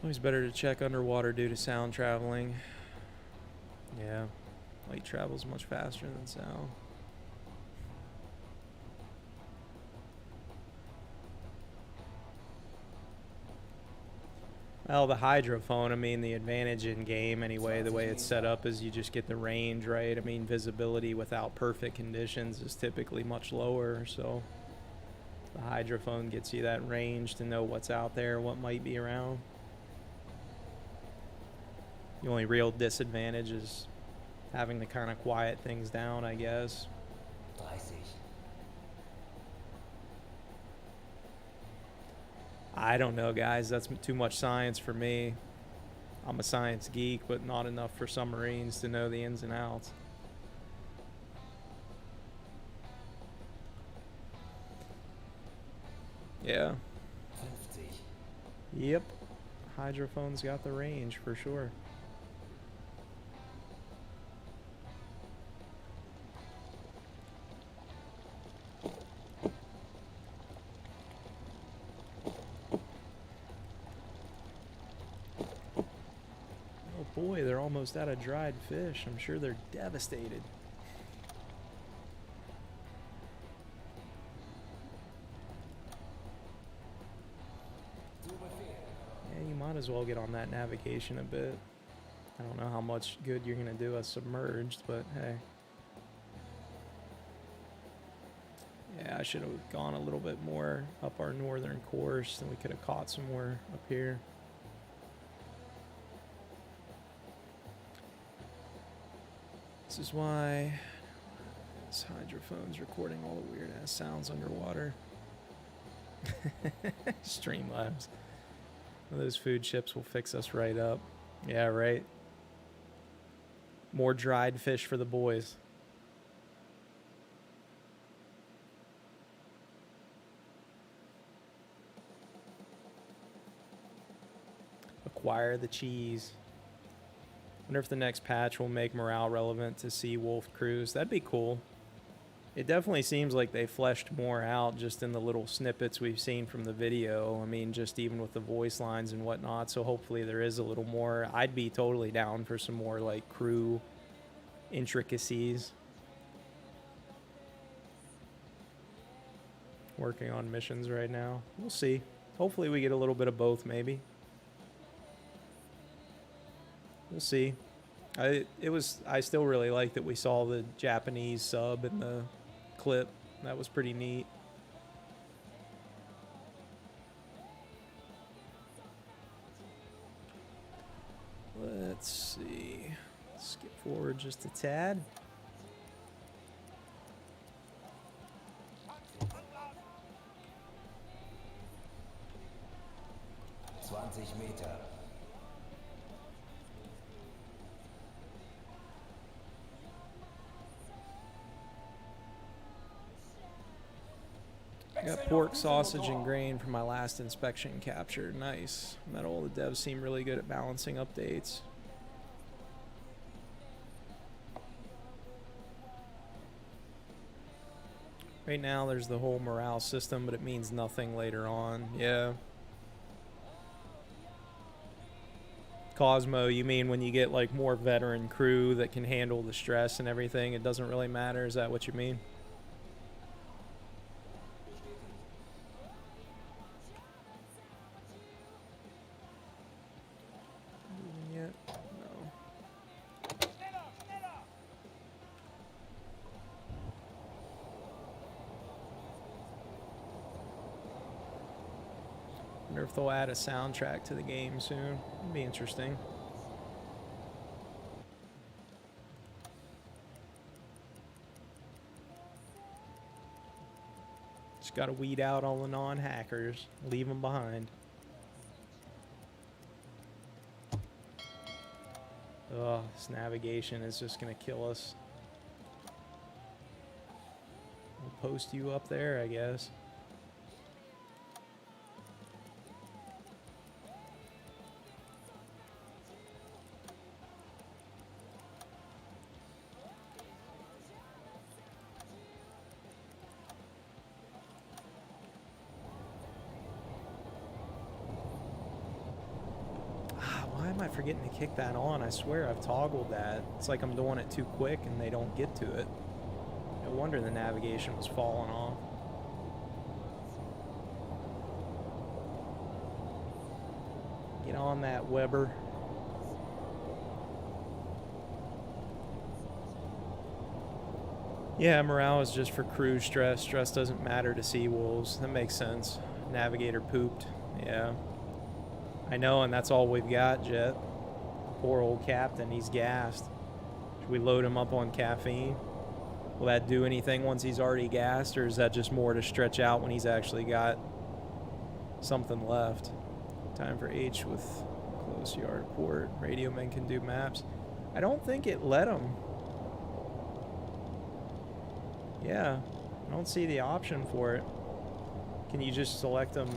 Always better to check underwater due to sound traveling. Yeah, light travels much faster than sound. Well, the hydrophone, I mean, the advantage in game anyway, the way it's set up is you just get the range, right? I mean, visibility without perfect conditions is typically much lower, so the hydrophone gets you that range to know what's out there, what might be around. The only real disadvantage is having to kind of quiet things down, I guess. 30. I don't know, guys. That's too much science for me. I'm a science geek, but not enough for submarines to know the ins and outs. Yeah. 50. Yep. Hydrophone's got the range for sure. Oh boy, they're almost out of dried fish. I'm sure they're devastated. Yeah, you might as well get on that navigation a bit. I don't know how much good you're going to do us submerged, but hey. Yeah, I should have gone a little bit more up our northern course, and we could have caught some more up here. This is why this hydrophone's recording all the weird ass sounds underwater. Streamlabs. One of those food chips will fix us right up. Yeah, right. More dried fish for the boys. Acquire the cheese. Wonder if the next patch will make morale relevant to Sea Wolf crews. That'd be cool. It definitely seems like they fleshed more out just in the little snippets we've seen from the video. I mean, just even with the voice lines and whatnot. So hopefully there is a little more. I'd be totally down for some more like crew intricacies. Working on missions right now. We'll see. Hopefully we get a little bit of both, maybe. We'll see. I still really like that we saw the Japanese sub in the clip. That was pretty neat. Let's see. Skip forward just a tad. Meter. Got pork, sausage, and grain from my last inspection captured. Nice. Metal, the devs seem really good at balancing updates. Right now there's the whole morale system, but it means nothing later on. Yeah. Cosmo, you mean when you get like more veteran crew that can handle the stress and everything, it doesn't really matter? Is that what you mean? Yet? No. Wonder if they'll add a soundtrack to the game soon. It'd be interesting. Just gotta weed out all the non-hackers. Leave them behind. Ugh, this navigation is just gonna kill us. We'll post you up there, I guess. am I forgetting to kick that on? I swear I've toggled that. It's like I'm doing it too quick and they don't get to it. No wonder the navigation was falling off. Get on that, Weber. Yeah, morale is just for crew stress. Stress doesn't matter to Seawolves. That makes sense. Navigator pooped. Yeah. I know, and that's all we've got, Jet. Poor old captain, he's gassed. Should we load him up on caffeine? Will that do anything once he's already gassed, or is that just more to stretch out when he's actually got something left? Time for H with close yard port. Radio men can do maps. I don't think it let him. Yeah, I don't see the option for it. Can you just select them?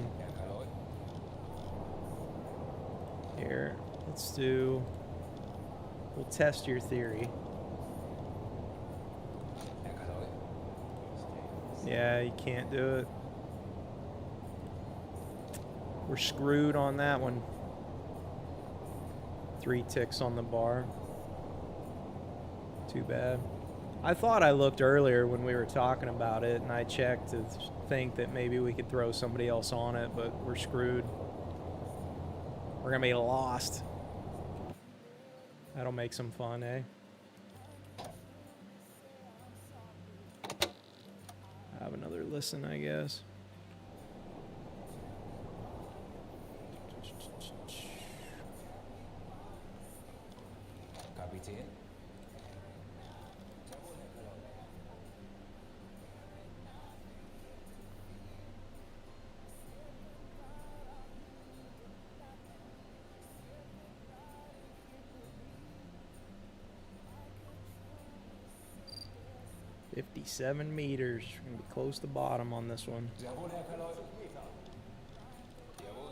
Here, let's do... We'll test your theory. Yeah, you can't do it. We're screwed on that one. 3 ticks on the bar. Too bad. I thought I looked earlier when we were talking about it, and I checked to think that maybe we could throw somebody else on it, but we're screwed. We're gonna be lost. That'll make some fun, eh? Have another listen, I guess. Kapitän? 57 meters. We're gonna be close to bottom on this one. Jawohl, Herr Kaloi. Jawohl.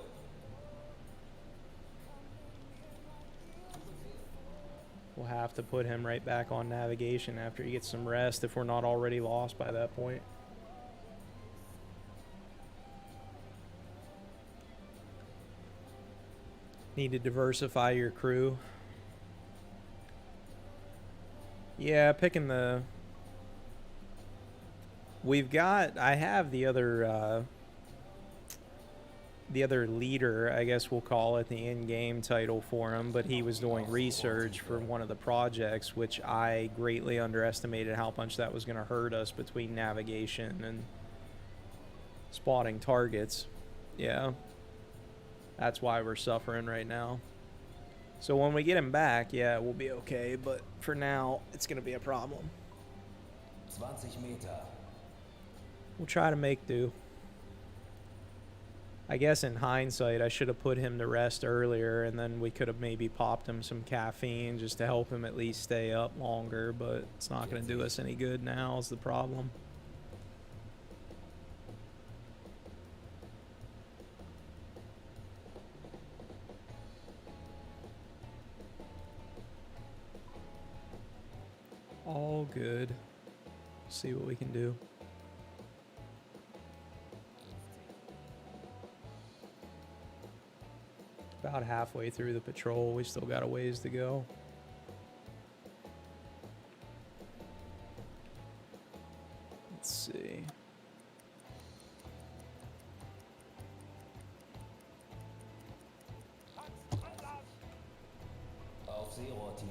We'll have to put him right back on navigation after he gets some rest if we're not already lost by that point. Need to diversify your crew. Yeah, picking the... I have the other leader, I guess we'll call it, the in-game title for him, but he was doing research for one of the projects, which I greatly underestimated how much that was going to hurt us between navigation and spotting targets. Yeah. That's why we're suffering right now. So when we get him back, yeah, we'll be okay, but for now, it's going to be a problem. 20 Meter. We'll try to make do. I guess in hindsight, I should have put him to rest earlier, and then we could have maybe popped him some caffeine just to help him at least stay up longer, but it's not going to do us any good now is the problem. All good. See what we can do. About halfway through the patrol. We still got a ways to go. Let's see. Auf Seerohrtiefe.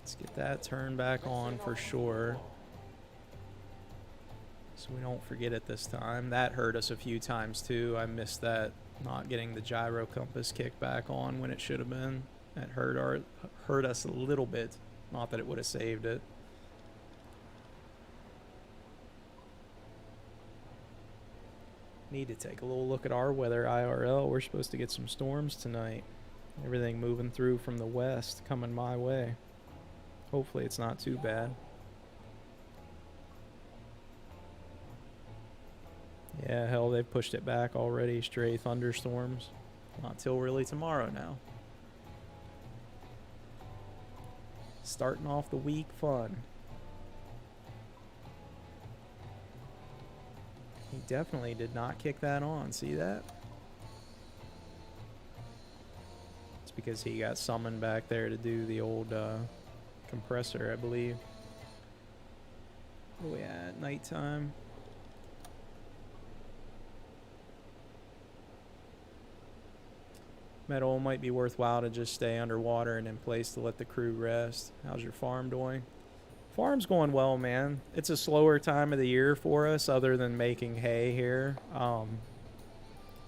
Let's get that turned back on for sure. So we don't forget it this time. That hurt us a few times too. I missed that, not getting the gyro compass kicked back on when it should have been. That hurt us a little bit. Not that it would have saved it. Need to take a little look at our weather IRL. We're supposed to get some storms tonight. Everything moving through from the west coming my way. Hopefully it's not too bad. Yeah, hell, they've pushed it back already. Stray thunderstorms. Not till really tomorrow now. Starting off the week fun. He definitely did not kick that on. See that? because he got summoned back there to do the old compressor, I believe. Oh yeah, at nighttime. Metal might be worthwhile to just stay underwater and in place to let the crew rest. How's your farm doing? Farm's going well, man. It's a slower time of the year for us other than making hay here.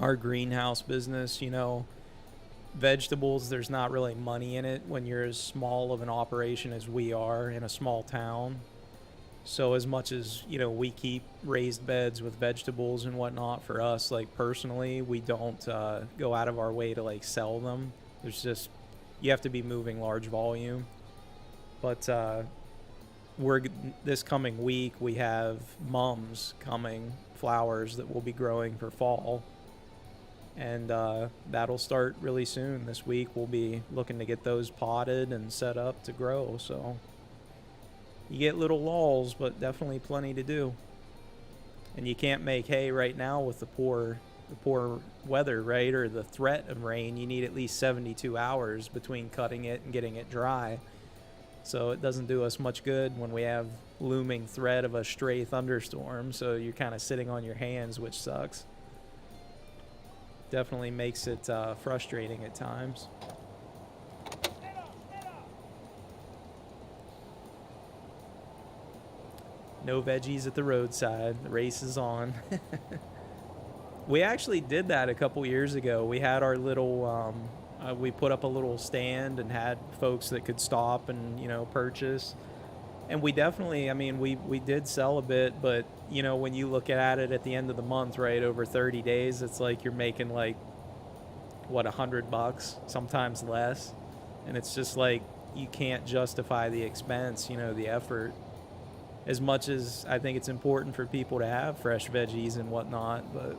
Our greenhouse business, you know, vegetables, there's not really money in it when you're as small of an operation as we are in a small town. So as much as, you know, we keep raised beds with vegetables and whatnot, for us, like personally, we don't go out of our way to like sell them. There's just, you have to be moving large volume. But this coming week, we have mums coming, flowers that we'll be growing for fall. And that'll start really soon. This week we'll be looking to get those potted and set up to grow. So you get little lulls, but definitely plenty to do. And you can't make hay right now with the poor weather, right? Or the threat of rain. You need at least 72 hours between cutting it and getting it dry. So it doesn't do us much good when we have looming threat of a stray thunderstorm. So you're kind of sitting on your hands, which sucks. Definitely makes it frustrating at times. No veggies at the roadside. The race is on. We actually did that a couple years ago. We had our little, we put up a little stand and had folks that could stop and, you know, purchase. And we definitely, I mean, we did sell a bit, but, you know, when you look at it at the end of the month, right, over 30 days, it's like you're making like, what, $100, sometimes less. And it's just like, you can't justify the expense, you know, the effort. As much as I think it's important for people to have fresh veggies and whatnot, but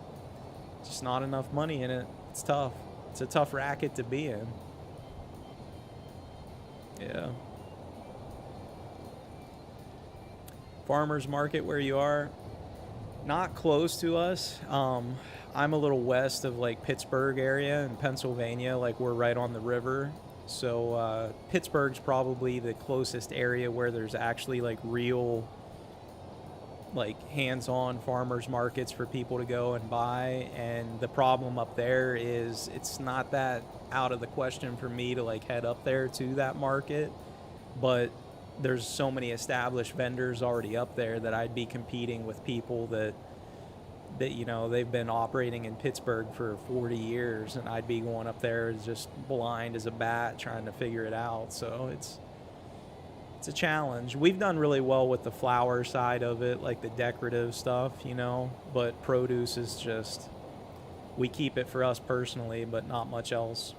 just not enough money in it. It's tough. It's a tough racket to be in. Yeah. Farmers market where you are, not close to us. I'm a little west of like Pittsburgh area in Pennsylvania, like we're right on the river. So Pittsburgh's probably the closest area where there's actually like real, like hands-on farmers markets for people to go and buy. And the problem up there is it's not that out of the question for me to like head up there to that market, but there's so many established vendors already up there that I'd be competing with people that you know, they've been operating in Pittsburgh for 40 years, and I'd be going up there just blind as a bat trying to figure it out. So it's a challenge. We've done really well with the flower side of it, like the decorative stuff, you know, but produce is just, we keep it for us personally, but not much else.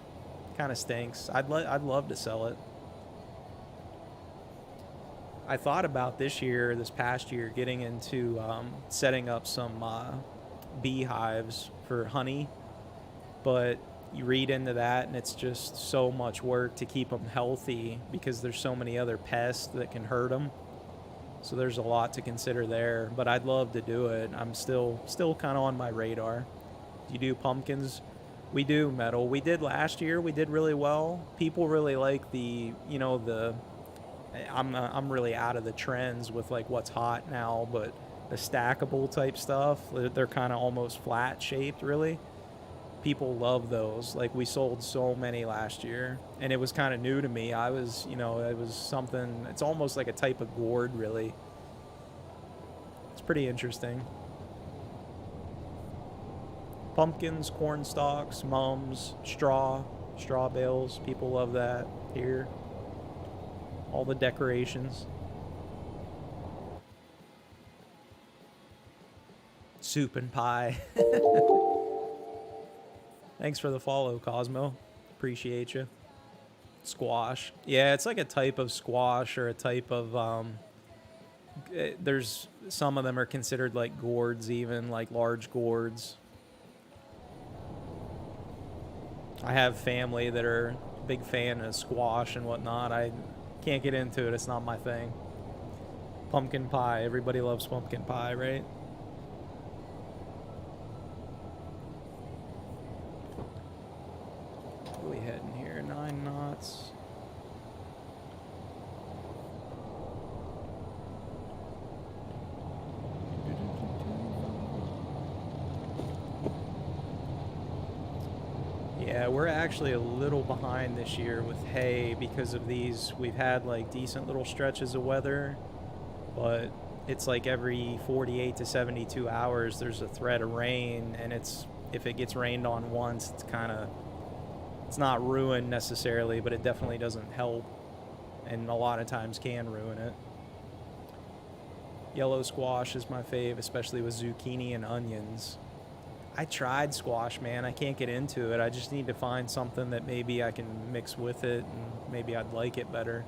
Kind of stinks. I'd love to sell it. I thought about this past year, getting into setting up some beehives for honey, but you read into that and it's just so much work to keep them healthy because there's so many other pests that can hurt them. So there's a lot to consider there, but I'd love to do it. I'm still kind of on my radar. Do you do pumpkins? We do, Metal. We did last year. We did really well. People really like the, you know, the, I'm really out of the trends with like what's hot now, but the stackable type stuff, they're kind of almost flat shaped, really. People love those. Like we sold so many last year, and it was kind of new to me. I was, you know, it was something, it's almost like a type of gourd, really. It's pretty interesting. Pumpkins, corn stalks, mums, straw bales. People love that here. All the decorations. Soup and pie. Thanks for the follow, Cosmo. Appreciate you. Squash. Yeah, it's like a type of squash or a type of, there's, some of them are considered like gourds even, like large gourds. I have family that are a big fan of squash and whatnot. I can't get into it. It's not my thing. Pumpkin pie. Everybody loves pumpkin pie, right? Where are we heading here? 9 Yeah, we're actually a little behind this year with hay because of these. We've had like decent little stretches of weather, but it's like every 48 to 72 hours there's a threat of rain, and it's if it gets rained on once, it's not ruined necessarily, but it definitely doesn't help, and a lot of times can ruin it. Yellow squash is my fave, especially with zucchini and onions. I tried squash, man. I can't get into it. I just need to find something that maybe I can mix with it, and maybe I'd like it better.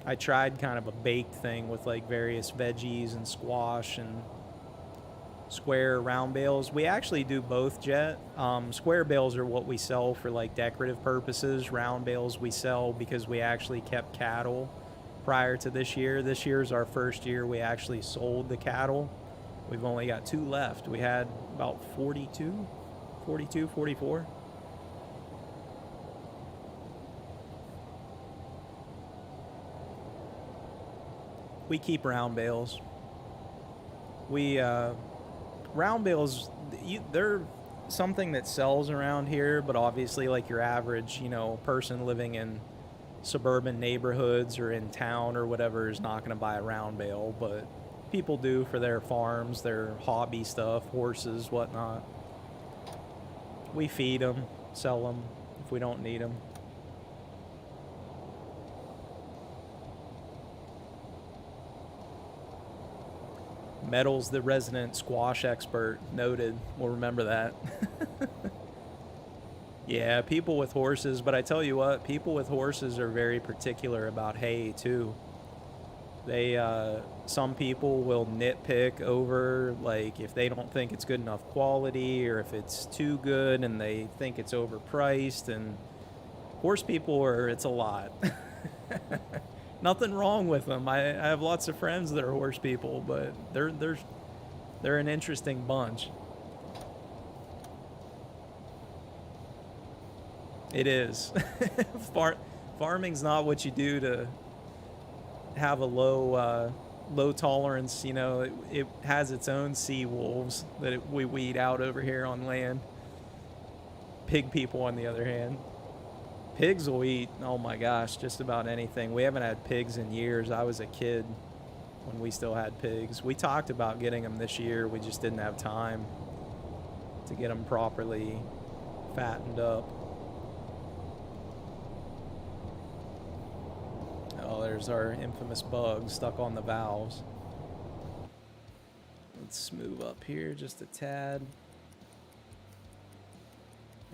I tried kind of a baked thing with like various veggies and squash and square round bales. We actually do both, Jet. Square bales are what we sell for like decorative purposes. Round bales we sell because we actually kept cattle prior to this year. This year's our first year we actually sold the cattle. We've only got 2 left. We had about 42, 44. We keep round bales. Round bales, they're something that sells around here, but obviously like your average, person living in suburban neighborhoods or in town or whatever is not going to buy a round bale, but people do for their farms, their hobby stuff, horses, whatnot. We feed them, sell them if we don't need them. Metal's the resident squash expert. Noted. We'll remember that. Yeah, people with horses, but I tell you what, people with horses are very particular about hay too. Some people will nitpick over, like, if they don't think it's good enough quality or if it's too good and they think it's overpriced, and horse people it's a lot. Nothing wrong with them. I have lots of friends that are horse people, but they're an interesting bunch. It is. Farming's not what you do to have a low tolerance. It has its own sea wolves that we weed out over here on land. Pig people, on the other hand. Pigs will eat, oh my gosh, just about anything. We haven't had pigs in years. I was a kid when we still had pigs. We talked about getting them this year. We just didn't have time to get them properly fattened up. Oh, there's our infamous bug stuck on the valves. Let's move up here just a tad.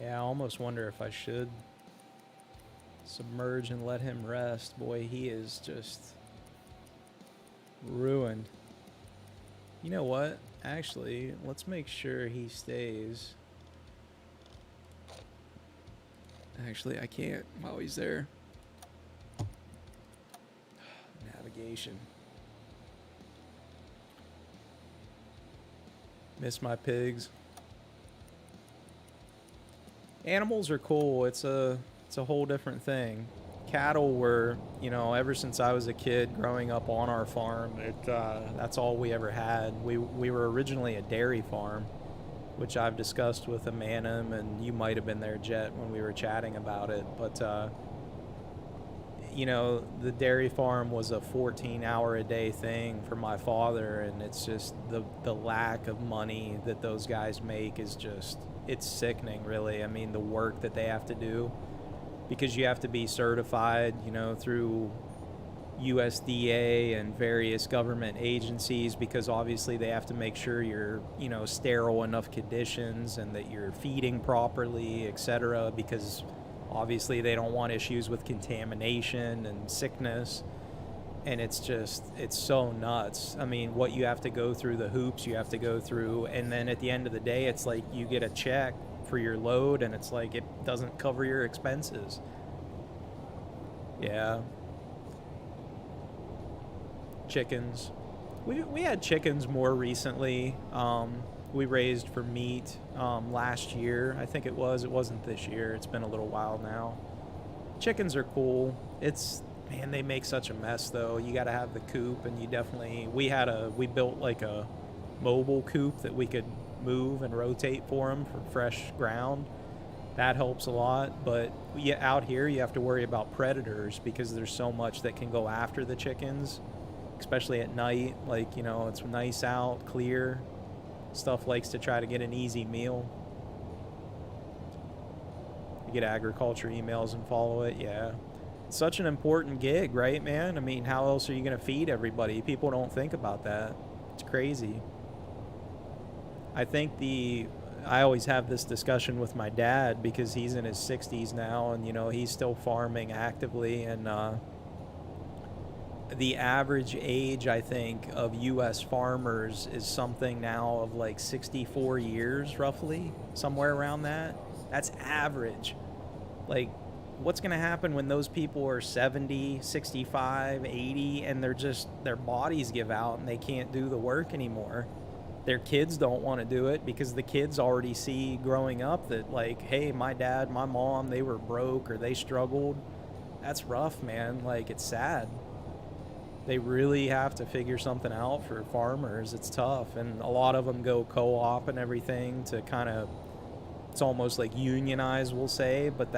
Yeah, I almost wonder if I should submerge and let him rest. Boy, he is just ruined. You know what? Actually, let's make sure he stays. Actually, I can't while he's there. Navigation. Miss my pigs. Animals are cool. It's a whole different thing. Cattle were, ever since I was a kid growing up on our farm, that's all we ever had. We were originally a dairy farm, which I've discussed with Amanda, and you might have been there, Jet, when we were chatting about it. But, the dairy farm was a 14-hour-a-day thing for my father, and it's just the lack of money that those guys make is just, it's sickening, really. I mean, the work that they have to do, because you have to be certified, through USDA and various government agencies, because obviously they have to make sure you're, sterile enough conditions and that you're feeding properly, etc., because obviously they don't want issues with contamination and sickness. And it's so nuts. I mean, what you have to go through, the hoops you have to go through, and then at the end of the day, it's like you get a check for your load, and it's like it doesn't cover your expenses. Yeah. Chickens. We had chickens more recently. We raised for meat last year. I think it wasn't this year. It's been a little while now. Chickens are cool. Man, they make such a mess though. You got to have the coop, and we built like a mobile coop that we could move and rotate for them for fresh ground. That helps a lot. But yeah, out here you have to worry about predators because there's so much that can go after the chickens, especially at night. Like, you know, it's nice out, clear. Stuff likes to try to get an easy meal. You get agriculture emails and follow it. Yeah. It's such an important gig, right, man? I mean, how else are you going to feed everybody? People don't think about that. It's crazy. I think I always have this discussion with my dad because he's in his 60s now and, you know, he's still farming actively. And the average age, I think, of U.S. farmers is something now of like 64 years, roughly, somewhere around that. That's average. Like, what's going to happen when those people are 70, 65, 80, and their bodies give out and they can't do the work anymore? Their kids don't want to do it because the kids already see growing up that, like, hey, my dad, my mom, they were broke or they struggled. That's rough, man. Like, it's sad. They really have to figure something out for farmers. It's tough. And a lot of them go co-op and everything to kind of, it's almost like unionized, we'll say, but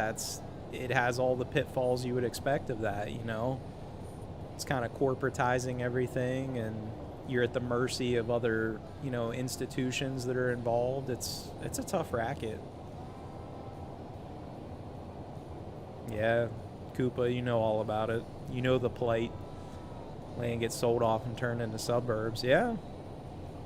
it has all the pitfalls you would expect of that, you know? It's kind of corporatizing everything, and you're at the mercy of other, you know, institutions that are involved. It's a tough racket. Yeah, Koopa, you know all about it. You know the plight. Land gets sold off and turned into suburbs. Yeah.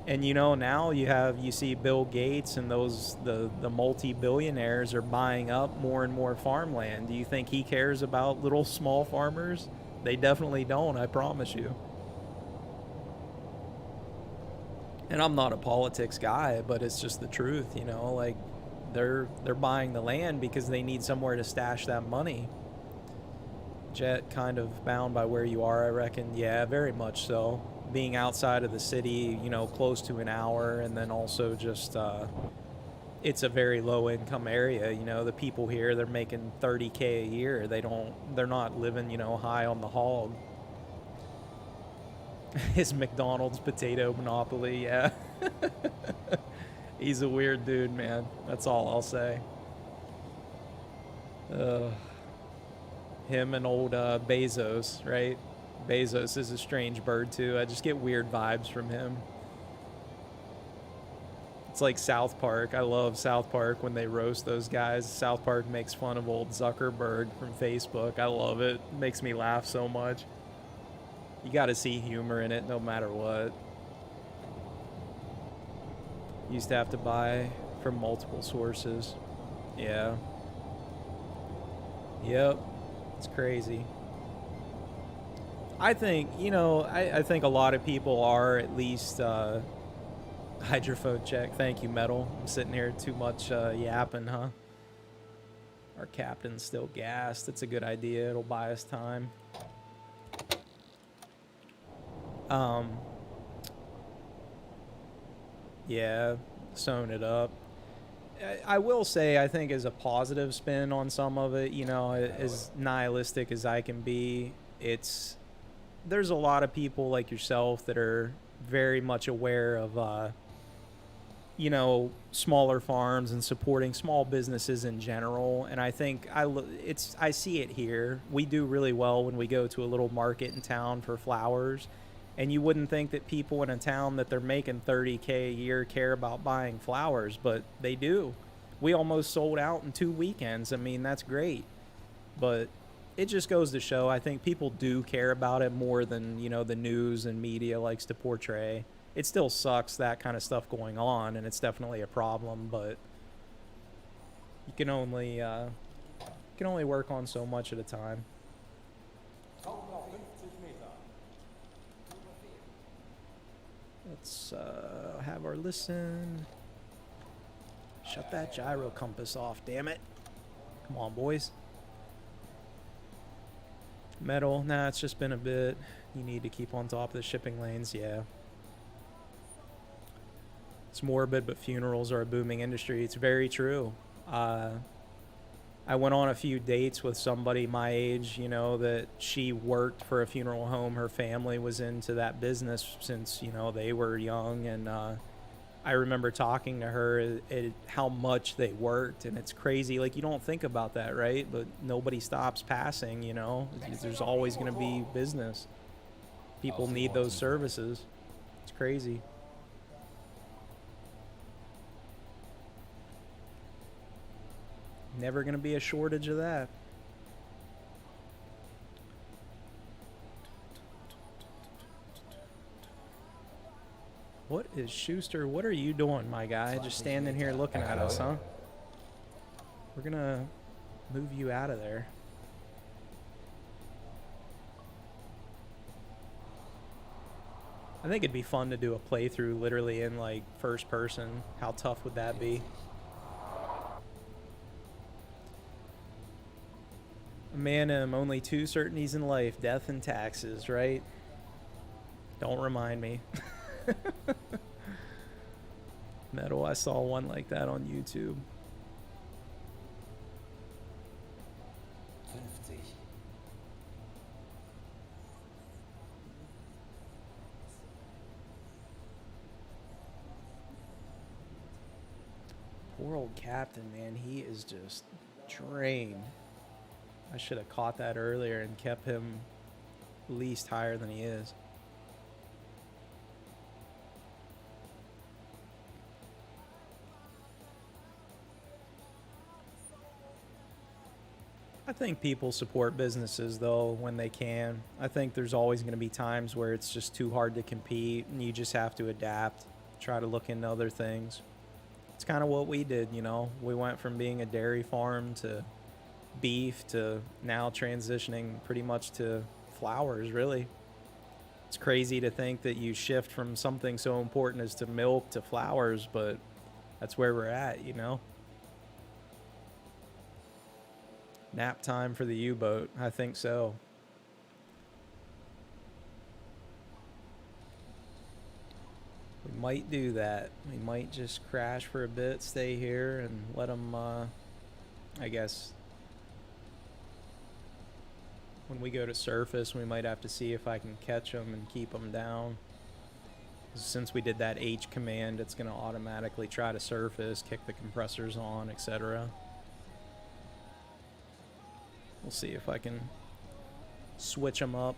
And you know, now you see Bill Gates and the multi-billionaires are buying up more and more farmland. Do you think he cares about little small farmers? They definitely don't, I promise you. And I'm not a politics guy, but it's just the truth, you know, like they're buying the land because they need somewhere to stash that money. Jet kind of bound by where you are, I reckon. Yeah, very much so. Being outside of the city, you know, close to an hour, and then also just it's a very low income area. You know, the people here, they're making $30K a year. They're not living, you know, high on the hog. His McDonald's potato monopoly, yeah. He's a weird dude, man. That's all I'll say. Him and old Bezos, right? Bezos is a strange bird too. I just get weird vibes from him. It's like South Park. I love South Park when they roast those guys. South Park makes fun of old Zuckerberg from Facebook. I love it. It makes me laugh so much. You got to see humor in it no matter what. Used to have to buy from multiple sources. Yeah. Yep. It's crazy. I think, you know, I think a lot of people are at least hydrophone check. Thank you, Metal. I'm sitting here too much yapping, huh? Our captain's still gassed. It's a good idea. It'll buy us time. Yeah, sewing it up. I will say, I think as a positive spin on some of it, you know, as nihilistic as I can be, there's a lot of people like yourself that are very much aware of, you know, smaller farms and supporting small businesses in general. And I think I see it here. We do really well when we go to a little market in town for flowers. And you wouldn't think that people in a town that they're making $30K a year care about buying flowers, but they do. We almost sold out in 2 weekends. I mean, that's great. But it just goes to show, I think people do care about it more than, you know, the news and media likes to portray. It still sucks, that kind of stuff going on, and it's definitely a problem, but you can only work on so much at a time. Let's have our listen. Shut that gyro compass off, damn it. Come on, boys. Metal, nah, it's just been a bit. You need to keep on top of the shipping lanes, yeah. It's morbid, but funerals are a booming industry. It's very true. I went on a few dates with somebody my age, you know, that she worked for a funeral home. Her family was into that business since, you know, they were young. And I remember talking to her how much they worked, and it's crazy. Like, you don't think about that, right? But nobody stops passing, you know? There's always going to be business. People need those services. It's crazy. Never going to be a shortage of that. What is Schuster? What are you doing, my guy? Just standing here looking at us, huh? We're gonna move you out of there. I think it'd be fun to do a playthrough literally in like first person. How tough would that be? Man, only two certainties in life, death and taxes, right? Don't remind me. Metal, I saw one like that on YouTube. 50. Poor old captain, man. He is just drained. I should have caught that earlier and kept him at least higher than he is. I think people support businesses, though, when they can. I think there's always going to be times where it's just too hard to compete and you just have to adapt, try to look into other things. It's kind of what we did, you know. We went from being a dairy farm to beef to now transitioning pretty much to flowers, really. It's crazy to think that you shift from something so important as to milk to flowers, but that's where we're at, you know. Nap time for the U-boat. I think so. We might do that. We might just crash for a bit, stay here, and let them, I guess, when we go to surface, we might have to see if I can catch them and keep them down. Since we did that H command, it's going to automatically try to surface, kick the compressors on, etc. We'll see if I can switch them up.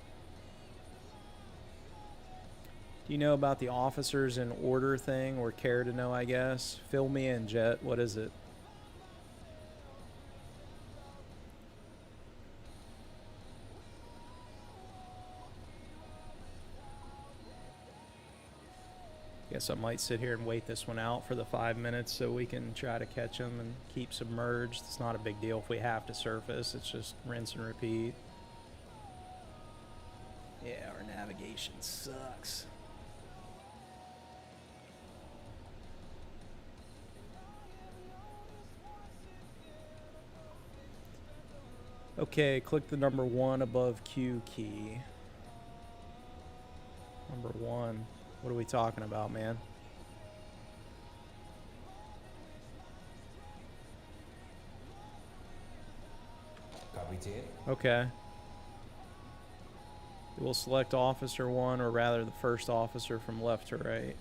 Do you know about the officers in order thing, or care to know, I guess? Fill me in, Jet. What is it? Guess I might sit here and wait this one out for the 5 minutes so we can try to catch them and keep submerged. It's not a big deal if we have to surface. It's just rinse and repeat. Yeah, our navigation sucks. Okay, click the number 1 above Q key. Number 1. What are we talking about, man? Kapitän. Okay. We'll select officer 1, or rather the first officer from left to right.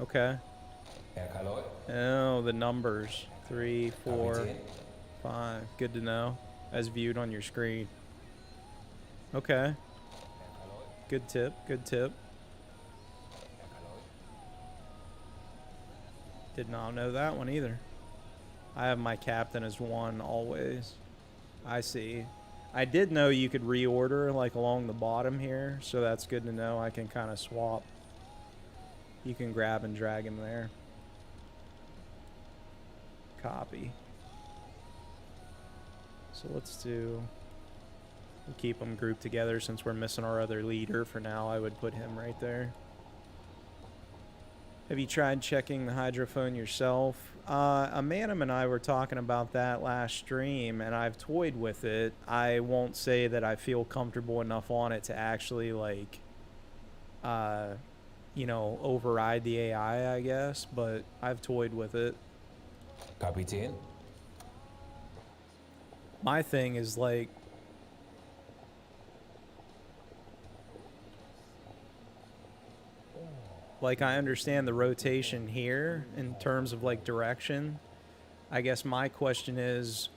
Okay. Herr Kaloy. Oh, the numbers. 3, 4, Kapitän. 5. Good to know. As viewed on your screen. Okay. Herr Kaloy. Good tip. Good tip. Herr Kaloy. Did not know that one either. I have my captain as 1 always. I see. I did know you could reorder like along the bottom here, so that's good to know. I can kind of swap. You can grab and drag him there. Copy. So let's do... We'll keep them grouped together since we're missing our other leader. For now, I would put him right there. Have you tried checking the hydrophone yourself? Amanum and I were talking about that last stream, and I've toyed with it. I won't say that I feel comfortable enough on it to actually, like, you know, override the AI, I guess, but I've toyed with it. Kapitän. My thing is, like, Like, I understand the rotation here in terms of, like, direction. I guess my question is,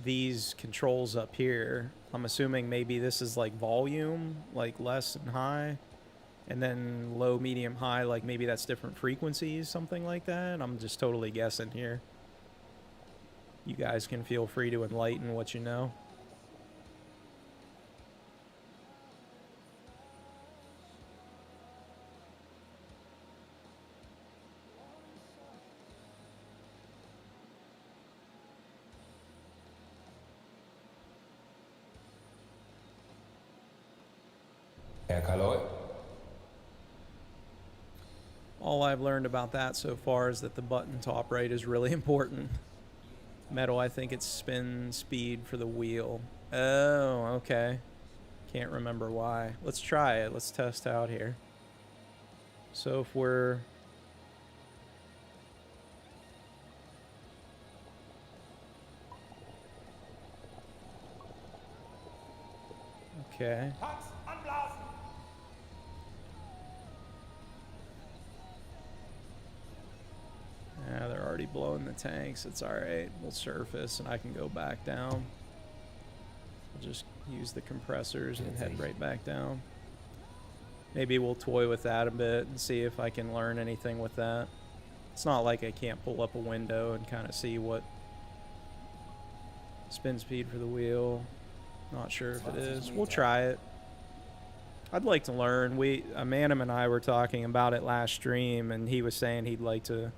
these controls up here, I'm assuming maybe this is, like, volume, like, less and high, and then low, medium, high, like, maybe that's different frequencies, something like that. I'm just totally guessing here. You guys can feel free to enlighten what you know. Herr Kaloy? All I've learned about that so far is that the button top right is really important. Metal, I think it's spin speed for the wheel. Oh, okay. Can't remember why. Let's try it. Let's test out here. So if we're... Okay. Yeah, they're already blowing the tanks. It's alright. We'll surface and I can go back down. I'll just use the compressors and head right back down. Maybe we'll toy with that a bit and see if I can learn anything with that. It's not like I can't pull up a window and kind of see what spin speed for the wheel. Not sure if it is. We'll try it. I'd like to learn. Manum and I were talking about it last stream, and he was saying he'd like to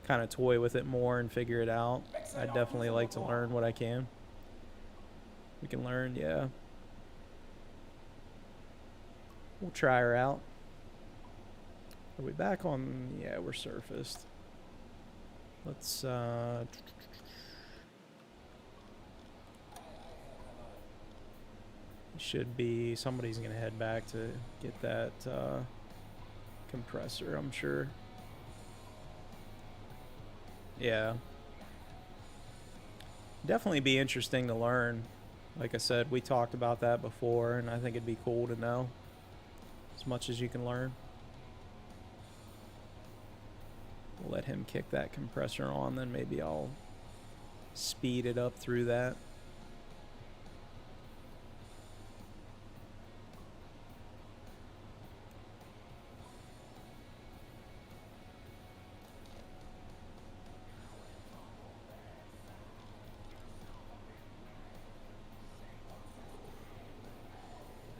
kind of toy with it more and figure it out. I'd definitely like to learn what I can. We can learn, yeah. We'll try her out. Are we back on? Yeah, we're surfaced. Let's, should be, somebody's gonna head back to get that, compressor, I'm sure. Yeah. Definitely be interesting to learn. Like I said, we talked about that before, and I think it'd be cool to know as much as you can learn. We'll let him kick that compressor on, then maybe I'll speed it up through that.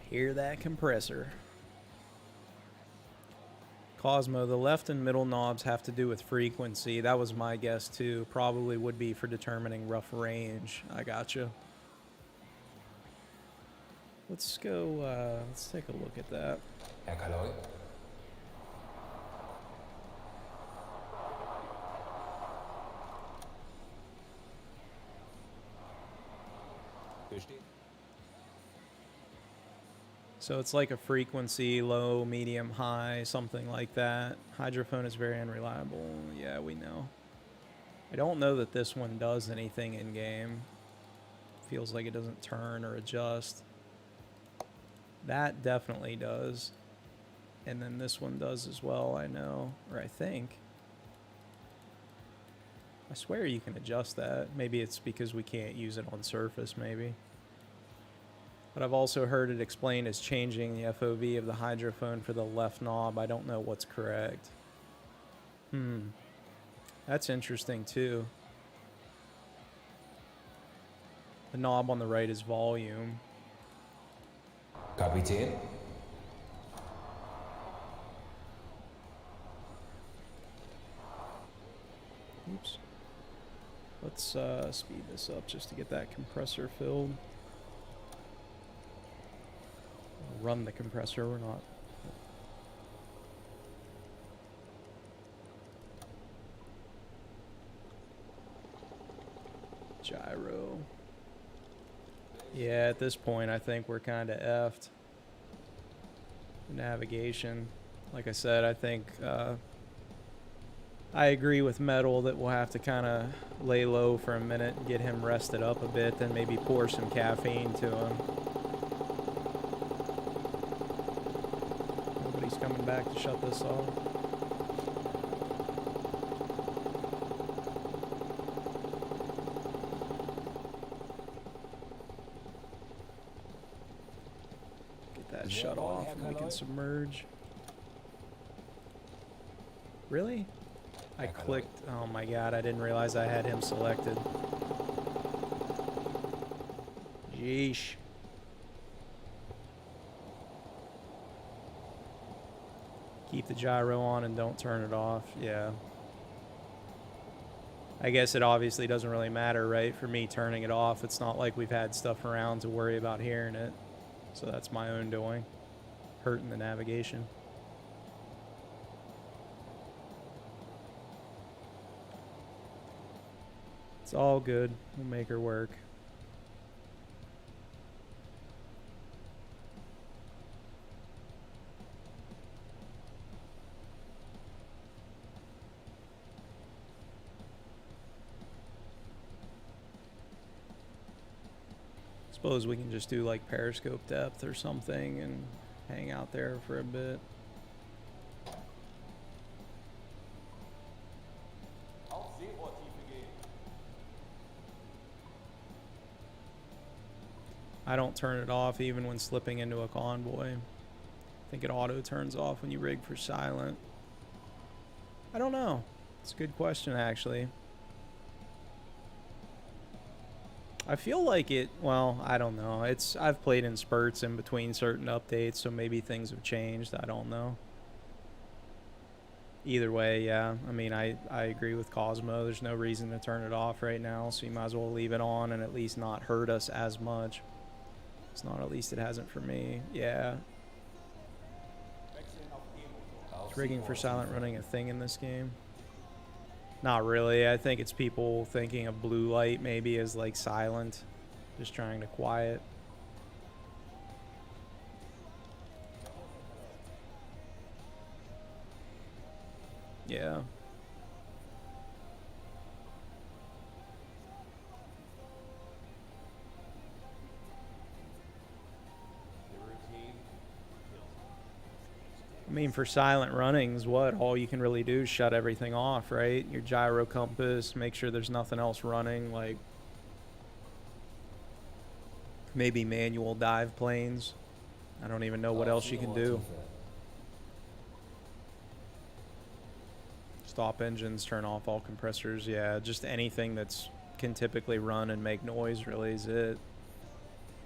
Hear that compressor. Cosmo, the left and middle knobs have to do with frequency. That was my guess too. Probably would be for determining rough range. I gotcha. Let's go, let's take a look at that. Herr Kaloy? Besteht. So it's like a frequency, low, medium, high, something like that. Hydrophone is very unreliable. Yeah, we know. I don't know that this one does anything in game. Feels like it doesn't turn or adjust. That definitely does. And then this one does as well, I know. Or I think. I swear you can adjust that. Maybe it's because we can't use it on surface, maybe. But I've also heard it explained as changing the FOV of the hydrophone for the left knob. I don't know what's correct. That's interesting too. The knob on the right is volume. Kapitän? Oops. Let's speed this up just to get that compressor filled. Run the compressor, we're not. Gyro. Yeah, at this point I think we're kind of effed. Navigation. Like I said, I think I agree with Metal that we'll have to kind of lay low for a minute and get him rested up a bit, then maybe pour some caffeine to him. Nobody's coming back to shut this off. that shut Jawohl, off Herr and we can Kaloi. submerge. Really? I Herr Kaloi. clicked. Oh my god, I didn't realize I had him selected. Yeesh. Keep the gyro on and don't turn it off. Yeah. I guess it obviously doesn't really matter, right? For me turning it off, it's not like we've had stuff around to worry about hearing it. So that's my own doing. Hurting the navigation. It's all good. We'll make her work. Suppose we can just do like periscope depth or something and hang out there for a bit. Auch Seerohrtiefe gehen. I don't turn it off even when slipping into a convoy. I think it auto turns off when you rig for silent. I don't know. It's a good question, actually. I feel like it, well, I don't know. I've played in spurts in between certain updates, so maybe things have changed. I don't know. Either way, yeah. I mean, I agree with Cosmo. There's no reason to turn it off right now, so you might as well leave it on and at least not hurt us as much. It's not, at least it hasn't for me. Yeah. Wechseln auf E-Motor. Is rigging for silent running a thing in this game? Not really. I think it's people thinking of blue light maybe as like silent, just trying to quiet. Yeah. The routine. I mean, for silent runnings, what? All you can really do is shut everything off, right? Your gyro compass, make sure there's nothing else running, like maybe manual dive planes. I don't even know what else you can do. Stop engines, turn off all compressors. Yeah, just anything that's can typically run and make noise really is it.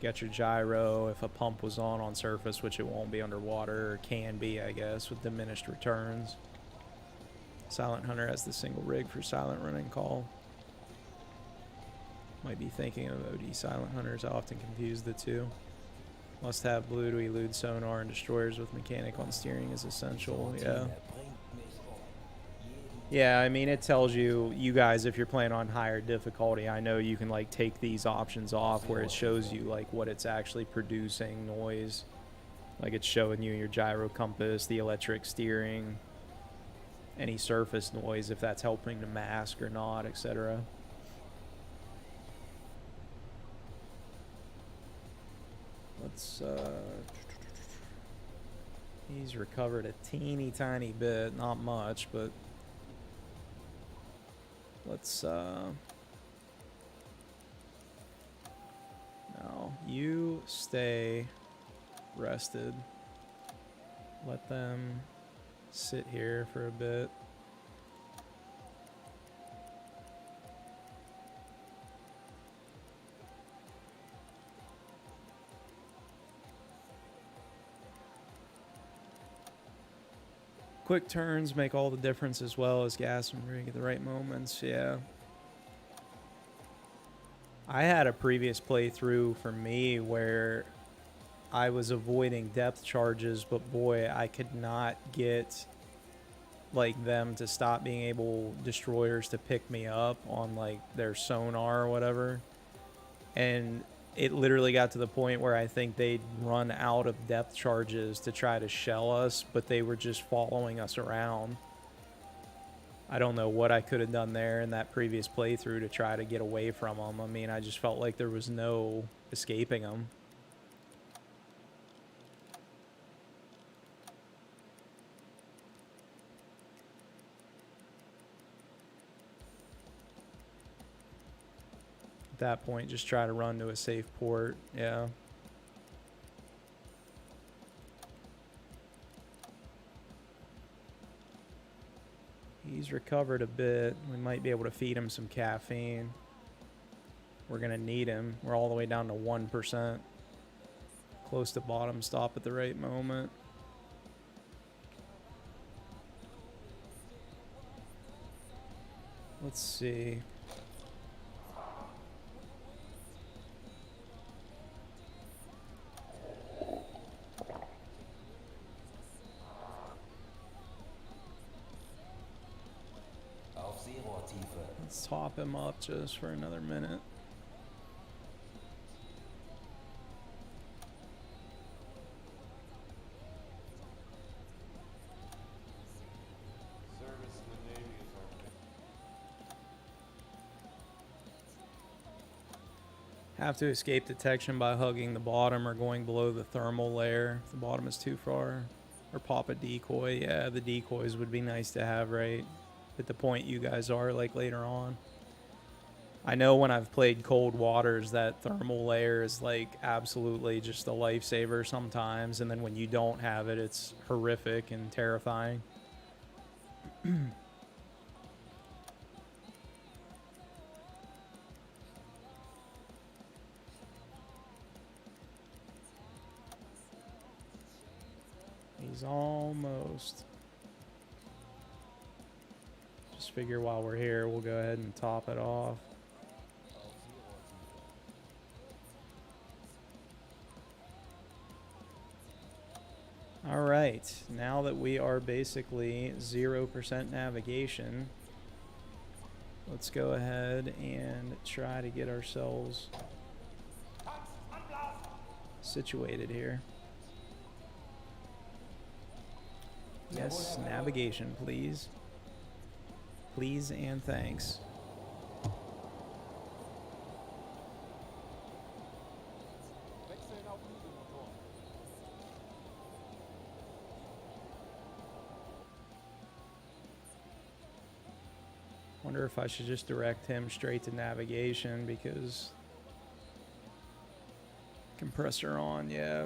Get your gyro. If a pump was on surface, which it won't be underwater, or can be, I guess, with diminished returns. Silent Hunter has the single rig for silent running call. Might be thinking of OD Silent Hunters. I often confuse the two. Must have blue to elude sonar, and destroyers with mechanic on steering is essential. Yeah. Yeah, I mean, it tells you guys, if you're playing on higher difficulty, I know you can, like, take these options off where it shows you, like, what it's actually producing noise. Like, it's showing you your gyro compass, the electric steering, any surface noise, if that's helping to mask or not, etc. Let's, he's recovered a teeny tiny bit, not much, but let's, no, you stay rested. Let them sit here for a bit. Quick turns make all the difference, as well as gas and rig at the right moments. Yeah. I had a previous playthrough for me where I was avoiding depth charges, but boy, I could not get like them to stop being able, destroyers, to pick me up on like their sonar or whatever. And it literally got to the point where I think they'd run out of depth charges to try to shell us, but they were just following us around. I don't know what I could have done there in that previous playthrough to try to get away from them. I mean, I just felt like there was no escaping them. At that point, just try to run to a safe port. Yeah. He's recovered a bit. We might be able to feed him some caffeine. We're going to need him. We're all the way down to 1%. Close to bottom stop at the right moment. Let's see. Auf Seerohrtiefe. Let's top him up just for another minute. Service in the Navy is our Have to escape detection by hugging the bottom or going below the thermal layer if the bottom is too far. Or pop a decoy. Yeah, the decoys would be nice to have right at the point you guys are, like later on. I know when I've played cold waters, that thermal layer is like absolutely just a lifesaver sometimes, and then when you don't have it, it's horrific and terrifying. He's almost. Just figure while we're here, we'll go ahead and top it off. All right, now that we are basically 0% navigation, let's go ahead and try to get ourselves situated here. Yes, navigation, please. Please and thanks. Wechseln auf Dieselmotor. Wonder if I should just direct him straight to navigation because compressor on, yeah.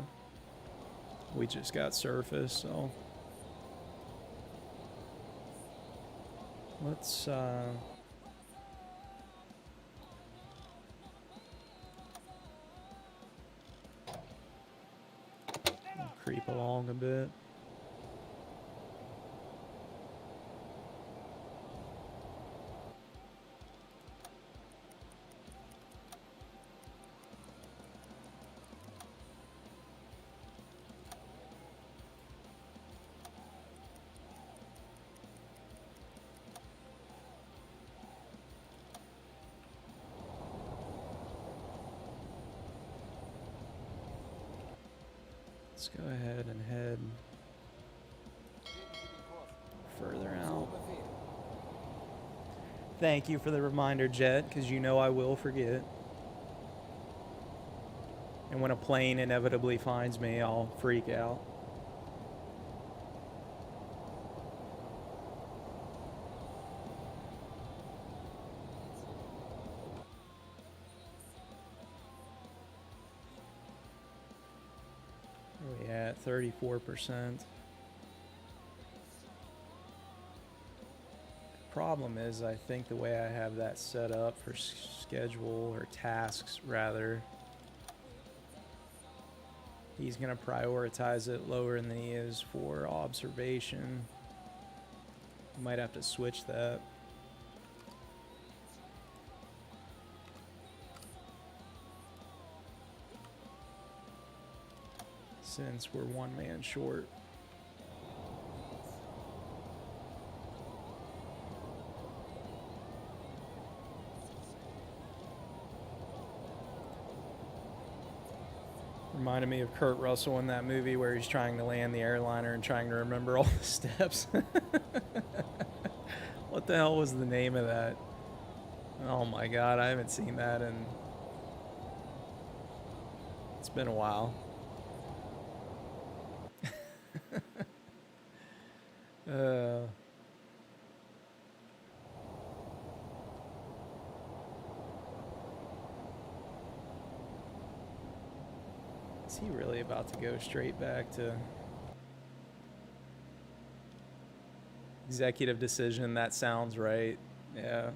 We just got surface, so let's creep along a bit. Let's go ahead and head further out. Thank you for the reminder, Jet, because you know I will forget. And when a plane inevitably finds me, I'll freak out. Where are we at? 34%. Problem is, I think the way I have that set up for schedule or tasks rather, he's going to prioritize it lower than he is for observation. Might have to switch that. Since we're one man short. Reminded me of Kurt Russell in that movie where he's trying to land the airliner and trying to remember all the steps. What the hell was the name of that? Oh my god, I haven't seen that in... It's been a while. Is he really about to go straight back to... Executive decision, that sounds right. Yeah.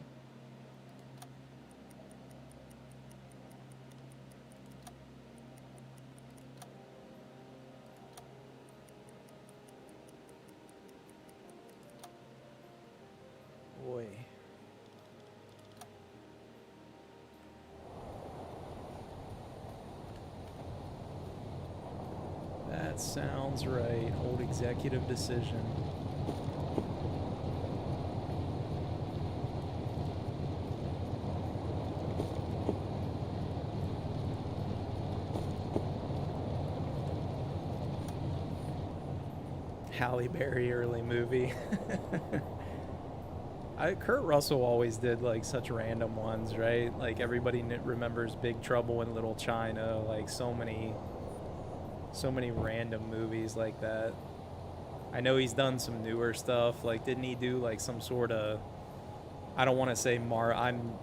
Boy. That sounds right. Old executive decision. Halle Berry early movie. Kurt Russell always did like such random ones, right? Like everybody remembers Big Trouble in Little China, like so many random movies like that. I know he's done some newer stuff. Like, didn't he do like some sort of? I don't want to say I'm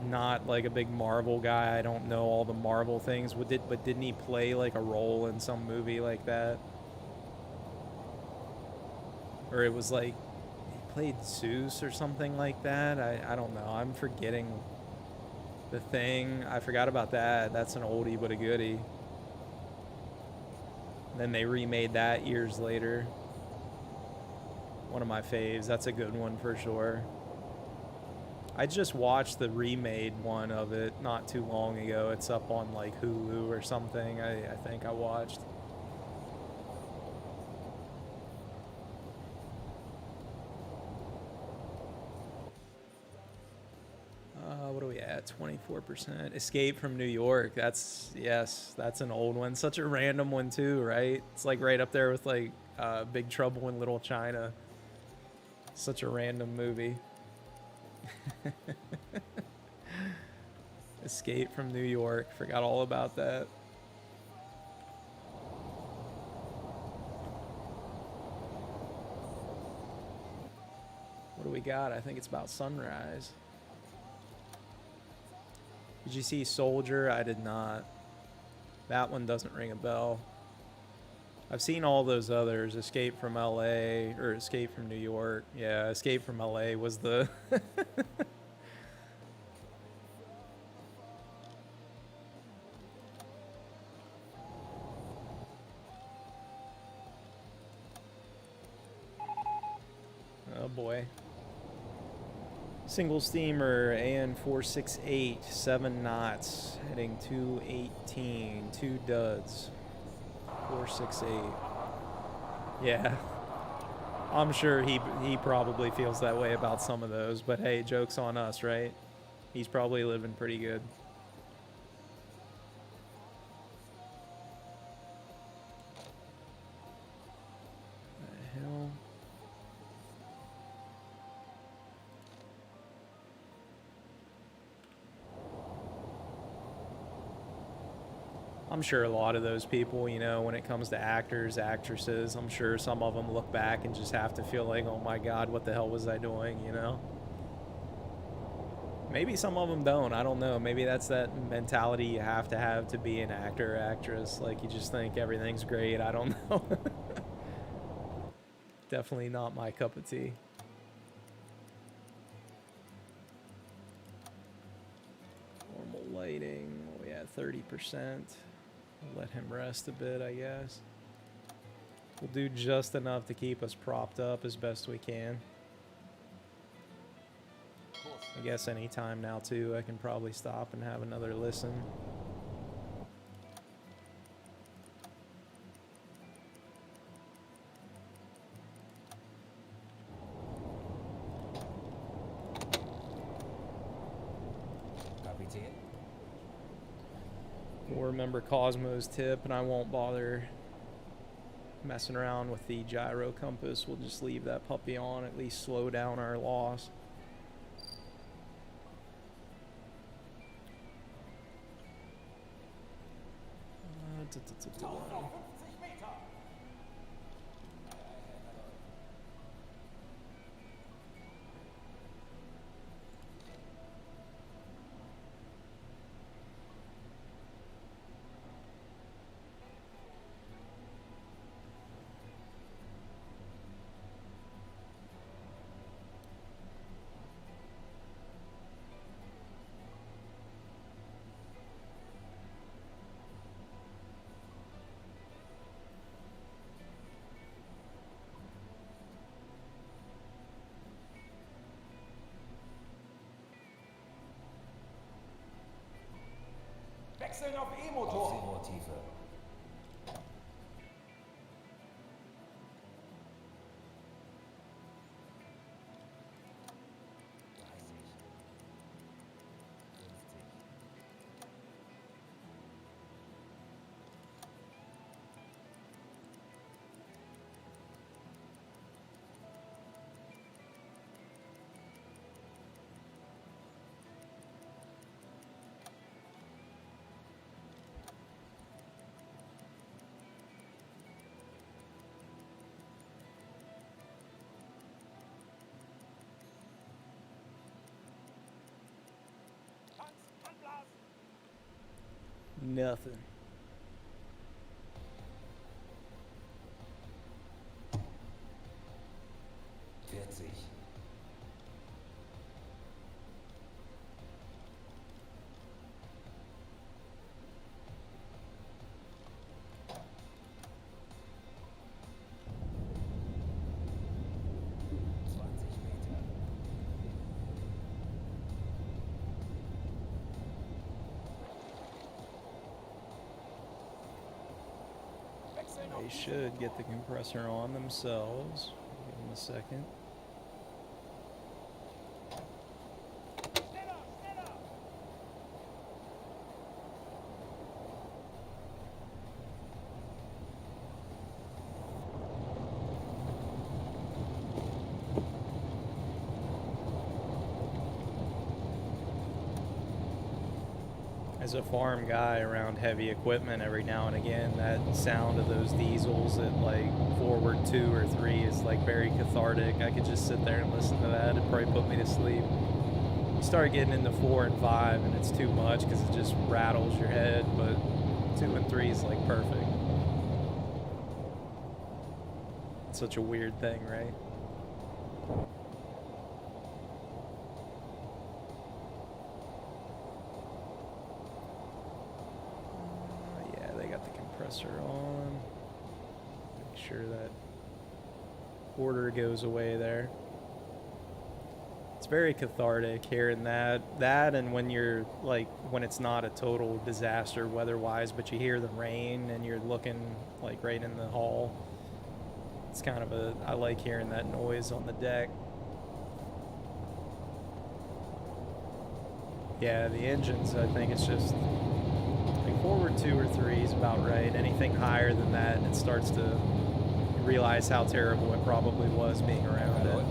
not like a big Marvel guy. I don't know all the Marvel things. But didn't he play like a role in some movie like that? Or it was like he played Zeus or something like that. I don't know. I'm forgetting The Thing. I forgot about that. That's an oldie but a goodie. Then they remade that years later. One of my faves. That's a good one for sure. I just watched the remade one of it not too long ago. It's up on like Hulu or something. I think I watched. What are we at? 24%. Escape from New York. That's an old one. Such a random one too, right? It's like right up there with like Big Trouble in Little China. Such a random movie. Escape from New York. Forgot all about that. What do we got? I think it's about sunrise. Did you see Soldier? I did not. That one doesn't ring a bell. I've seen all those others. Escape from LA or Escape from New York. Yeah, Escape from LA was the oh boy. Single steamer AN468, 7 knots, heading 218, 2 duds, 468. Yeah, I'm sure he probably feels that way about some of those, but hey, joke's on us, right? He's probably living pretty good. The hell? I'm sure a lot of those people, you know, when it comes to actors, actresses, I'm sure some of them look back and just have to feel like, oh my God, what the hell was I doing, you know? Maybe some of them don't. I don't know. Maybe that's that mentality you have to be an actor or actress. Like, you just think everything's great. I don't know. Definitely not my cup of tea. Normal lighting. We had 30%. Let him rest a bit, I guess. We'll do just enough to keep us propped up as best we can. I guess any time now too, I can probably stop and have another listen. Kapitän? We'll remember Cosmo's tip, and I won't bother messing around with the gyro compass. We'll just leave that puppy on, at least slow down our loss. Wechseln auf Auf E-Motor. Zero-Tiefe. 30. 50. Nothing. Vierzig. 20 Meter. Wechseln auf They should get the compressor on themselves. Give them a second. Schneller, schneller. As a farm guy around heavy equipment, every now and again, that sound of those diesels at like forward 2 or 3 is like very cathartic. I could just sit there and listen to that. It'd probably put me to sleep. You start getting into 4 and 5, and it's too much because it just rattles your head. But 2 and 3 is like perfect. It's such a weird thing, right? Yeah, they got the compressor on. Make sure that order goes away there. It's very cathartic hearing that and when you're like when it's not a total disaster weather-wise, but you hear the rain and you're looking like right in the hall. It's kind of I like hearing that noise on the deck. Yeah, the engines, I think it's just like forward 2 or 3 is about right. Anything higher than that, and it starts to you realize how terrible it probably was being around it.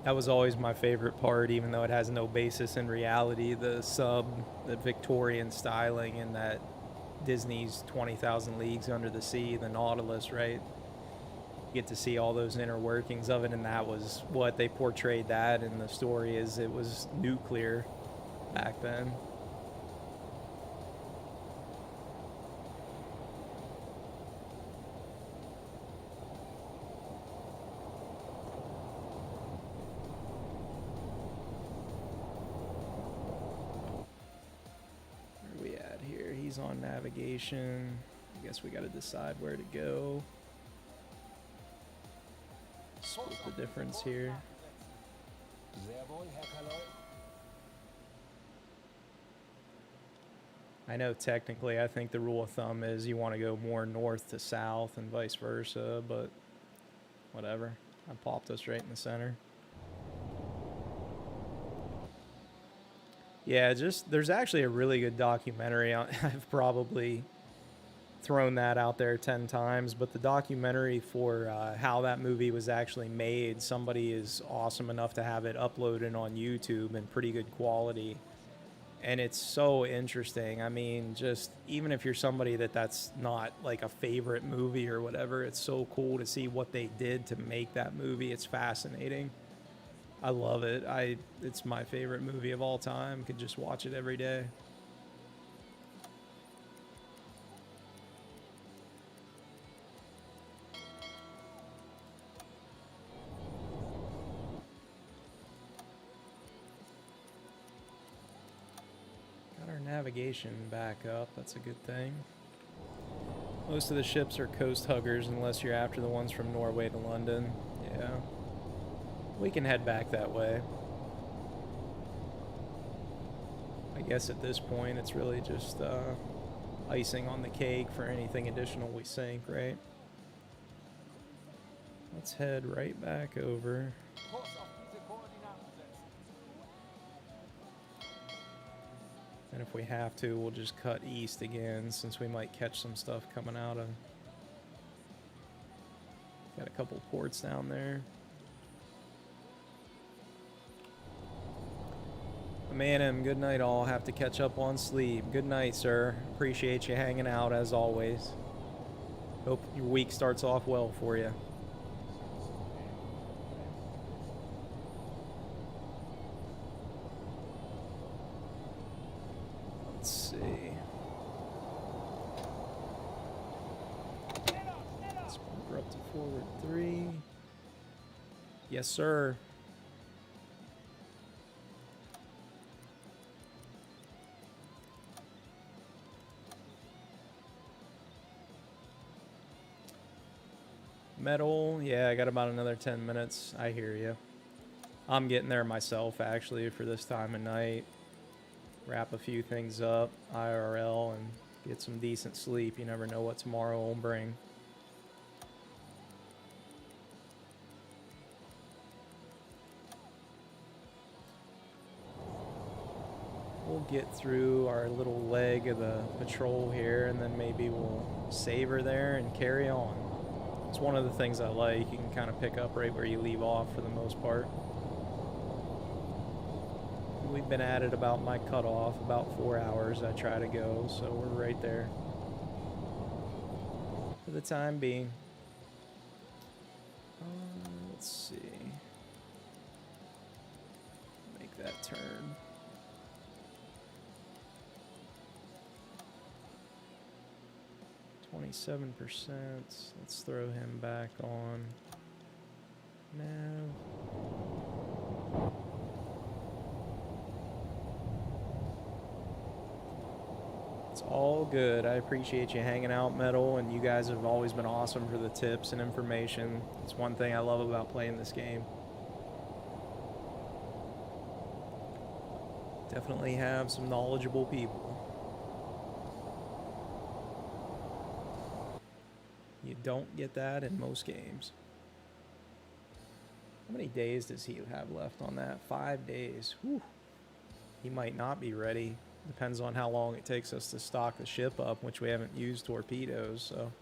That was always my favorite part, even though it has no basis in reality. The Victorian styling in that Disney's 20,000 Leagues Under the Sea, the Nautilus, right? You get to see all those inner workings of it, and that was what they portrayed that in the story is it was nuclear back then. Where are we at here? He's on navigation. I guess we got to decide where to go. Split the difference here. Sehr wohl, Herr Kaloi. I know technically I think the rule of thumb is you want to go more north to south and vice versa, but whatever. I popped us right in the center. Yeah, just there's actually a really good documentary on I've probably thrown that out there 10 times, but the documentary for how that movie was actually made, somebody is awesome enough to have it uploaded on YouTube in pretty good quality. And it's so interesting. I mean, just even if you're somebody that's not like a favorite movie or whatever, it's so cool to see what they did to make that movie. It's fascinating. I love it. It's my favorite movie of all time. Could just watch it every day. Got our navigation back up. That's a good thing. Most of the ships are coast huggers unless you're after the ones from Norway to London. Yeah. We can head back that way. I guess at this point it's really just icing on the cake for anything additional we sink, right? Let's head right back over. Kurs auf diese Koordinaten setzen. And if we have to, we'll just cut east again since we might catch some stuff coming out of... Got a couple ports down there. Man, good night all. Have to catch up on sleep. Good night, sir. Appreciate you hanging out as always. Hope your week starts off well for you. Let's see. Let's we're up to forward 3. Yes, sir. Metal, yeah, I got about another 10 minutes. I hear you. I'm getting there myself, actually, for this time of night. Wrap a few things up, IRL, and get some decent sleep. You never know what tomorrow will bring. We'll get through our little leg of the patrol here, and then maybe we'll savor there and carry on. It's one of the things I like. You can kind of pick up right where you leave off for the most part. We've been at it about my cutoff, about 4 hours I try to go, so we're right there for the time being. Let's see. Make that turn. $27%. Let's throw him back on. Now. It's all good. I appreciate you hanging out, Metal, and you guys have always been awesome for the tips and information. It's one thing I love about playing this game. Definitely have some knowledgeable people. You don't get that in most games. How many days does he have left on that? 5 days. Whew. He might not be ready. Depends on how long it takes us to stock the ship up, which we haven't used torpedoes, so.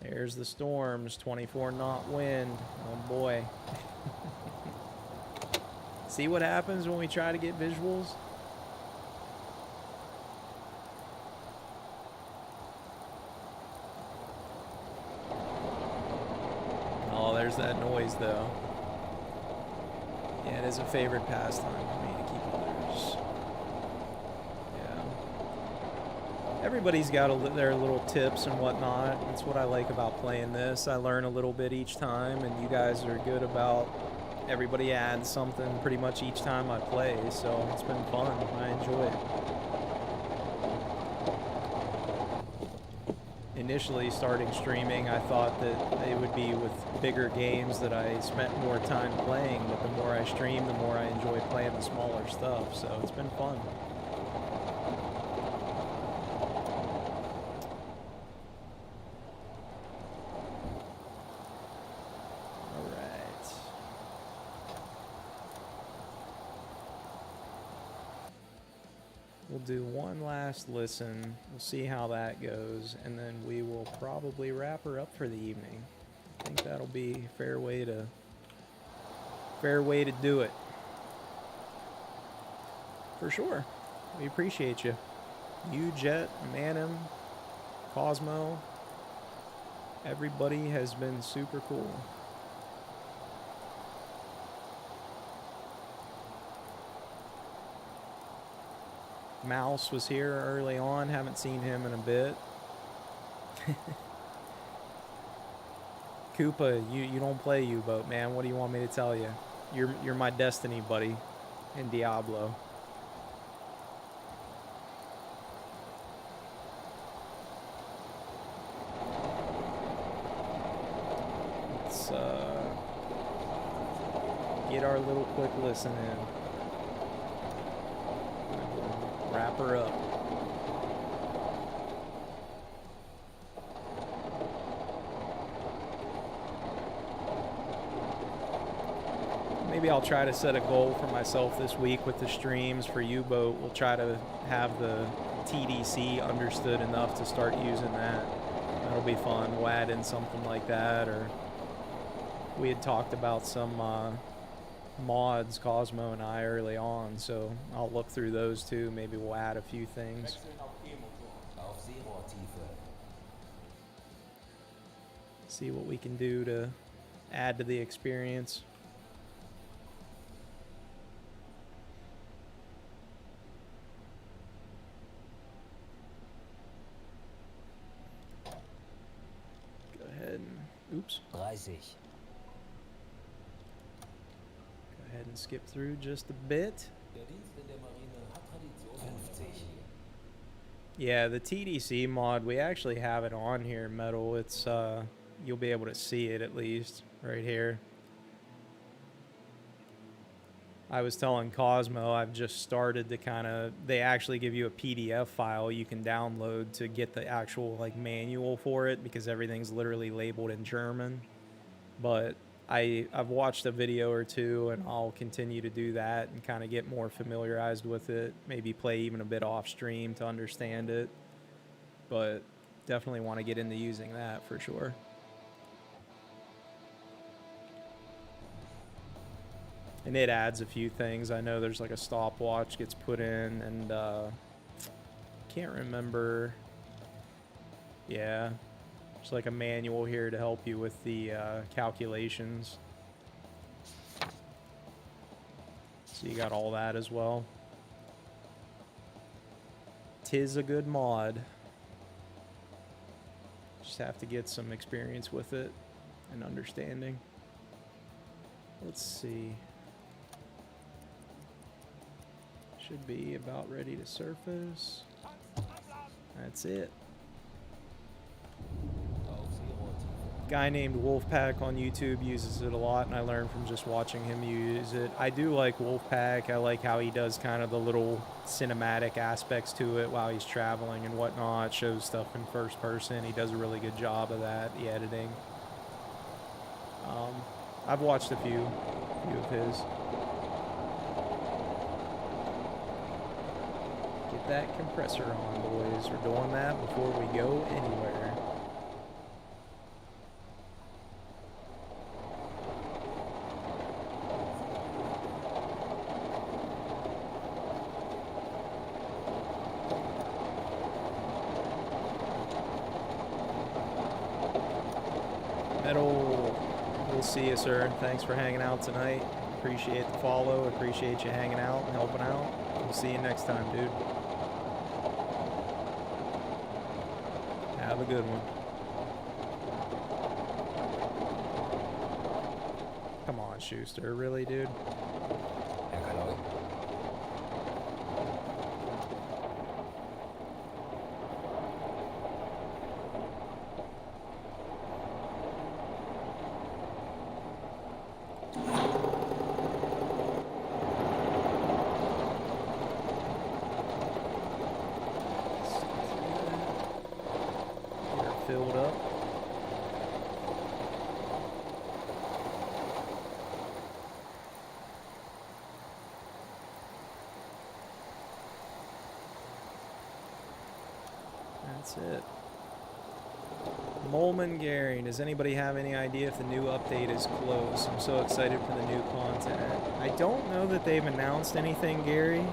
There's the storms, 24 knot wind. Oh boy. See what happens when we try to get visuals? Oh, there's that noise though. Yeah, it is a favorite pastime for me to keep others. Yeah. Everybody's got their little tips and whatnot. That's what I like about playing this. I learn a little bit each time, and you guys are good about everybody adds something pretty much each time I play, so it's been fun. I enjoy it. Initially starting streaming, I thought that it would be with bigger games that I spent more time playing, but the more I stream, the more I enjoy playing the smaller stuff, so it's been fun. Alright. We'll do one last listen. We'll see how that goes, and then we will probably wrap her up for the evening. I think that'll be a fair way to do it. For sure. We appreciate you. You, Jet, Manim, Cosmo. Everybody has been super cool. Mouse was here early on. Haven't seen him in a bit. Koopa, you don't play U-Boat, man. What do you want me to tell you? You're my destiny buddy in Diablo. let's get our little quick listen in. And we'll wrap her up. Maybe I'll try to set a goal for myself this week with the streams for Uboat. We'll try to have the TDC understood enough to start using that. That'll be fun. We'll add in something like that, or we had talked about some mods, Cosmo and I, early on, so I'll look through those too. Maybe we'll add a few things. Wechseln auf E-Motor. Auf Seerohrtiefe. See what we can do to add to the experience. Go ahead and, oops. 30. Go ahead and skip through just a bit. Der Dienst in der Marine hat Tradition. 50. Yeah, the TDC mod, we actually have it on here, Metal. It's, you'll be able to see it at least, right here. I was telling Cosmo, I've just started to kind of, they actually give you a PDF file you can download to get the actual, like, manual for it, because everything's literally labeled in German. But I've watched a video or two, and I'll continue to do that and kind of get more familiarized with it. Maybe play even a bit off stream to understand it. But definitely want to get into using that for sure. And it adds a few things. I know there's like a stopwatch gets put in, and can't remember. Yeah. There's like a manual here to help you with the calculations. So you got all that as well. Tis a good mod. Just have to get some experience with it and understanding. Let's see. Should be about ready to surface. That's it. Guy named Wolfpack on YouTube uses it a lot, and I learned from just watching him use it. I do like Wolfpack. I like how he does kind of the little cinematic aspects to it while he's traveling and whatnot. Shows stuff in first person. He does a really good job of that, the editing. I've watched a few of his. Get that compressor on, boys. We're doing that before we go anywhere. We'll see you, sir. Thanks for hanging out tonight. Appreciate the follow. Appreciate you hanging out and helping out. We'll see you next time, dude. Have a good one. Come on, Schuster. Really, dude? Filled up. That's it. Molman Gary, does anybody have any idea if the new update is close? I'm so excited for the new content. I don't know that they've announced anything, Gary.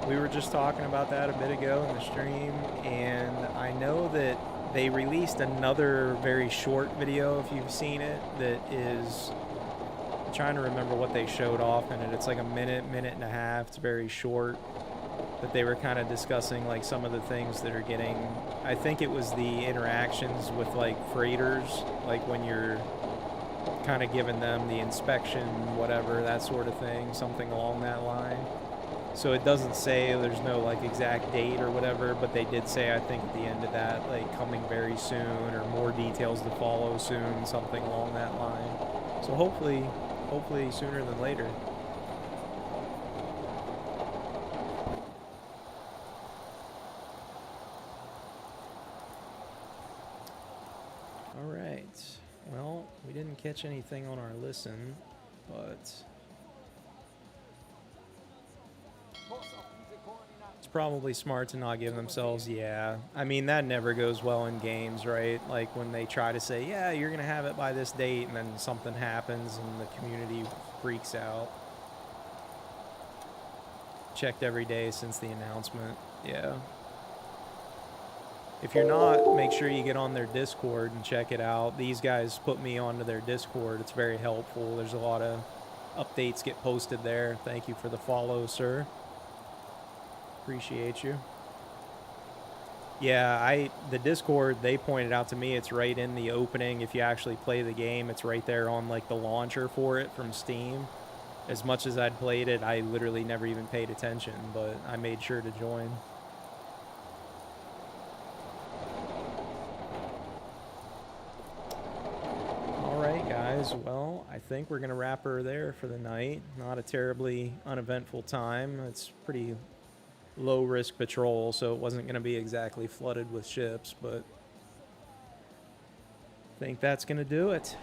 We were just talking about that a bit ago in the stream, and I know that they released another very short video, if you've seen it, that is, I'm trying to remember what they showed off in it. It's like a minute and a half. It's very short. But they were kind of discussing like some of the things that are getting, I think it was the interactions with like freighters, like when you're kind of giving them the inspection, whatever, that sort of thing, something along that line. So it doesn't say, there's no like exact date or whatever, but they did say, I think at the end of that, like coming very soon or more details to follow soon, something along that line. So hopefully sooner than later. All right. Well, we didn't catch anything on our listen, but it's probably smart to not give themselves, yeah. I mean, that never goes well in games, right? Like when they try to say, yeah, you're going to have it by this date, and then something happens and the community freaks out. Checked every day since the announcement, yeah. If you're not, make sure you get on their Discord and check it out. These guys put me onto their Discord. It's very helpful. There's a lot of updates get posted there. Thank you for the follow, sir. Appreciate you. Yeah, the Discord, they pointed out to me, it's right in the opening. If you actually play the game, it's right there on like the launcher for it from Steam. As much as I'd played it, I literally never even paid attention, but I made sure to join. Alright guys, well, I think we're going to wrap her there for the night. Not a terribly uneventful time. It's pretty low risk patrol, so it wasn't going to be exactly flooded with ships, but I think that's going to do it.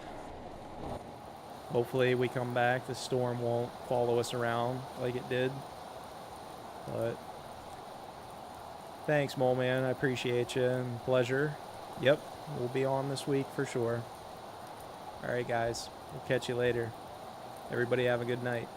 Hopefully we come back, the storm won't follow us around like it did. But thanks, Mole Man, I appreciate you, and pleasure. Yep, we'll be on this week for sure. Alright guys, we'll catch you later. Everybody have a good night.